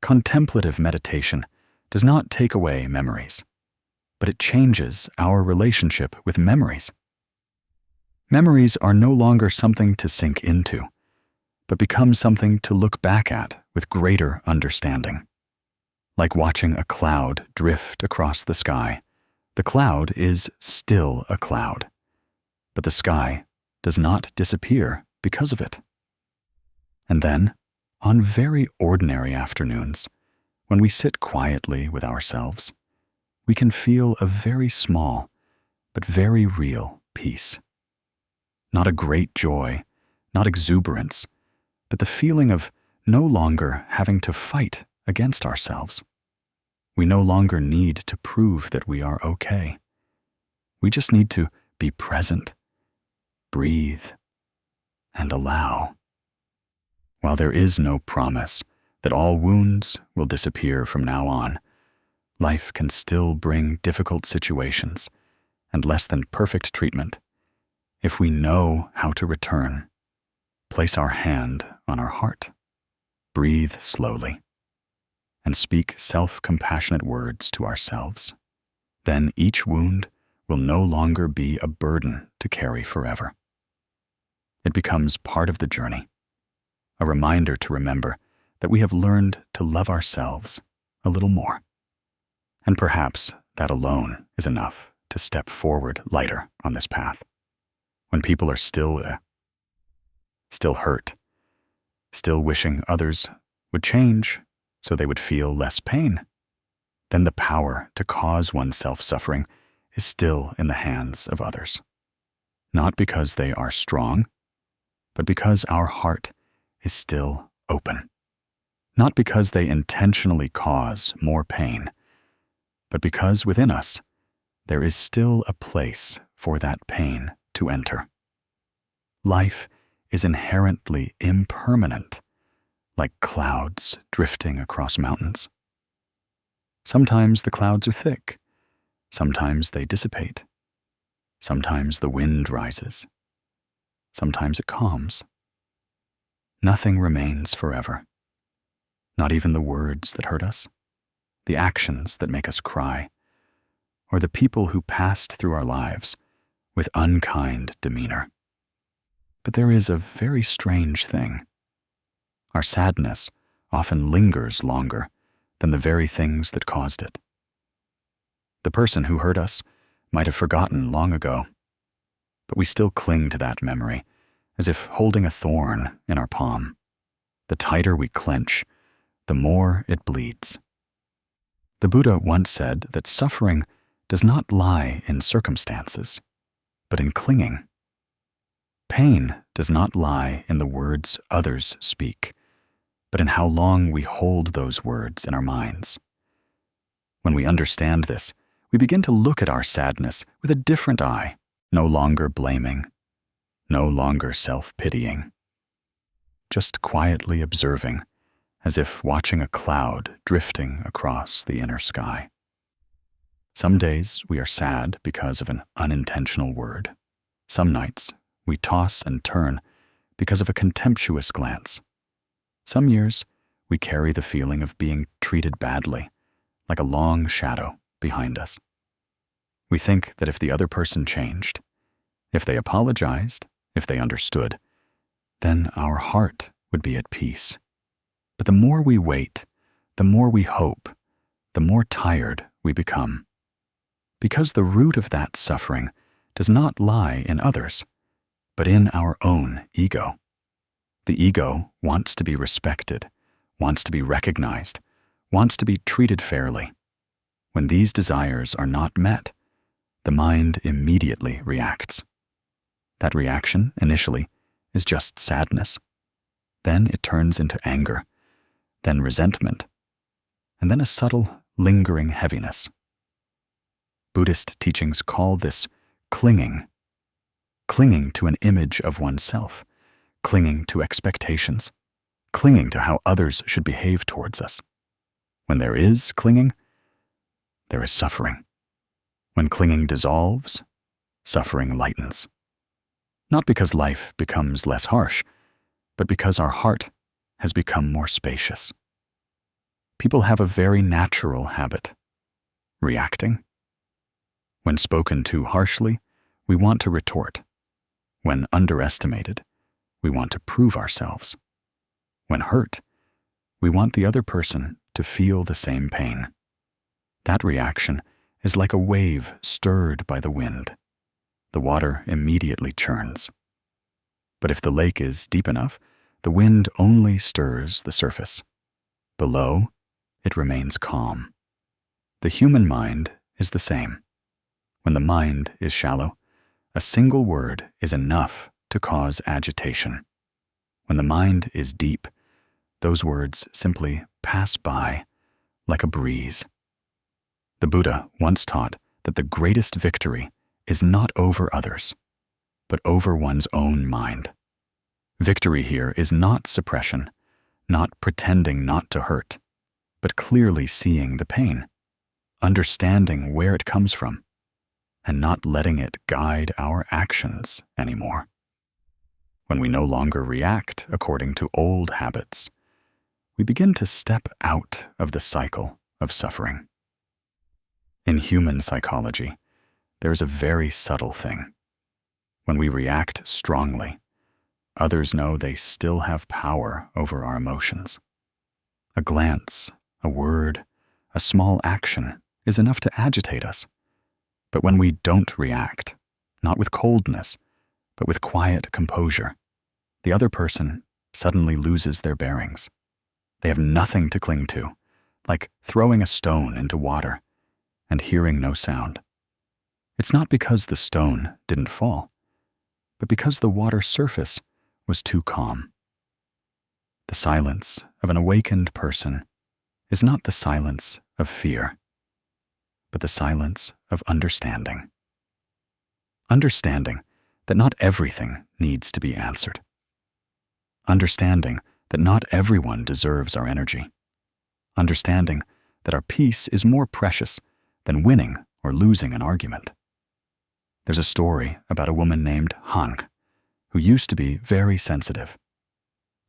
Contemplative meditation does not take away memories, but it changes our relationship with memories. Memories are no longer something to sink into, but become something to look back at with greater understanding. Like watching a cloud drift across the sky, the cloud is still a cloud, but the sky does not disappear because of it. And then, on very ordinary afternoons, when we sit quietly with ourselves, we can feel a very small but very real peace. Not a great joy, not exuberance, but the feeling of no longer having to fight against ourselves. We no longer need to prove that we are okay. We just need to be present, breathe, and allow. While there is no promise that all wounds will disappear from now on, life can still bring difficult situations and less than perfect treatment if we know how to return, place our hand on our heart, breathe slowly, and speak self-compassionate words to ourselves. Then each wound will no longer be a burden to carry forever. It becomes part of the journey, a reminder to remember that we have learned to love ourselves a little more. And perhaps that alone is enough to step forward lighter on this path. When people are still hurt, still wishing others would change so they would feel less pain, then the power to cause oneself suffering is still in the hands of others. Not because they are strong, but because our heart is still open. Not because they intentionally cause more pain, but because within us there is still a place for that pain to enter. Life is inherently impermanent, like clouds drifting across mountains. Sometimes the clouds are thick, sometimes they dissipate, sometimes the wind rises, sometimes it calms. Nothing remains forever, not even the words that hurt us, the actions that make us cry, or the people who passed through our lives with unkind demeanor. But there is a very strange thing. Our sadness often lingers longer than the very things that caused it. The person who hurt us might have forgotten long ago, but we still cling to that memory as if holding a thorn in our palm. The tighter we clench, the more it bleeds. The Buddha once said that suffering does not lie in circumstances, but in clinging. Pain does not lie in the words others speak, but in how long we hold those words in our minds. When we understand this, we begin to look at our sadness with a different eye, no longer blaming, no longer self-pitying, just quietly observing, as if watching a cloud drifting across the inner sky. Some days we are sad because of an unintentional word. Some nights we toss and turn because of a contemptuous glance. Some years we carry the feeling of being treated badly, like a long shadow behind us. We think that if the other person changed, if they apologized, if they understood, then our heart would be at peace. But the more we wait, the more we hope, the more tired we become. Because the root of that suffering does not lie in others, but in our own ego. The ego wants to be respected, wants to be recognized, wants to be treated fairly. When these desires are not met, the mind immediately reacts. That reaction, initially, is just sadness. Then it turns into anger, then resentment, and then a subtle, lingering heaviness. Buddhist teachings call this clinging. Clinging to an image of oneself, clinging to expectations, clinging to how others should behave towards us. When there is clinging, there is suffering. When clinging dissolves, suffering lightens. Not because life becomes less harsh, but because our heart has become more spacious. People have a very natural habit: reacting. When spoken too harshly, we want to retort. When underestimated, we want to prove ourselves. When hurt, we want the other person to feel the same pain. That reaction is like a wave stirred by the wind. The water immediately churns. But if the lake is deep enough, the wind only stirs the surface. Below, it remains calm. The human mind is the same. When the mind is shallow, a single word is enough to cause agitation. When the mind is deep, those words simply pass by like a breeze. The Buddha once taught that the greatest victory is not over others, but over one's own mind. Victory here is not suppression, not pretending not to hurt, but clearly seeing the pain, understanding where it comes from, and not letting it guide our actions anymore. When we no longer react according to old habits, we begin to step out of the cycle of suffering. In human psychology, there is a very subtle thing. When we react strongly, others know they still have power over our emotions. A glance, a word, a small action is enough to agitate us. But when we don't react, not with coldness, but with quiet composure, the other person suddenly loses their bearings. They have nothing to cling to, like throwing a stone into water and hearing no sound. It's not because the stone didn't fall, but because the water surface was too calm. The silence of an awakened person is not the silence of fear, but the silence of understanding. Understanding that not everything needs to be answered. Understanding that not everyone deserves our energy. Understanding that our peace is more precious than winning or losing an argument. There's a story about a woman named Han, who used to be very sensitive.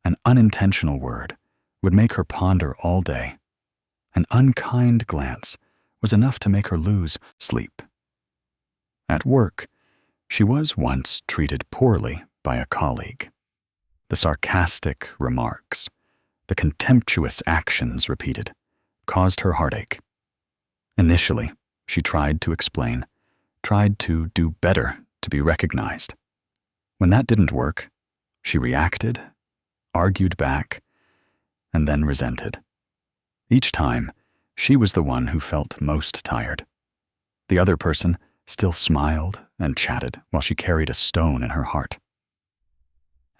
An unintentional word would make her ponder all day. An unkind glance was enough to make her lose sleep. At work, she was once treated poorly by a colleague. The sarcastic remarks, the contemptuous actions repeated, caused her heartache. Initially, she tried to explain, tried to do better to be recognized. When that didn't work, she reacted, argued back, and then resented. Each time, she was the one who felt most tired. The other person still smiled and chatted while she carried a stone in her heart.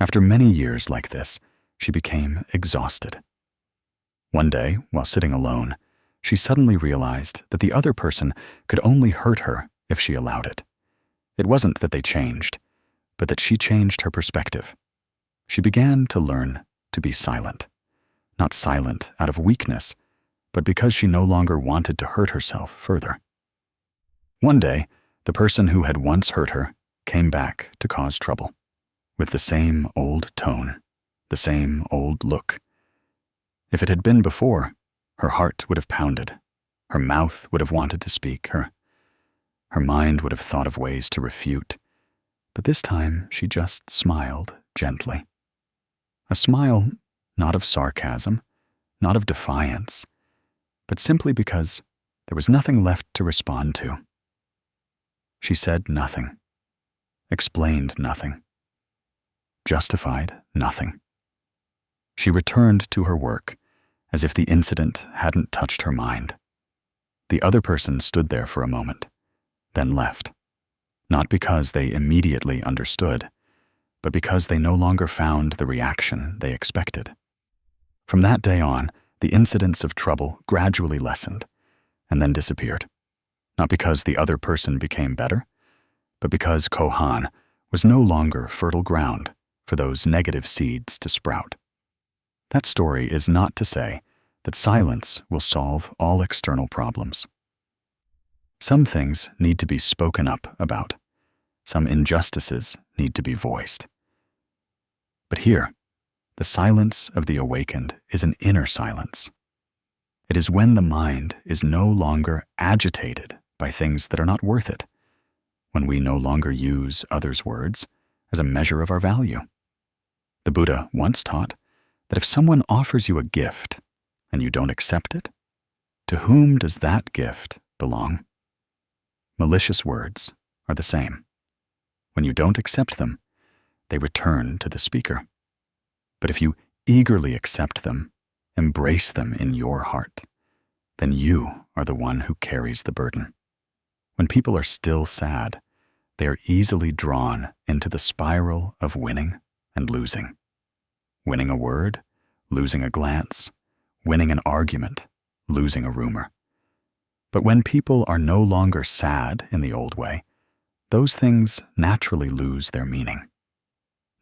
After many years like this, she became exhausted. One day, while sitting alone, she suddenly realized that the other person could only hurt her if she allowed it. It wasn't that they changed, but that she changed her perspective. She began to learn to be silent. Not silent out of weakness, but because she no longer wanted to hurt herself further. One day, the person who had once hurt her came back to cause trouble, with the same old tone, the same old look. If it had been before, her heart would have pounded, her mouth would have wanted to speak, her mind would have thought of ways to refute, but this time she just smiled gently. A smile not of sarcasm, not of defiance, but simply because there was nothing left to respond to. She said nothing, explained nothing, justified nothing. She returned to her work as if the incident hadn't touched her mind. The other person stood there for a moment, then left, not because they immediately understood, but because they no longer found the reaction they expected. From that day on, the incidents of trouble gradually lessened and then disappeared, not because the other person became better, but because Kohan was no longer fertile ground for those negative seeds to sprout. That story is not to say that silence will solve all external problems. Some things need to be spoken up about. Some injustices need to be voiced. But here, the silence of the awakened is an inner silence. It is when the mind is no longer agitated by things that are not worth it, when we no longer use others' words as a measure of our value. The Buddha once taught that if someone offers you a gift and you don't accept it, to whom does that gift belong? Malicious words are the same. When you don't accept them, they return to the speaker. But if you eagerly accept them, embrace them in your heart, then you are the one who carries the burden. When people are still sad, they are easily drawn into the spiral of winning and losing. Winning a word, losing a glance, winning an argument, losing a rumor. But when people are no longer sad in the old way, those things naturally lose their meaning.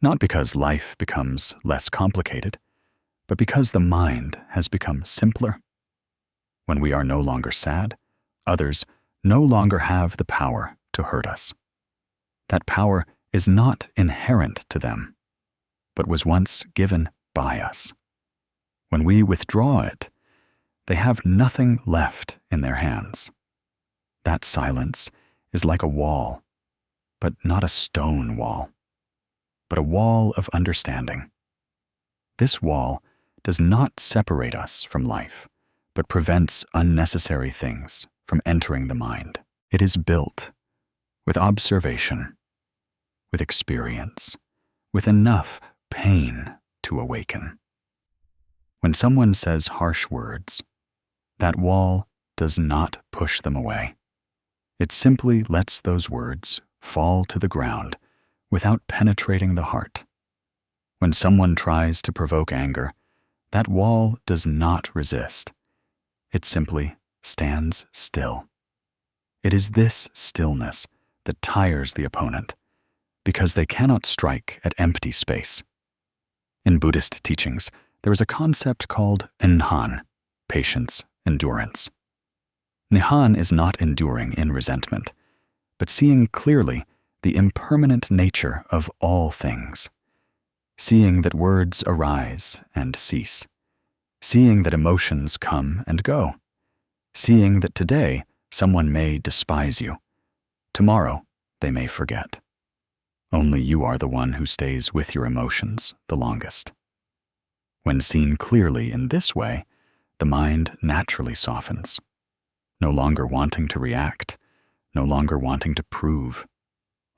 Not because life becomes less complicated, but because the mind has become simpler. When we are no longer sad, others no longer have the power to hurt us. That power is not inherent to them, but was once given by us. When we withdraw it, they have nothing left in their hands. That silence is like a wall, but not a stone wall, but a wall of understanding. This wall does not separate us from life, but prevents unnecessary things from entering the mind. It is built with observation, with experience, with enough pain to awaken. When someone says harsh words, that wall does not push them away. It simply lets those words fall to the ground without penetrating the heart. When someone tries to provoke anger, that wall does not resist. It simply stands still. It is this stillness that tires the opponent, because they cannot strike at empty space. In Buddhist teachings, there is a concept called Nhan, patience, endurance. Nhan is not enduring in resentment, but seeing clearly the impermanent nature of all things, seeing that words arise and cease, seeing that emotions come and go, seeing that today someone may despise you, tomorrow they may forget. Only you are the one who stays with your emotions the longest. When seen clearly in this way, the mind naturally softens, no longer wanting to react, no longer wanting to prove,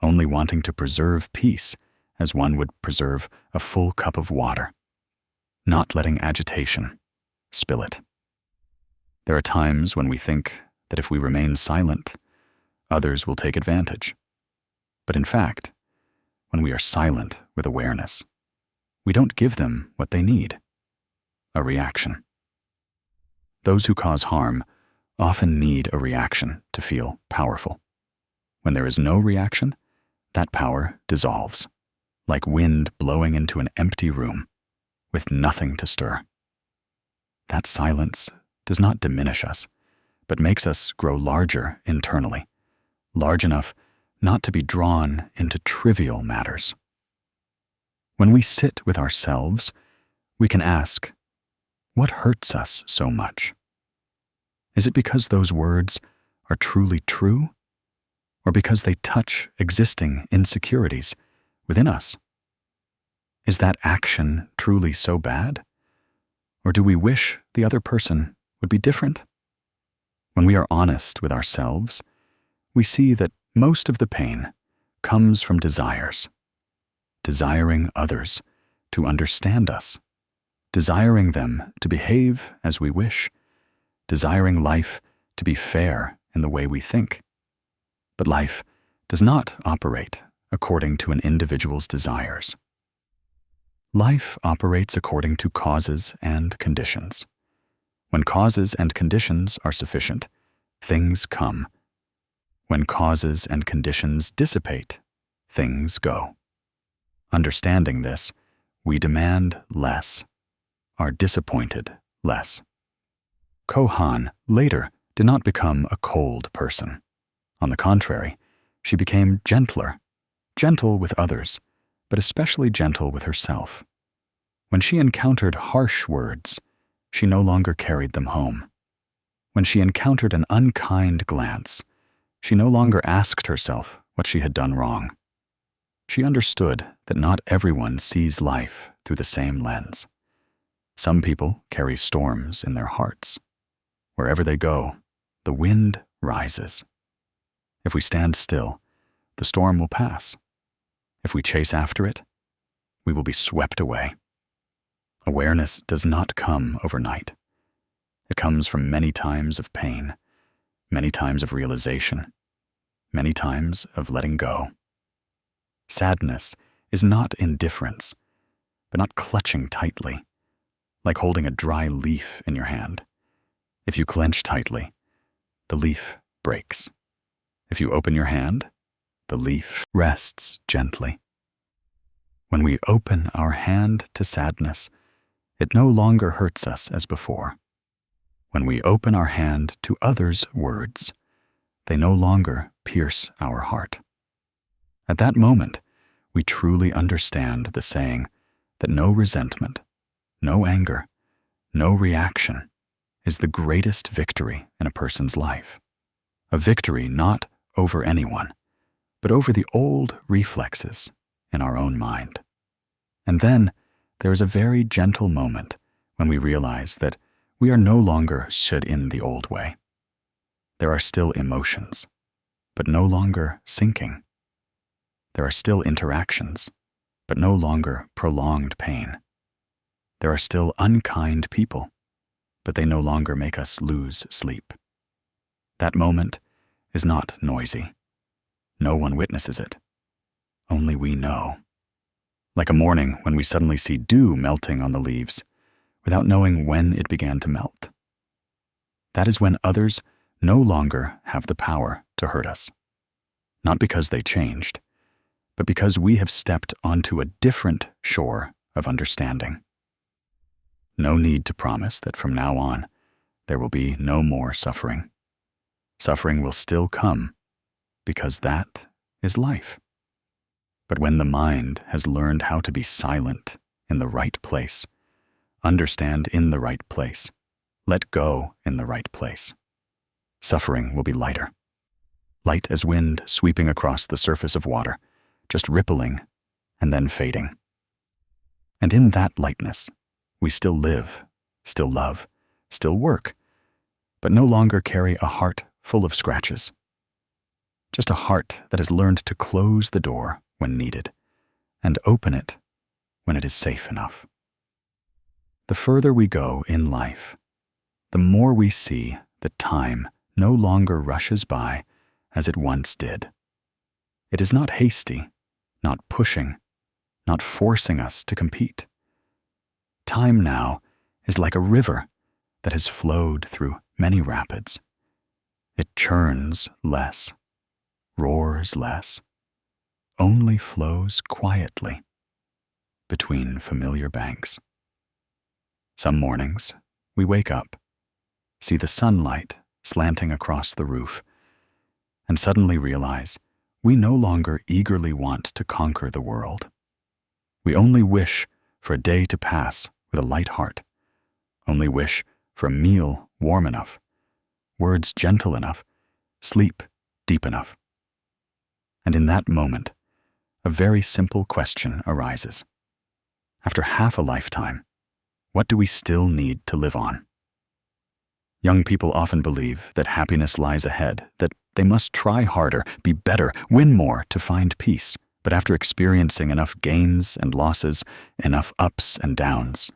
only wanting to preserve peace as one would preserve a full cup of water, not letting agitation spill it. There are times when we think that if we remain silent, others will take advantage. But in fact, when we are silent with awareness, we don't give them what they need, a reaction. Those who cause harm often need a reaction to feel powerful. When there is no reaction, that power dissolves, like wind blowing into an empty room with nothing to stir. That silence does not diminish us, but makes us grow larger internally, large enough not to be drawn into trivial matters. When we sit with ourselves, we can ask, what hurts us so much? Is it because those words are truly true, or because they touch existing insecurities within us? Is that action truly so bad? Or do we wish the other person would be different? When we are honest with ourselves, we see that most of the pain comes from desires, desiring others to understand us, desiring them to behave as we wish, desiring life to be fair in the way we think. But life does not operate according to an individual's desires. Life operates according to causes and conditions. When causes and conditions are sufficient, things come. When causes and conditions dissipate, things go. Understanding this, we demand less, are disappointed less. Kohan later did not become a cold person. On the contrary, she became gentler, gentle with others, but especially gentle with herself. When she encountered harsh words, she no longer carried them home. When she encountered an unkind glance, she no longer asked herself what she had done wrong. She understood that not everyone sees life through the same lens. Some people carry storms in their hearts. Wherever they go, the wind rises. If we stand still, the storm will pass. If we chase after it, we will be swept away. Awareness does not come overnight. It comes from many times of pain, many times of realization, many times of letting go. Sadness is not indifference, but not clutching tightly, like holding a dry leaf in your hand. If you clench tightly, the leaf breaks. If you open your hand, the leaf rests gently. When we open our hand to sadness, it no longer hurts us as before. When we open our hand to others' words, they no longer pierce our heart. At that moment, we truly understand the saying that no resentment, no anger, no reaction is the greatest victory in a person's life. A victory not over anyone, but over the old reflexes in our own mind. And then there is a very gentle moment when we realize that we are no longer shut in the old way. There are still emotions, but no longer sinking. There are still interactions, but no longer prolonged pain. There are still unkind people, but they no longer make us lose sleep. That moment is not noisy. No one witnesses it. Only we know. Like a morning when we suddenly see dew melting on the leaves, without knowing when it began to melt. That is when others no longer have the power to hurt us. Not because they changed, but because we have stepped onto a different shore of understanding. No need to promise that from now on, there will be no more suffering. Suffering will still come, because that is life. But when the mind has learned how to be silent in the right place, understand in the right place, let go in the right place, suffering will be lighter. Light as wind sweeping across the surface of water, just rippling and then fading. And in that lightness, we still live, still love, still work, but no longer carry a heart full of scratches. Just a heart that has learned to close the door when needed and open it when it is safe enough. The further we go in life, the more we see that time no longer rushes by as it once did. It is not hasty, not pushing, not forcing us to compete. Time now is like a river that has flowed through many rapids. It churns less, roars less, only flows quietly between familiar banks. Some mornings, we wake up, see the sunlight slanting across the roof, and suddenly realize we no longer eagerly want to conquer the world. We only wish for a day to pass with a light heart, only wish for a meal warm enough, words gentle enough, sleep deep enough. And in that moment, a very simple question arises. After half a lifetime, what do we still need to live on? Young people often believe that happiness lies ahead, that they must try harder, be better, win more to find peace. But after experiencing enough gains and losses, enough ups and downs,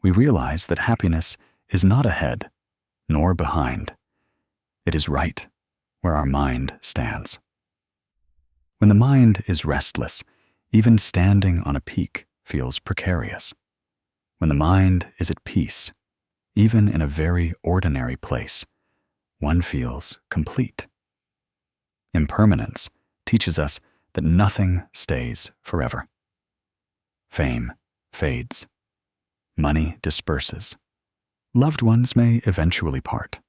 we realize that happiness is not ahead, nor behind. It is right where our mind stands. When the mind is restless, even standing on a peak feels precarious. When the mind is at peace, even in a very ordinary place, one feels complete. Impermanence teaches us that nothing stays forever. Fame fades. Money disperses. Loved ones may eventually part.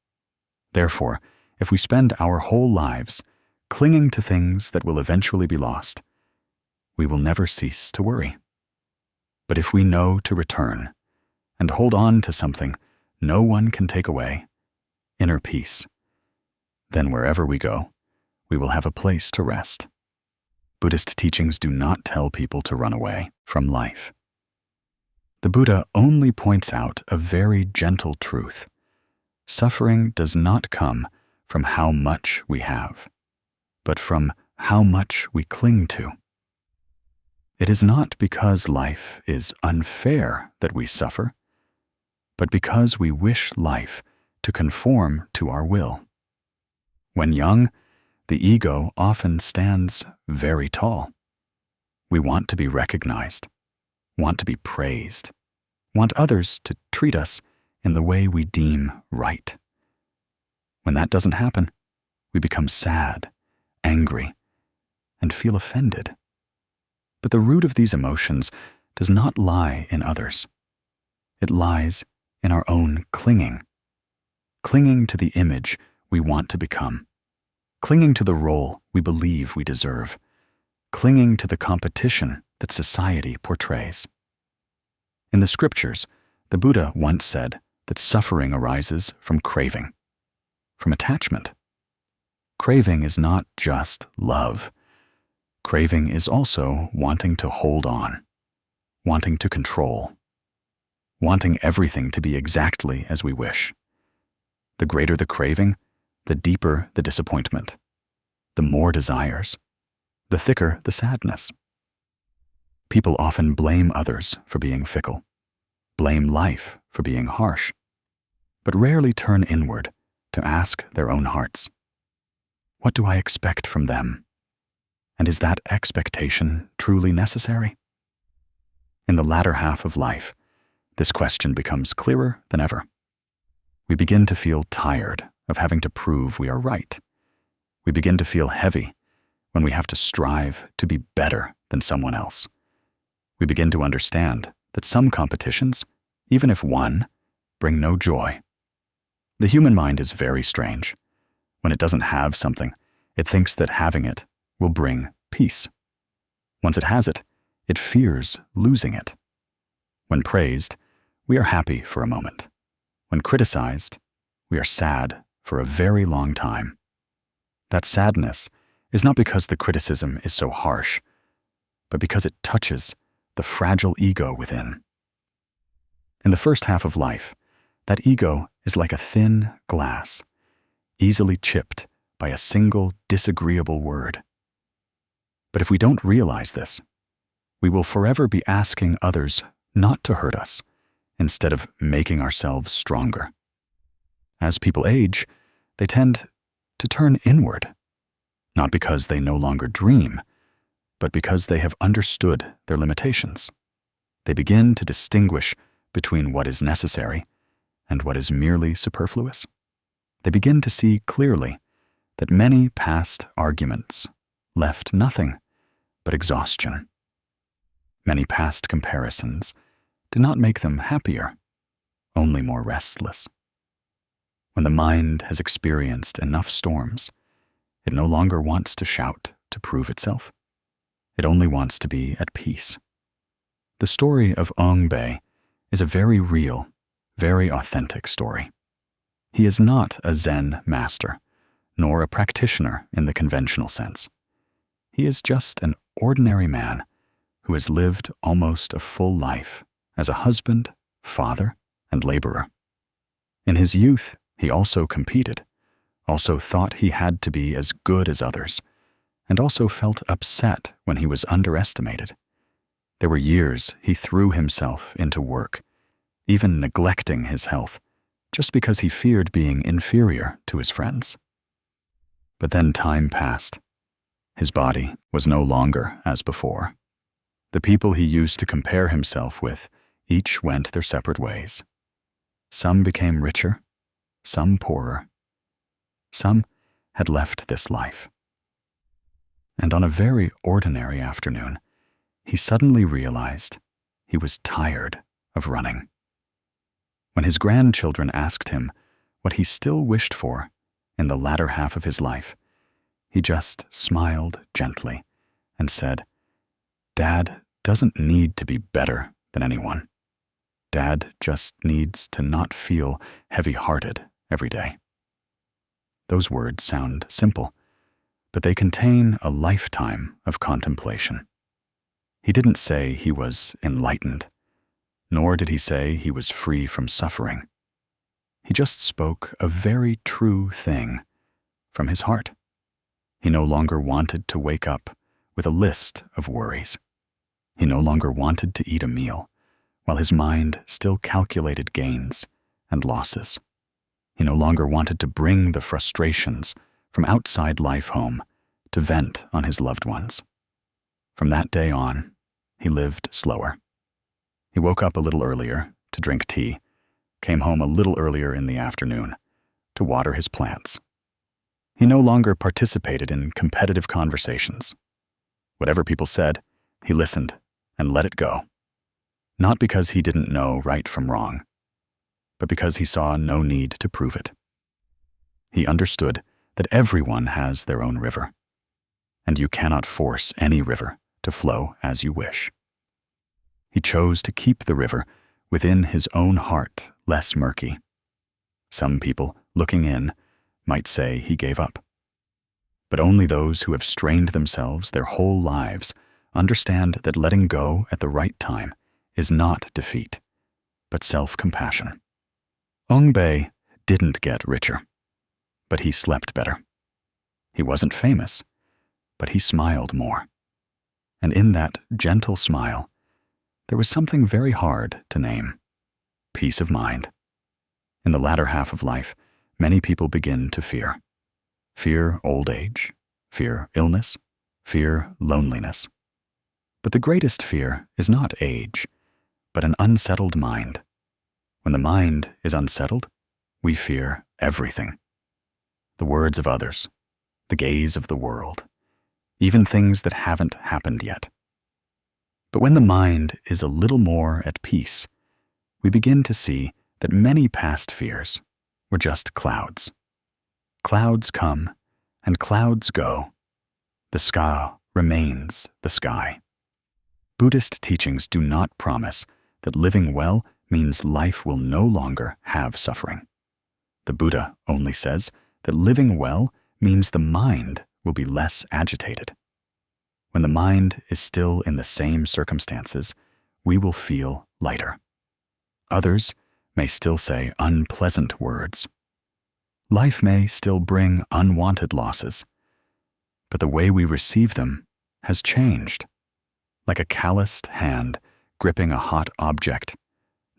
Therefore, if we spend our whole lives clinging to things that will eventually be lost, we will never cease to worry. But if we know to return and hold on to something no one can take away, inner peace, then wherever we go, we will have a place to rest. Buddhist teachings do not tell people to run away from life. The Buddha only points out a very gentle truth. Suffering does not come from how much we have, but from how much we cling to. It is not because life is unfair that we suffer, but because we wish life to conform to our will. When young, the ego often stands very tall. We want to be recognized, want to be praised, want others to treat us in the way we deem right. When that doesn't happen, we become sad, angry, and feel offended. But the root of these emotions does not lie in others. It lies in our own clinging to the image we want to become, clinging to the role we believe we deserve, clinging to the competition that society portrays. In the scriptures, the Buddha once said that suffering arises from craving, from attachment. Craving is not just love. Craving is also wanting to hold on, wanting to control, wanting everything to be exactly as we wish. The greater the craving, the deeper the disappointment, the more desires, the thicker the sadness. People often blame others for being fickle, blame life for being harsh, but rarely turn inward to ask their own hearts, what do I expect from them? And is that expectation truly necessary? In the latter half of life, this question becomes clearer than ever. We begin to feel tired of having to prove we are right. We begin to feel heavy when we have to strive to be better than someone else. We begin to understand that some competitions, even if won, bring no joy. The human mind is very strange. When it doesn't have something, it thinks that having it will bring peace. Once it has it, it fears losing it. When praised, we are happy for a moment. When criticized, we are sad for a very long time. That sadness is not because the criticism is so harsh, but because it touches the fragile ego within. In the first half of life, that ego is like a thin glass, easily chipped by a single disagreeable word. But if we don't realize this, we will forever be asking others not to hurt us instead of making ourselves stronger. As people age, they tend to turn inward, not because they no longer dream, but because they have understood their limitations. They begin to distinguish between what is necessary and what is merely superfluous. They begin to see clearly that many past arguments left nothing but exhaustion. Many past comparisons did not make them happier, only more restless. When the mind has experienced enough storms, it no longer wants to shout to prove itself. It only wants to be at peace. The story of Ong Bei is a very real, very authentic story. He is not a Zen master, nor a practitioner in the conventional sense. He is just an ordinary man who has lived almost a full life as a husband, father, and laborer. In his youth, he also competed, also thought he had to be as good as others, and also felt upset when he was underestimated. There were years he threw himself into work, even neglecting his health, just because he feared being inferior to his friends. But then time passed. His body was no longer as before. The people he used to compare himself with each went their separate ways. Some became richer, some poorer. Some had left this life. And on a very ordinary afternoon, he suddenly realized he was tired of running. When his grandchildren asked him what he still wished for in the latter half of his life, he just smiled gently and said, "Dad doesn't need to be better than anyone. Dad just needs to not feel heavy-hearted every day." Those words sound simple, but they contain a lifetime of contemplation. He didn't say he was enlightened, nor did he say he was free from suffering. He just spoke a very true thing from his heart. He no longer wanted to wake up with a list of worries. He no longer wanted to eat a meal, while his mind still calculated gains and losses. He no longer wanted to bring the frustrations from outside life home to vent on his loved ones. From that day on, he lived slower. He woke up a little earlier to drink tea, came home a little earlier in the afternoon to water his plants. He no longer participated in competitive conversations. Whatever people said, he listened and let it go. Not because he didn't know right from wrong, but because he saw no need to prove it. He understood that everyone has their own river, and you cannot force any river to flow as you wish. He chose to keep the river within his own heart less murky. Some people, looking in, might say he gave up. But only those who have strained themselves their whole lives understand that letting go at the right time is not defeat, but self-compassion. Ong Bei didn't get richer, but he slept better. He wasn't famous, but he smiled more. And in that gentle smile, there was something very hard to name: peace of mind. In the latter half of life, many people begin to fear. Fear old age, fear illness, fear loneliness. But the greatest fear is not age, but an unsettled mind. When the mind is unsettled, we fear everything. The words of others, the gaze of the world, even things that haven't happened yet. But when the mind is a little more at peace, we begin to see that many past fears were just clouds. Clouds come and clouds go. The sky remains the sky. Buddhist teachings do not promise that living well means life will no longer have suffering. The Buddha only says that living well means the mind will be less agitated. When the mind is still in the same circumstances, we will feel lighter. Others may still say unpleasant words. Life may still bring unwanted losses, but the way we receive them has changed. Like a calloused hand gripping a hot object,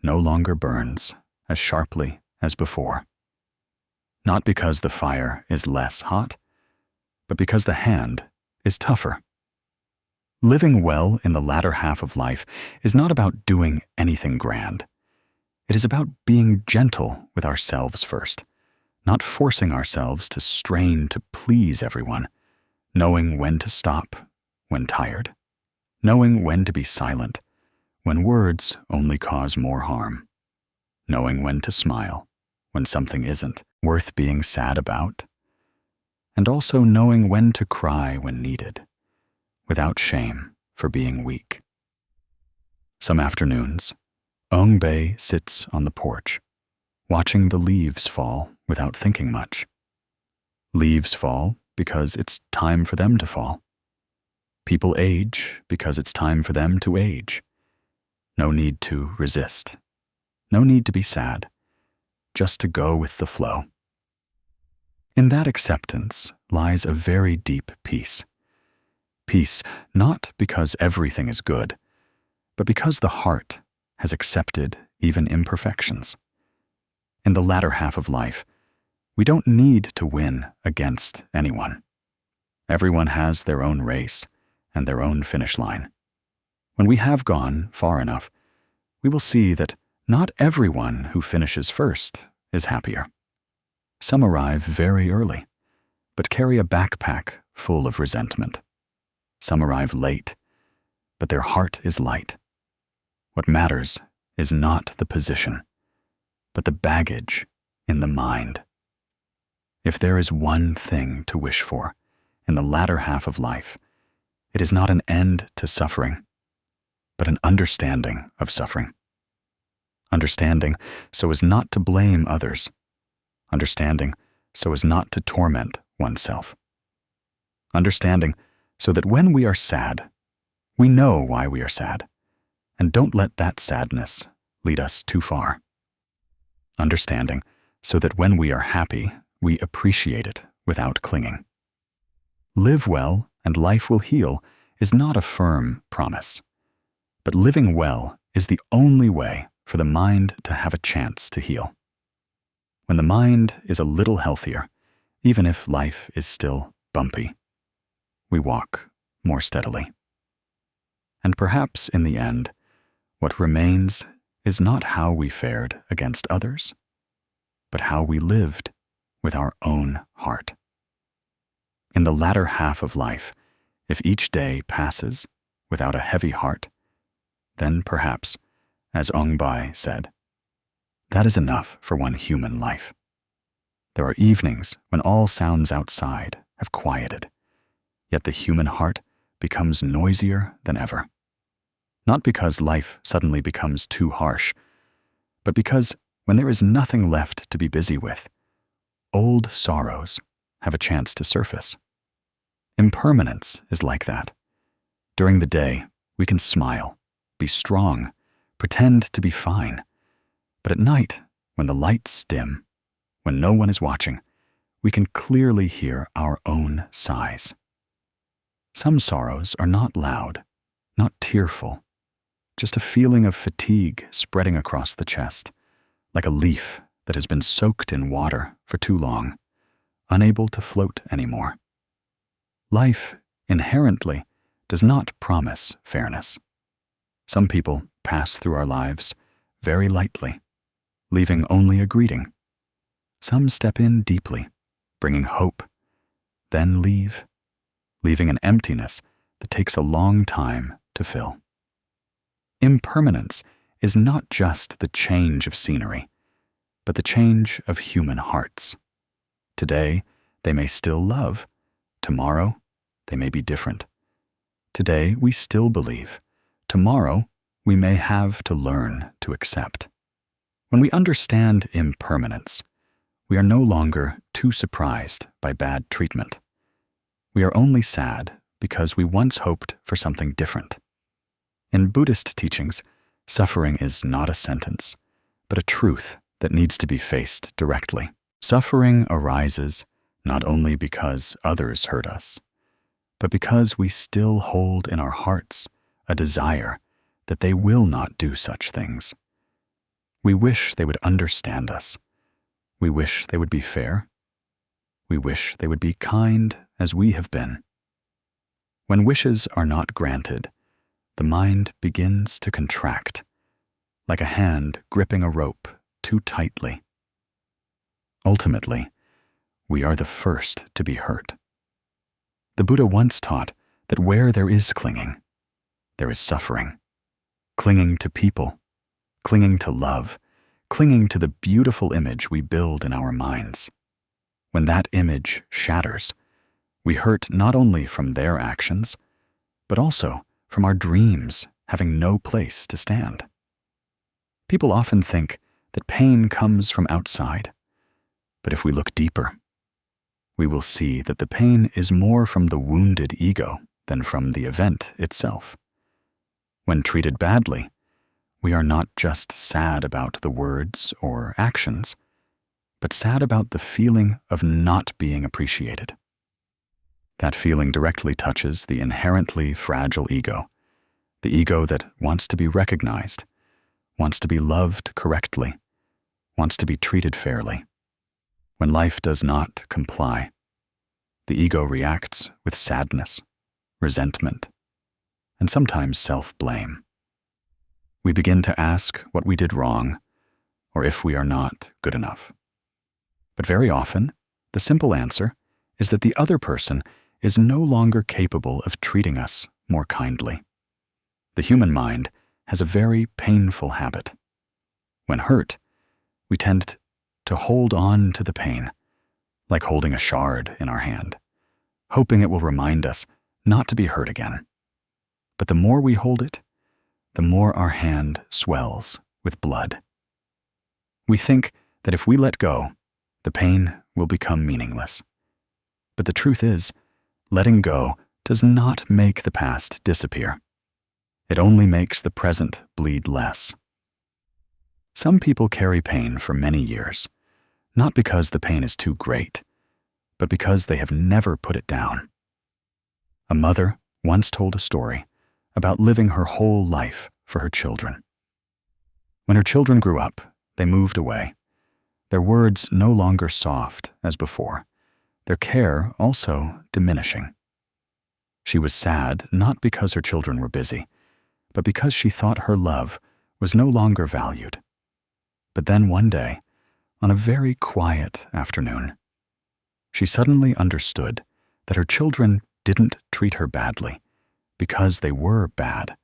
no longer burns as sharply as before. Not because the fire is less hot, but because the hand is tougher. Living well in the latter half of life is not about doing anything grand. It is about being gentle with ourselves first, not forcing ourselves to strain to please everyone, knowing when to stop when tired, knowing when to be silent when words only cause more harm, knowing when to smile when something isn't worth being sad about, and also knowing when to cry when needed, without shame for being weak. Some afternoons, Ong Bei sits on the porch, watching the leaves fall without thinking much. Leaves fall because it's time for them to fall. People age because it's time for them to age. No need to resist. No need to be sad. Just to go with the flow. In that acceptance lies a very deep peace. Peace not because everything is good, but because the heart has accepted even imperfections. In the latter half of life, we don't need to win against anyone. Everyone has their own race and their own finish line. When we have gone far enough, we will see that not everyone who finishes first is happier. Some arrive very early, but carry a backpack full of resentment. Some arrive late, but their heart is light. What matters is not the position, but the baggage in the mind. If there is one thing to wish for in the latter half of life, it is not an end to suffering, but an understanding of suffering. Understanding so as not to blame others. Understanding so as not to torment oneself. Understanding so that when we are sad, we know why we are sad, and don't let that sadness lead us too far. Understanding so that when we are happy, we appreciate it without clinging. Live well and life will heal is not a firm promise, but living well is the only way for the mind to have a chance to heal. When the mind is a little healthier, even if life is still bumpy, we walk more steadily. And perhaps in the end, what remains is not how we fared against others, but how we lived with our own heart. In the latter half of life, if each day passes without a heavy heart, then perhaps, as Ong Bai said, that is enough for one human life. There are evenings when all sounds outside have quieted, yet the human heart becomes noisier than ever. Not because life suddenly becomes too harsh, but because when there is nothing left to be busy with, old sorrows have a chance to surface. Impermanence is like that. During the day, we can smile, be strong, pretend to be fine. But at night, when the lights dim, when no one is watching, we can clearly hear our own sighs. Some sorrows are not loud, not tearful, just a feeling of fatigue spreading across the chest, like a leaf that has been soaked in water for too long, unable to float anymore. Life, inherently, does not promise fairness. Some people pass through our lives very lightly, leaving only a greeting. Some step in deeply, bringing hope, then leave, leaving an emptiness that takes a long time to fill. Impermanence is not just the change of scenery, but the change of human hearts. Today, they may still love. Tomorrow, they may be different. Today, we still believe. Tomorrow, we may have to learn to accept. When we understand impermanence, we are no longer too surprised by bad treatment. We are only sad because we once hoped for something different. In Buddhist teachings, suffering is not a sentence, but a truth that needs to be faced directly. Suffering arises not only because others hurt us, but because we still hold in our hearts a desire that they will not do such things. We wish they would understand us. We wish they would be fair. We wish they would be kind as we have been. When wishes are not granted, the mind begins to contract, like a hand gripping a rope too tightly. Ultimately, we are the first to be hurt. The Buddha once taught that where there is clinging, there is suffering. Clinging to people, clinging to love, clinging to the beautiful image we build in our minds. When that image shatters, we hurt not only from their actions, but also from our dreams having no place to stand. People often think that pain comes from outside, but if we look deeper, we will see that the pain is more from the wounded ego than from the event itself. When treated badly, we are not just sad about the words or actions, but sad about the feeling of not being appreciated. That feeling directly touches the inherently fragile ego, the ego that wants to be recognized, wants to be loved correctly, wants to be treated fairly. When life does not comply, the ego reacts with sadness, resentment, and sometimes self-blame. We begin to ask what we did wrong, or if we are not good enough. But very often, the simple answer is that the other person is no longer capable of treating us more kindly. The human mind has a very painful habit. When hurt, we tend to hold on to the pain, like holding a shard in our hand, hoping it will remind us not to be hurt again. But the more we hold it, the more our hand swells with blood. We think that if we let go, the pain will become meaningless. But the truth is, letting go does not make the past disappear. It only makes the present bleed less. Some people carry pain for many years, not because the pain is too great, but because they have never put it down. A mother once told a story about living her whole life for her children. When her children grew up, they moved away, their words no longer soft as before, their care also diminishing. She was sad not because her children were busy, but because she thought her love was no longer valued. But then one day, on a very quiet afternoon, she suddenly understood that her children didn't treat her badly because they were bad,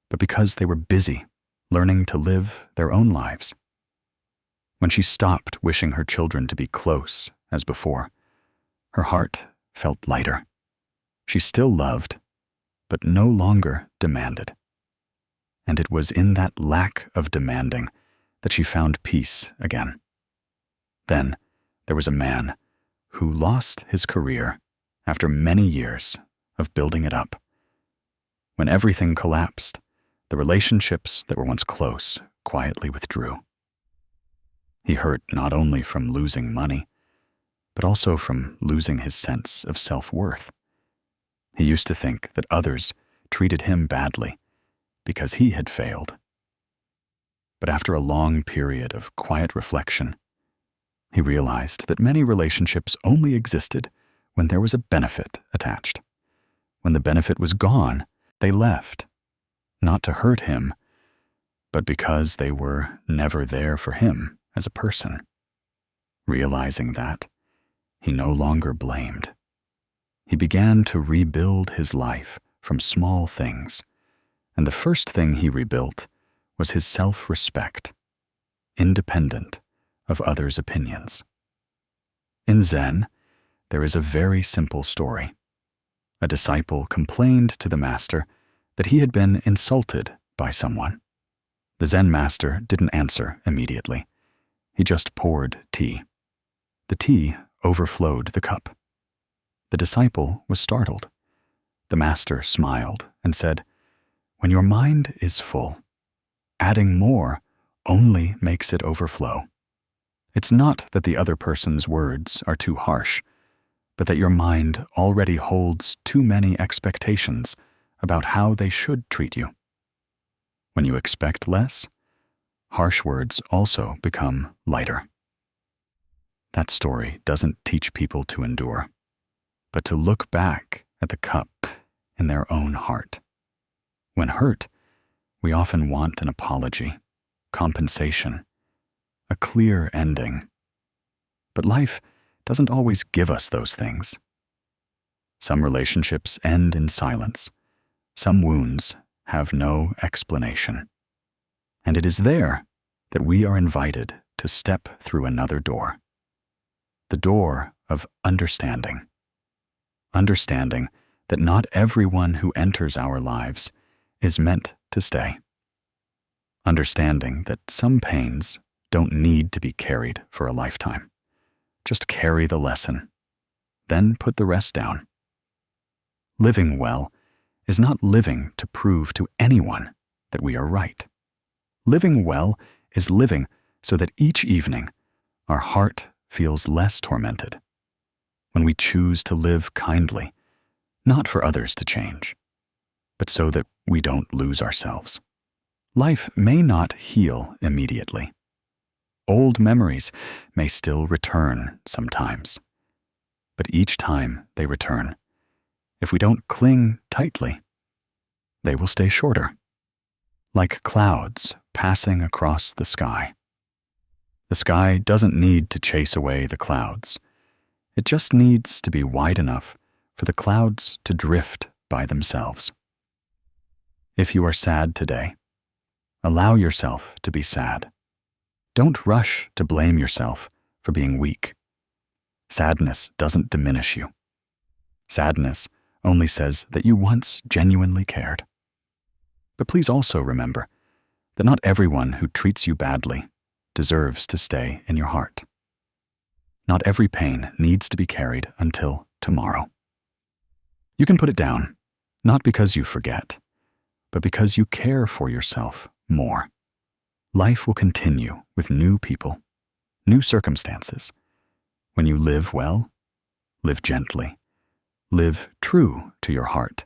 but because they were busy learning to live their own lives. When she stopped wishing her children to be close as before, her heart felt lighter. She still loved, but no longer demanded. And it was in that lack of demanding that she found peace again. Then there was a man who lost his career after many years of building it up. When everything collapsed, the relationships that were once close quietly withdrew. He hurt not only from losing money, but also from losing his sense of self-worth. He used to think that others treated him badly because he had failed. But after a long period of quiet reflection, he realized that many relationships only existed when there was a benefit attached. When the benefit was gone, they left, not to hurt him, but because they were never there for him as a person. Realizing that, he no longer blamed. He began to rebuild his life from small things, and the first thing he rebuilt was his self-respect, independent of others' opinions. In Zen, there is a very simple story. A disciple complained to the master that he had been insulted by someone. The Zen master didn't answer immediately. He just poured tea. The tea overflowed the cup. The disciple was startled. The master smiled and said, "When your mind is full, adding more only makes it overflow. It's not that the other person's words are too harsh, but that your mind already holds too many expectations about how they should treat you. When you expect less, harsh words also become lighter." That story doesn't teach people to endure, but to look back at the cup in their own heart. When hurt, we often want an apology, compensation, a clear ending. But life doesn't always give us those things. Some relationships end in silence. Some wounds have no explanation. And it is there that we are invited to step through another door. The door of understanding. Understanding that not everyone who enters our lives is meant to stay. Understanding that some pains don't need to be carried for a lifetime. Just carry the lesson, then put the rest down. Living well is not living to prove to anyone that we are right. Living well is living so that each evening our heart feels less tormented. When we choose to live kindly, not for others to change, but so that we don't lose ourselves. Life may not heal immediately. Old memories may still return sometimes. But each time they return, if we don't cling tightly, they will stay shorter, like clouds passing across the sky. The sky doesn't need to chase away the clouds. It just needs to be wide enough for the clouds to drift by themselves. If you are sad today, allow yourself to be sad. Don't rush to blame yourself for being weak. Sadness doesn't diminish you. Sadness only says that you once genuinely cared. But please also remember that not everyone who treats you badly deserves to stay in your heart. Not every pain needs to be carried until tomorrow. You can put it down, not because you forget, but because you care for yourself more. Life will continue with new people, new circumstances. When you live well, live gently, live true to your heart,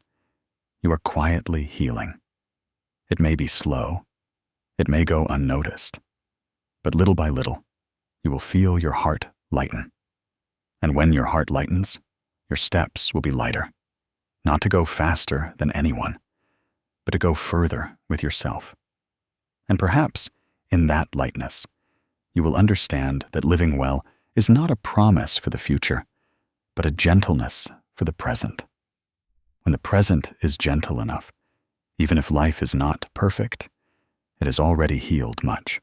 you are quietly healing. It may be slow, it may go unnoticed, but little by little, you will feel your heart lighten. And when your heart lightens, your steps will be lighter, not to go faster than anyone, but to go further with yourself. And perhaps, in that lightness, you will understand that living well is not a promise for the future, but a gentleness for the present. When the present is gentle enough, even if life is not perfect, it has already healed much.